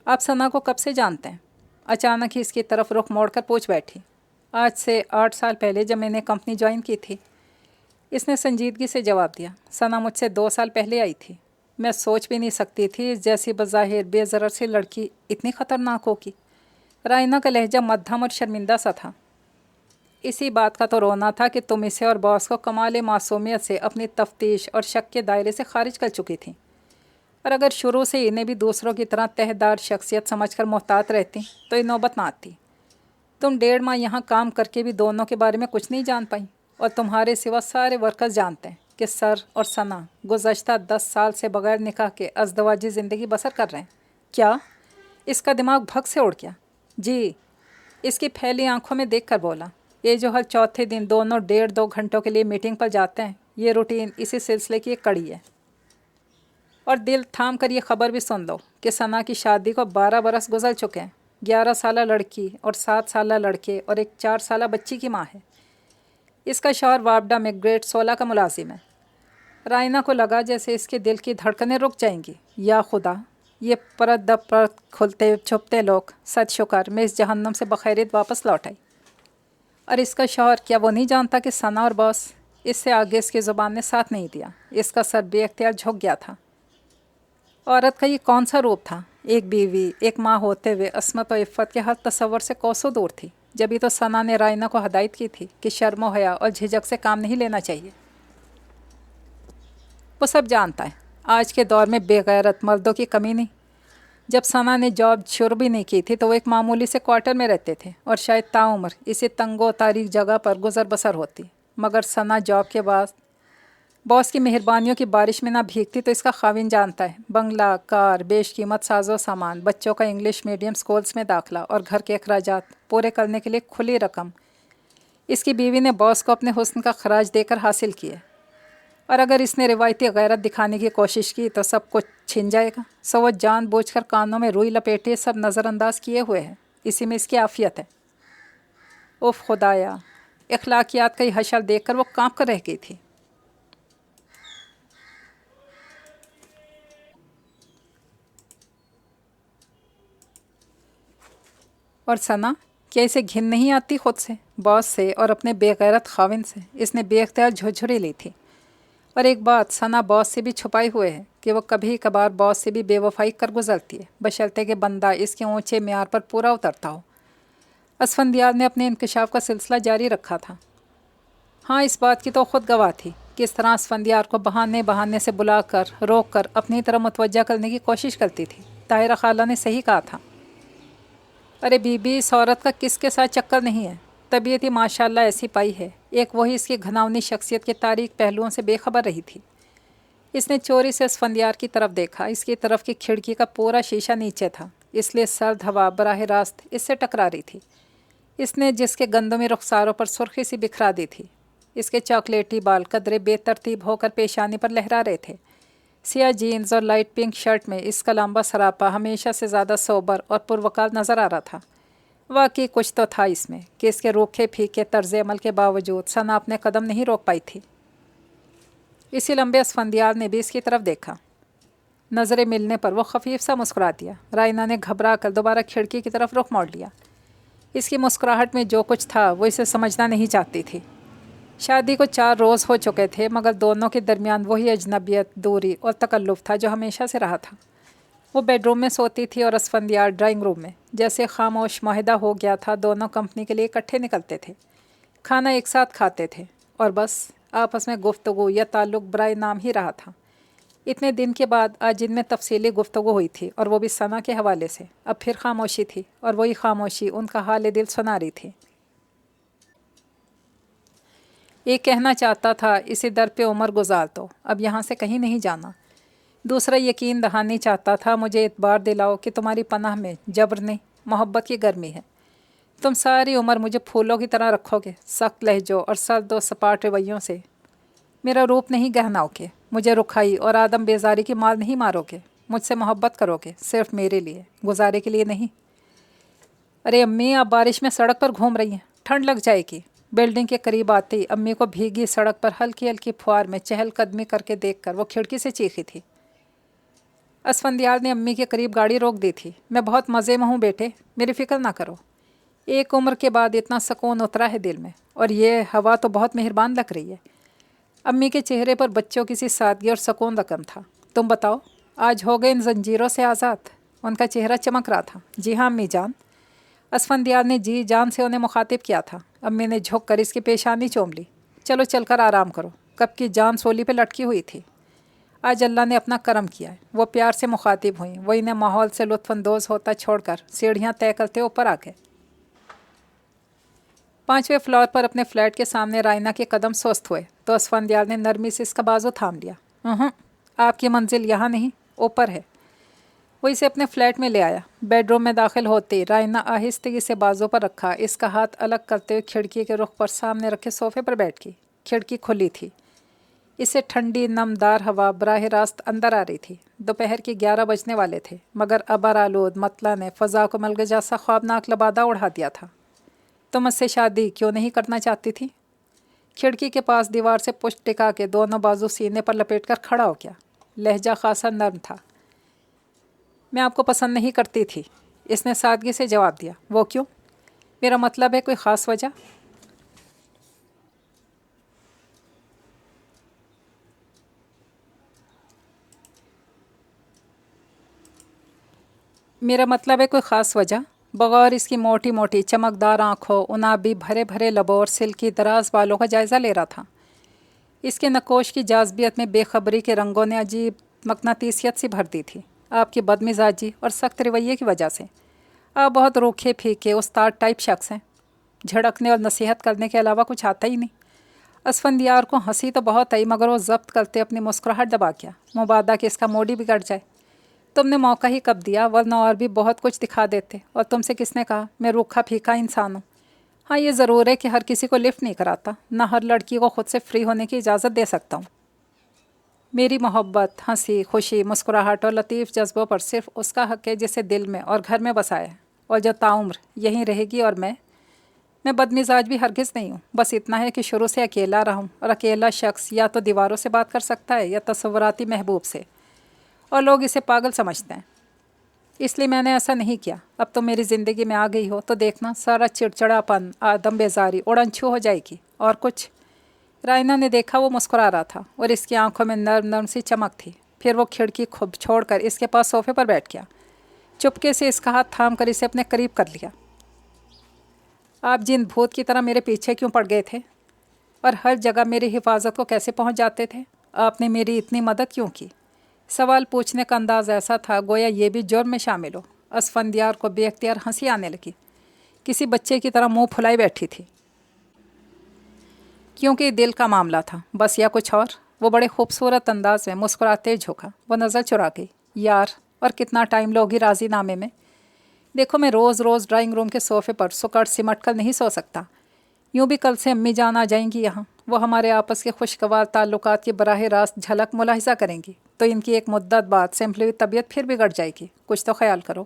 आप सना को कब से जानते हैं? अचानक ही इसकी तरफ रुख मोड़कर पूछ बैठी। आज से 8 साल पहले जब मैंने कंपनी ज्वाइन की थी। इसने संजीदगी से जवाब दिया। सना मुझसे 2 साल पहले आई थी। मैं सोच भी नहीं सकती थी जैसी बज़ाहिर बेज़रर सी लड़की इतनी ख़तरनाक होगी। रायना का लहजा मध्यम और शर्मिंदा सा था। इसी बात का तो रोना था कि तुम इसे और बॉस को कमाल मासूमियत से अपनी तफ्तीश और शक के दायरे से खारिज कर चुकी थी, और अगर शुरू से इन्हें भी दूसरों की तरह तहदार शख्सियत समझकर मोहतात रहती तो ये नौबत ना आती। तुम 1.5 माह यहाँ काम करके भी दोनों के बारे में कुछ नहीं जान पाई, और तुम्हारे सिवा सारे वर्कर्स जानते हैं कि सर और सना गुज़श्ता 10 साल से बग़ैर निकाह के अज़दवाजी ज़िंदगी बसर कर रहे हैं। क्या? इसका दिमाग भग से उड़ गया। जी, इसकी फैली आंखों में देखकर बोला। ये जो हर चौथे दिन दोनों 1.5-2 घंटों के लिए मीटिंग पर जाते हैं, ये रूटीन इसी सिलसिले की एक कड़ी है। और दिल थाम कर ये ख़बर भी सुन लो कि सना की शादी को 12 बरस गुजर चुके हैं। 11 साला लड़की और 7 साला लड़के और एक 4 साला बच्ची की माँ है। इसका शौहर वापडा में ग्रेड 16 का मुलाजिम है। रायना को लगा जैसे इसके दिल की धड़कनें रुक जाएंगी। या खुदा, ये परत दब परत खुलते छुपते लोग, सच शुक्र मैं इस जहन्नम से बखैरियत वापस लौट आई। और इसका शौहर, क्या वो नहीं जानता कि सना और बॉस? इससे आगे इसकी ज़ुबान ने साथ नहीं दिया। इसका सर बेख्तियार झुक गया था। औरत का ये कौन सा रूप था? एक बीवी, एक माँ होते हुए असमत और इफ़्फ़त के हर तसव्वुर से कोसों दूर थी। जब तो सना ने रायना को हदायत की थी कि शर्म व हया और झिझक से काम नहीं लेना चाहिए। वो सब जानता है, आज के दौर में बेगैरत मर्दों की कमी नहीं। जब सना ने जॉब शुरू भी नहीं की थी तो वो एक मामूली से क्वार्टर में रहते थे और शायद ताउम्र इसी तंगो तारीख जगह पर गुजर बसर होती। मगर सना जॉब के बाद बॉस की मेहरबानियों की बारिश में ना भीगती तो इसका खाविन जानता है, बंगला, कार, बेशकीमत साजो सामान, बच्चों का इंग्लिश मीडियम स्कूल्स में दाखिला और घर के अखराजात पूरे करने के लिए खुली रकम इसकी बीवी ने बॉस को अपने हुस्न का खराज देकर हासिल किया। और अगर इसने रिवायती गैरत दिखाने की कोशिश की तो सब कुछ छिन जाएगा। सो वो जानबूझकर कानों में रुई लपेटे सब नज़रअंदाज किए हुए हैं। इसी में इसकी आफियत है। उफ खुदाया, इखलाकियात का ये हशर देखकर वो कांप कर रह गई थी। और सना, क्या इसे घिन नहीं आती खुद से, बॉस से और अपने बेगैरत खाविन से? इसने बेख्तियार झुरझुरी ली थी। और एक बात सना बॉस से भी छुपाई हुए है कि वो कभी कभार बॉस से भी बेवफाई कर गुजरती है, बशर्ते कि बंदा इसके ऊंचे म्यार पर पूरा उतरता हो। असफंदियार ने अपने इंकशाफ का सिलसिला जारी रखा था। हाँ, इस बात की तो खुद गवाह थी कि इस तरह असफंदियार को बहाने बहाने से बुलाकर रोक कर अपनी तरफ मुतवज्जा करने की कोशिश करती थी। ताहिरा खाला ने सही कहा था। अरे बीबी, इस औरत का किसके साथ चक्कर नहीं है। तबीयत ही माशाल्लाह ऐसी पाई है। एक वही इसकी घनावनी शख्सियत के तारीख पहलुओं से बेखबर रही थी। इसने चोरी से असफंदियार की तरफ देखा। इसकी तरफ की खिड़की का पूरा शीशा नीचे था, इसलिए सर्द हवा बराह रास्त इससे टकरा रही थी। इसने जिसके गंदों में रुखसारों पर सुर्खी सी बिखरा दी थी। इसके चॉकलेटी बाल कदरे बेतरतीब होकर पेशानी पर लहरा रहे थे। सिया जीन्स और लाइट पिंक शर्ट में इसका लंबा सरापा हमेशा से ज़्यादा सोबर और पुरवकार नज़र आ रहा था। वाकई कुछ तो था इसमें कि इसके रूखे फीके तर्ज अमल के बावजूद सना अपने कदम नहीं रोक पाई थी। इसी लंबे असफंदियार ने भी इसकी तरफ देखा। नज़रें मिलने पर वो खफीफ सा मुस्कुरा दिया। रायना ने घबरा कर दोबारा खिड़की की तरफ रुख मोड़ लिया। इसकी मुस्कुराहट में जो कुछ था वो इसे समझना नहीं चाहती थी। शादी को 4 रोज़ हो चुके थे, मगर दोनों के दरमियान वही अजनबियत, दूरी और तकल्लुफ़ था जो हमेशा से रहा था। वो बेडरूम में सोती थी और असफंदियार ड्राइंग रूम में। जैसे खामोश माहिदा हो गया था। दोनों कंपनी के लिए इकट्ठे निकलते थे, खाना एक साथ खाते थे और बस आपस में गुफ्तगू या ताल्लुक़ बराए नाम ही रहा था। इतने दिन के बाद आज इनमें तफसीली गुफ्तगू हुई थी, और वो भी सना के हवाले से। अब फिर खामोशी थी, और वही खामोशी उनका हाल दिल सुना रही थी। एक कहना चाहता था, इसी दर पे उम्र गुजार दो, अब यहाँ से कहीं नहीं जाना। दूसरा यकीन दहानी चाहता था, मुझे इतबार दिलाओ कि तुम्हारी पनाह में जबर नहीं, मोहब्बत की गर्मी है। तुम सारी उम्र मुझे फूलों की तरह रखोगे, सख्त लहजों और सर्द व सपाट रवैयों से। मेरा रूप नहीं गहनाओगे, मुझे रुखाई और आदम बेजारी की मार नहीं मारोगे। मुझसे मोहब्बत करोगे, सिर्फ मेरे लिए, गुजारे के लिए नहीं। अरे अम्मी, आप बारिश में सड़क पर घूम रही हैं, ठंड लग जाएगी। बिल्डिंग के करीब आते ही अम्मी को भीगी सड़क पर हल्की हल्की फुहार में चहलकदमी करके देखकर वो खिड़की से चीखी थी। असफंदियार ने अम्मी के करीब गाड़ी रोक दी थी। मैं बहुत मज़े में हूँ बेटे, मेरी फ़िक्र ना करो। एक उम्र के बाद इतना सुकून उतरा है दिल में, और ये हवा तो बहुत मेहरबान लग रही है। अम्मी के चेहरे पर बच्चों की सी सादगी और सुकून रकम था। तुम बताओ, आज हो गए इन जंजीरों से आज़ाद? उनका चेहरा चमक रहा था। जी हाँ अम्मी जान। असफंदियार ने जी जान से उन्हें मुखातिब किया था। अम्मी ने झुक कर इसकी पेशानी चूम ली। चलो चलकर आराम करो, कब की जान सोली पे लटकी हुई थी। आज अल्लाह ने अपना करम किया है। वो प्यार से मुखातिब हुई। वो इन्हें माहौल से लुत्फानंदोज़ होता छोड़कर सीढ़ियाँ तय करते ऊपर आ गए। 5वें फ्लोर पर अपने फ्लैट के सामने रायना के कदम सुस्त हुए तो असफंदियार ने नरमी से इसका बाजू थाम लिया। आपकी मंजिल यहाँ नहीं, ऊपर है। वो इसे अपने फ्लैट में ले आया। बेडरूम में दाखिल होते रायना आहिस्तगी से बाजू पर रखा इसका हाथ अलग करते हुए खिड़की के रुख पर सामने रखे सोफे पर बैठ गई। खिड़की खुली थी, इससे ठंडी नमदार हवा बराह रास्त अंदर आ रही थी। दोपहर के 11 बजने वाले थे, मगर अबर आलूद मतला ने फ़ज़ा को मलगजा सा ख्वाबनाक लबादा उड़ा दिया था। तुम मुझसे शादी क्यों नहीं करना चाहती थी? खिड़की के पास दीवार से पुष्ट टिका के दोनों बाजू सीने पर लपेट कर खड़ा हो गया। लहजा खासा नर्म था। मैं आपको पसंद नहीं करती थी, इसने सादगी से जवाब दिया। वो क्यों? मेरा मतलब है कोई ख़ास वजह? میرا مطلب ہے کوئی خاص وجہ؟ بغور اس کی موٹی موٹی چمکدار آنکھوں، انابی بھرے بھرے لبوں اور سلکی دراز بالوں کا جائزہ لے رہا تھا۔ اس کے نقوش کی جاذبیت میں بے خبری کے رنگوں نے عجیب مقناطیسیت سی بھر دی تھی۔ آپ کی بد مزاجی اور سخت رویے کی وجہ سے آپ بہت روکھے پھیکے استاد ٹائپ شخص ہیں۔ جھڑکنے اور نصیحت کرنے کے علاوہ کچھ آتا ہی نہیں۔ اسفندیار کو ہنسی تو بہت آئی، مگر وہ ضبط کرتے اپنی مسکراہٹ دبا کیا، مبادا کہ اس کا موڈ ہی بگڑ جائے۔ تم نے موقع ہی کب دیا، ورنہ اور بھی بہت کچھ دکھا دیتے۔ اور تم سے کس نے کہا میں روکھا پھیکا انسان ہوں؟ ہاں یہ ضرور ہے کہ ہر کسی کو لفٹ نہیں کراتا، نہ ہر لڑکی کو خود سے فری ہونے کی اجازت دے سکتا ہوں۔ میری محبت، ہنسی، خوشی، مسکراہٹ اور لطیف جذبوں پر صرف اس کا حق ہے جسے دل میں اور گھر میں بسایا ہے، اور جو تاعمر یہیں رہے گی۔ اور میں بد مزاج بھی ہرگز نہیں ہوں، بس اتنا ہے کہ شروع سے اکیلا رہا ہوں، اور اکیلا شخص یا تو دیواروں سے بات کر سکتا ہے یا تصوراتی محبوب سے، اور لوگ اسے پاگل سمجھتے ہیں۔ اس لیے میں نے ایسا نہیں کیا۔ اب تو میری زندگی میں آ گئی ہو تو دیکھنا سارا چڑچڑاپن، آدم بیزاری اڑن چھو ہو جائے گی۔ اور کچھ؟ رائنا نے دیکھا وہ مسکرا رہا تھا اور اس کی آنکھوں میں نرم نرم سی چمک تھی۔ پھر وہ کھڑکی چھوڑ کر اس کے پاس صوفے پر بیٹھ گیا، چپکے سے اس کا ہاتھ تھام کر اسے اپنے قریب کر لیا۔ آپ جن بھوت کی طرح میرے پیچھے کیوں پڑ گئے تھے اور ہر جگہ میری حفاظت کو کیسے پہنچ جاتے تھے؟ آپ نے میری اتنی مدد کیوں کی؟ سوال پوچھنے کا انداز ایسا تھا گویا یہ بھی جرم میں شامل ہو۔ اسفندیار کو بے اختیار ہنسی آنے لگی، کسی بچے کی طرح منہ پھلائی بیٹھی تھی۔ کیونکہ دل کا معاملہ تھا بس، یا کچھ اور؟ وہ بڑے خوبصورت انداز میں مسکراتے جھکا۔ وہ نظر چرا گئی۔ یار، اور کتنا ٹائم لوگی راضی نامے میں؟ دیکھو میں روز روز ڈرائنگ روم کے صوفے پر سکڑ سمٹ کر نہیں سو سکتا۔ یوں بھی کل سے امی جان آ جائیں گی یہاں، وہ ہمارے آپس کے خوشگوار تعلقات کی براہ راست جھلک ملاحظہ کریں گی، تو ان کی ایک مدت بعد سمپلی طبیعت پھر بگڑ جائے گی۔ کچھ تو خیال کرو۔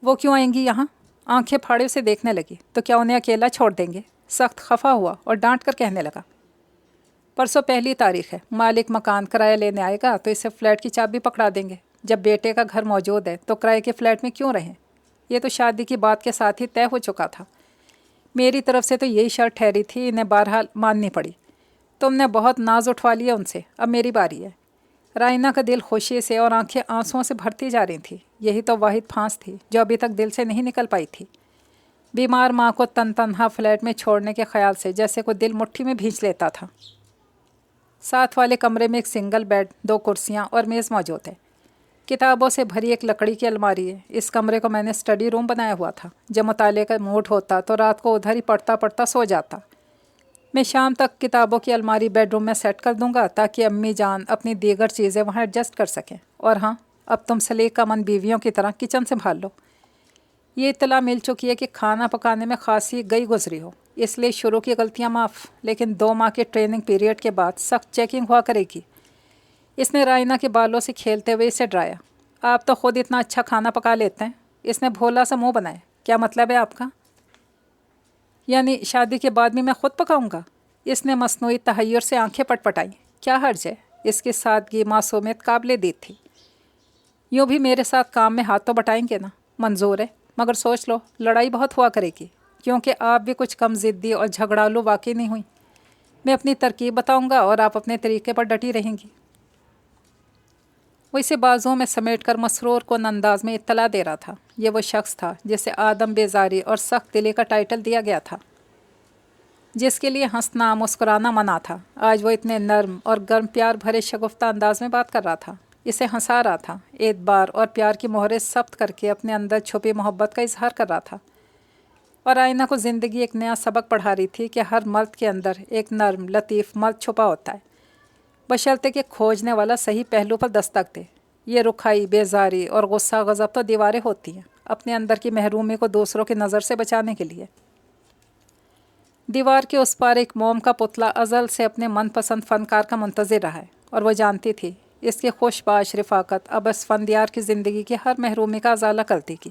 وہ کیوں آئیں گی یہاں؟ آنکھیں پھاڑے اسے دیکھنے لگی۔ تو کیا انہیں اکیلا چھوڑ دیں گے؟ سخت خفا ہوا اور ڈانٹ کر کہنے لگا، پرسوں پہلی تاریخ ہے، مالک مکان کرایہ لینے آئے گا تو اسے فلیٹ کی چابی پکڑا دیں گے۔ جب بیٹے کا گھر موجود ہے تو کرائے کے فلیٹ میں کیوں رہیں؟ یہ تو شادی کی بات کے ساتھ ہی طے ہو چکا تھا۔ میری طرف سے تو یہی شرط ٹھہری تھی، انہیں بہرحال ماننی پڑی۔ تم نے بہت ناز اٹھوا لیا ان سے، اب میری باری ہے۔ رائنا کا دل خوشی سے اور آنکھیں آنسوؤں سے بھرتی جا رہی تھیں۔ یہی تو واحد پھانس تھی جو ابھی تک دل سے نہیں نکل پائی تھی۔ بیمار ماں کو تنہا فلیٹ میں چھوڑنے کے خیال سے جیسے کوئی دل مٹھی میں بھینچ لیتا تھا۔ ساتھ والے کمرے میں ایک سنگل بیڈ، 2 کرسیاں اور میز موجود ہے۔ کتابوں سے بھری ایک لکڑی کی الماری ہے۔ اس کمرے کو میں نے اسٹڈی روم بنایا ہوا تھا۔ جب مطالعے کا موڈ ہوتا تو رات کو ادھر ہی پڑھتا پڑھتا سو جاتا۔ میں شام تک کتابوں کی الماری بیڈ روم میں سیٹ کر دوں گا تاکہ امی جان اپنی دیگر چیزیں وہاں ایڈجسٹ کر سکیں۔ اور ہاں، اب تم سلیقہ مند بیویوں کی طرح کچن سنبھال لو۔ یہ اطلاع مل چکی ہے کہ کھانا پکانے میں خاصی گئی گزری ہو، اس لیے شروع کی غلطیاں معاف، لیکن 2 ماہ کے ٹریننگ پیریڈ کے بعد سخت چیکنگ ہوا کرے گی۔ اس نے رائنا کے بالوں سے کھیلتے ہوئے اسے ڈرایا۔ آپ تو خود اتنا اچھا کھانا پکا لیتے ہیں۔ اس نے بھولا سا منہ بنایا۔ کیا مطلب ہے آپ کا؟ یعنی شادی کے بعد بھی میں خود پکاؤں گا؟ اس نے مصنوعی تحیر سے آنکھیں پٹ پٹائیں۔ کیا حرج ہے؟ اس کی سادگی معصومیت قابل دید تھی۔ یوں بھی میرے ساتھ کام میں ہاتھ تو بٹائیں گے نا؟ منظور ہے، مگر سوچ لو لڑائی بہت ہوا کرے گی، کیونکہ آپ بھی کچھ کم ضدی اور جھگڑالو واقعی نہیں ہوئی۔ میں اپنی ترکیب بتاؤں گا اور آپ اپنے طریقے پر ڈٹی رہیں گی۔ وہ اسے بازوؤں میں سمیٹ کر مسرور کن انداز میں اطلاع دے رہا تھا۔ یہ وہ شخص تھا جسے آدم بیزاری اور سخت دلی کا ٹائٹل دیا گیا تھا، جس کے لیے ہنسنا مسکرانا منع تھا۔ آج وہ اتنے نرم اور گرم پیار بھرے شگفتہ انداز میں بات کر رہا تھا، اسے ہنسا رہا تھا، اعتبار اور پیار کی مہریں ثبت کر کے اپنے اندر چھپی محبت کا اظہار کر رہا تھا۔ اور آئینہ کو زندگی ایک نیا سبق پڑھا رہی تھی کہ ہر مرد کے اندر ایک نرم لطیف مرد چھپا ہوتا ہے، بشرطے کہ کھوجنے والا صحیح پہلو پر دستک دے۔ یہ رکھائی، بیزاری اور غصہ غضب تو دیواریں ہوتی ہیں اپنے اندر کی محرومی کو دوسروں کی نظر سے بچانے کے لیے۔ دیوار کے اس پار ایک موم کا پتلا ازل سے اپنے من پسند فنکار کا منتظر رہا ہے، اور وہ جانتی تھی اس کی خوش باش رفاقت اب اسفندیار کی زندگی کی ہر محرومی کا ازالہ کرتی گی۔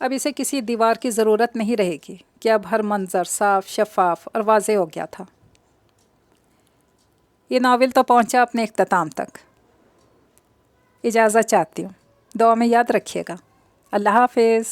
اب اسے کسی دیوار کی ضرورت نہیں رہے گی کہ اب ہر منظر صاف، شفاف اور واضح ہو گیا تھا۔ یہ ناول تو پہنچا اپنے اختتام تک۔ اجازت چاہتی ہوں، دعا میں یاد رکھیے گا۔ اللہ حافظ۔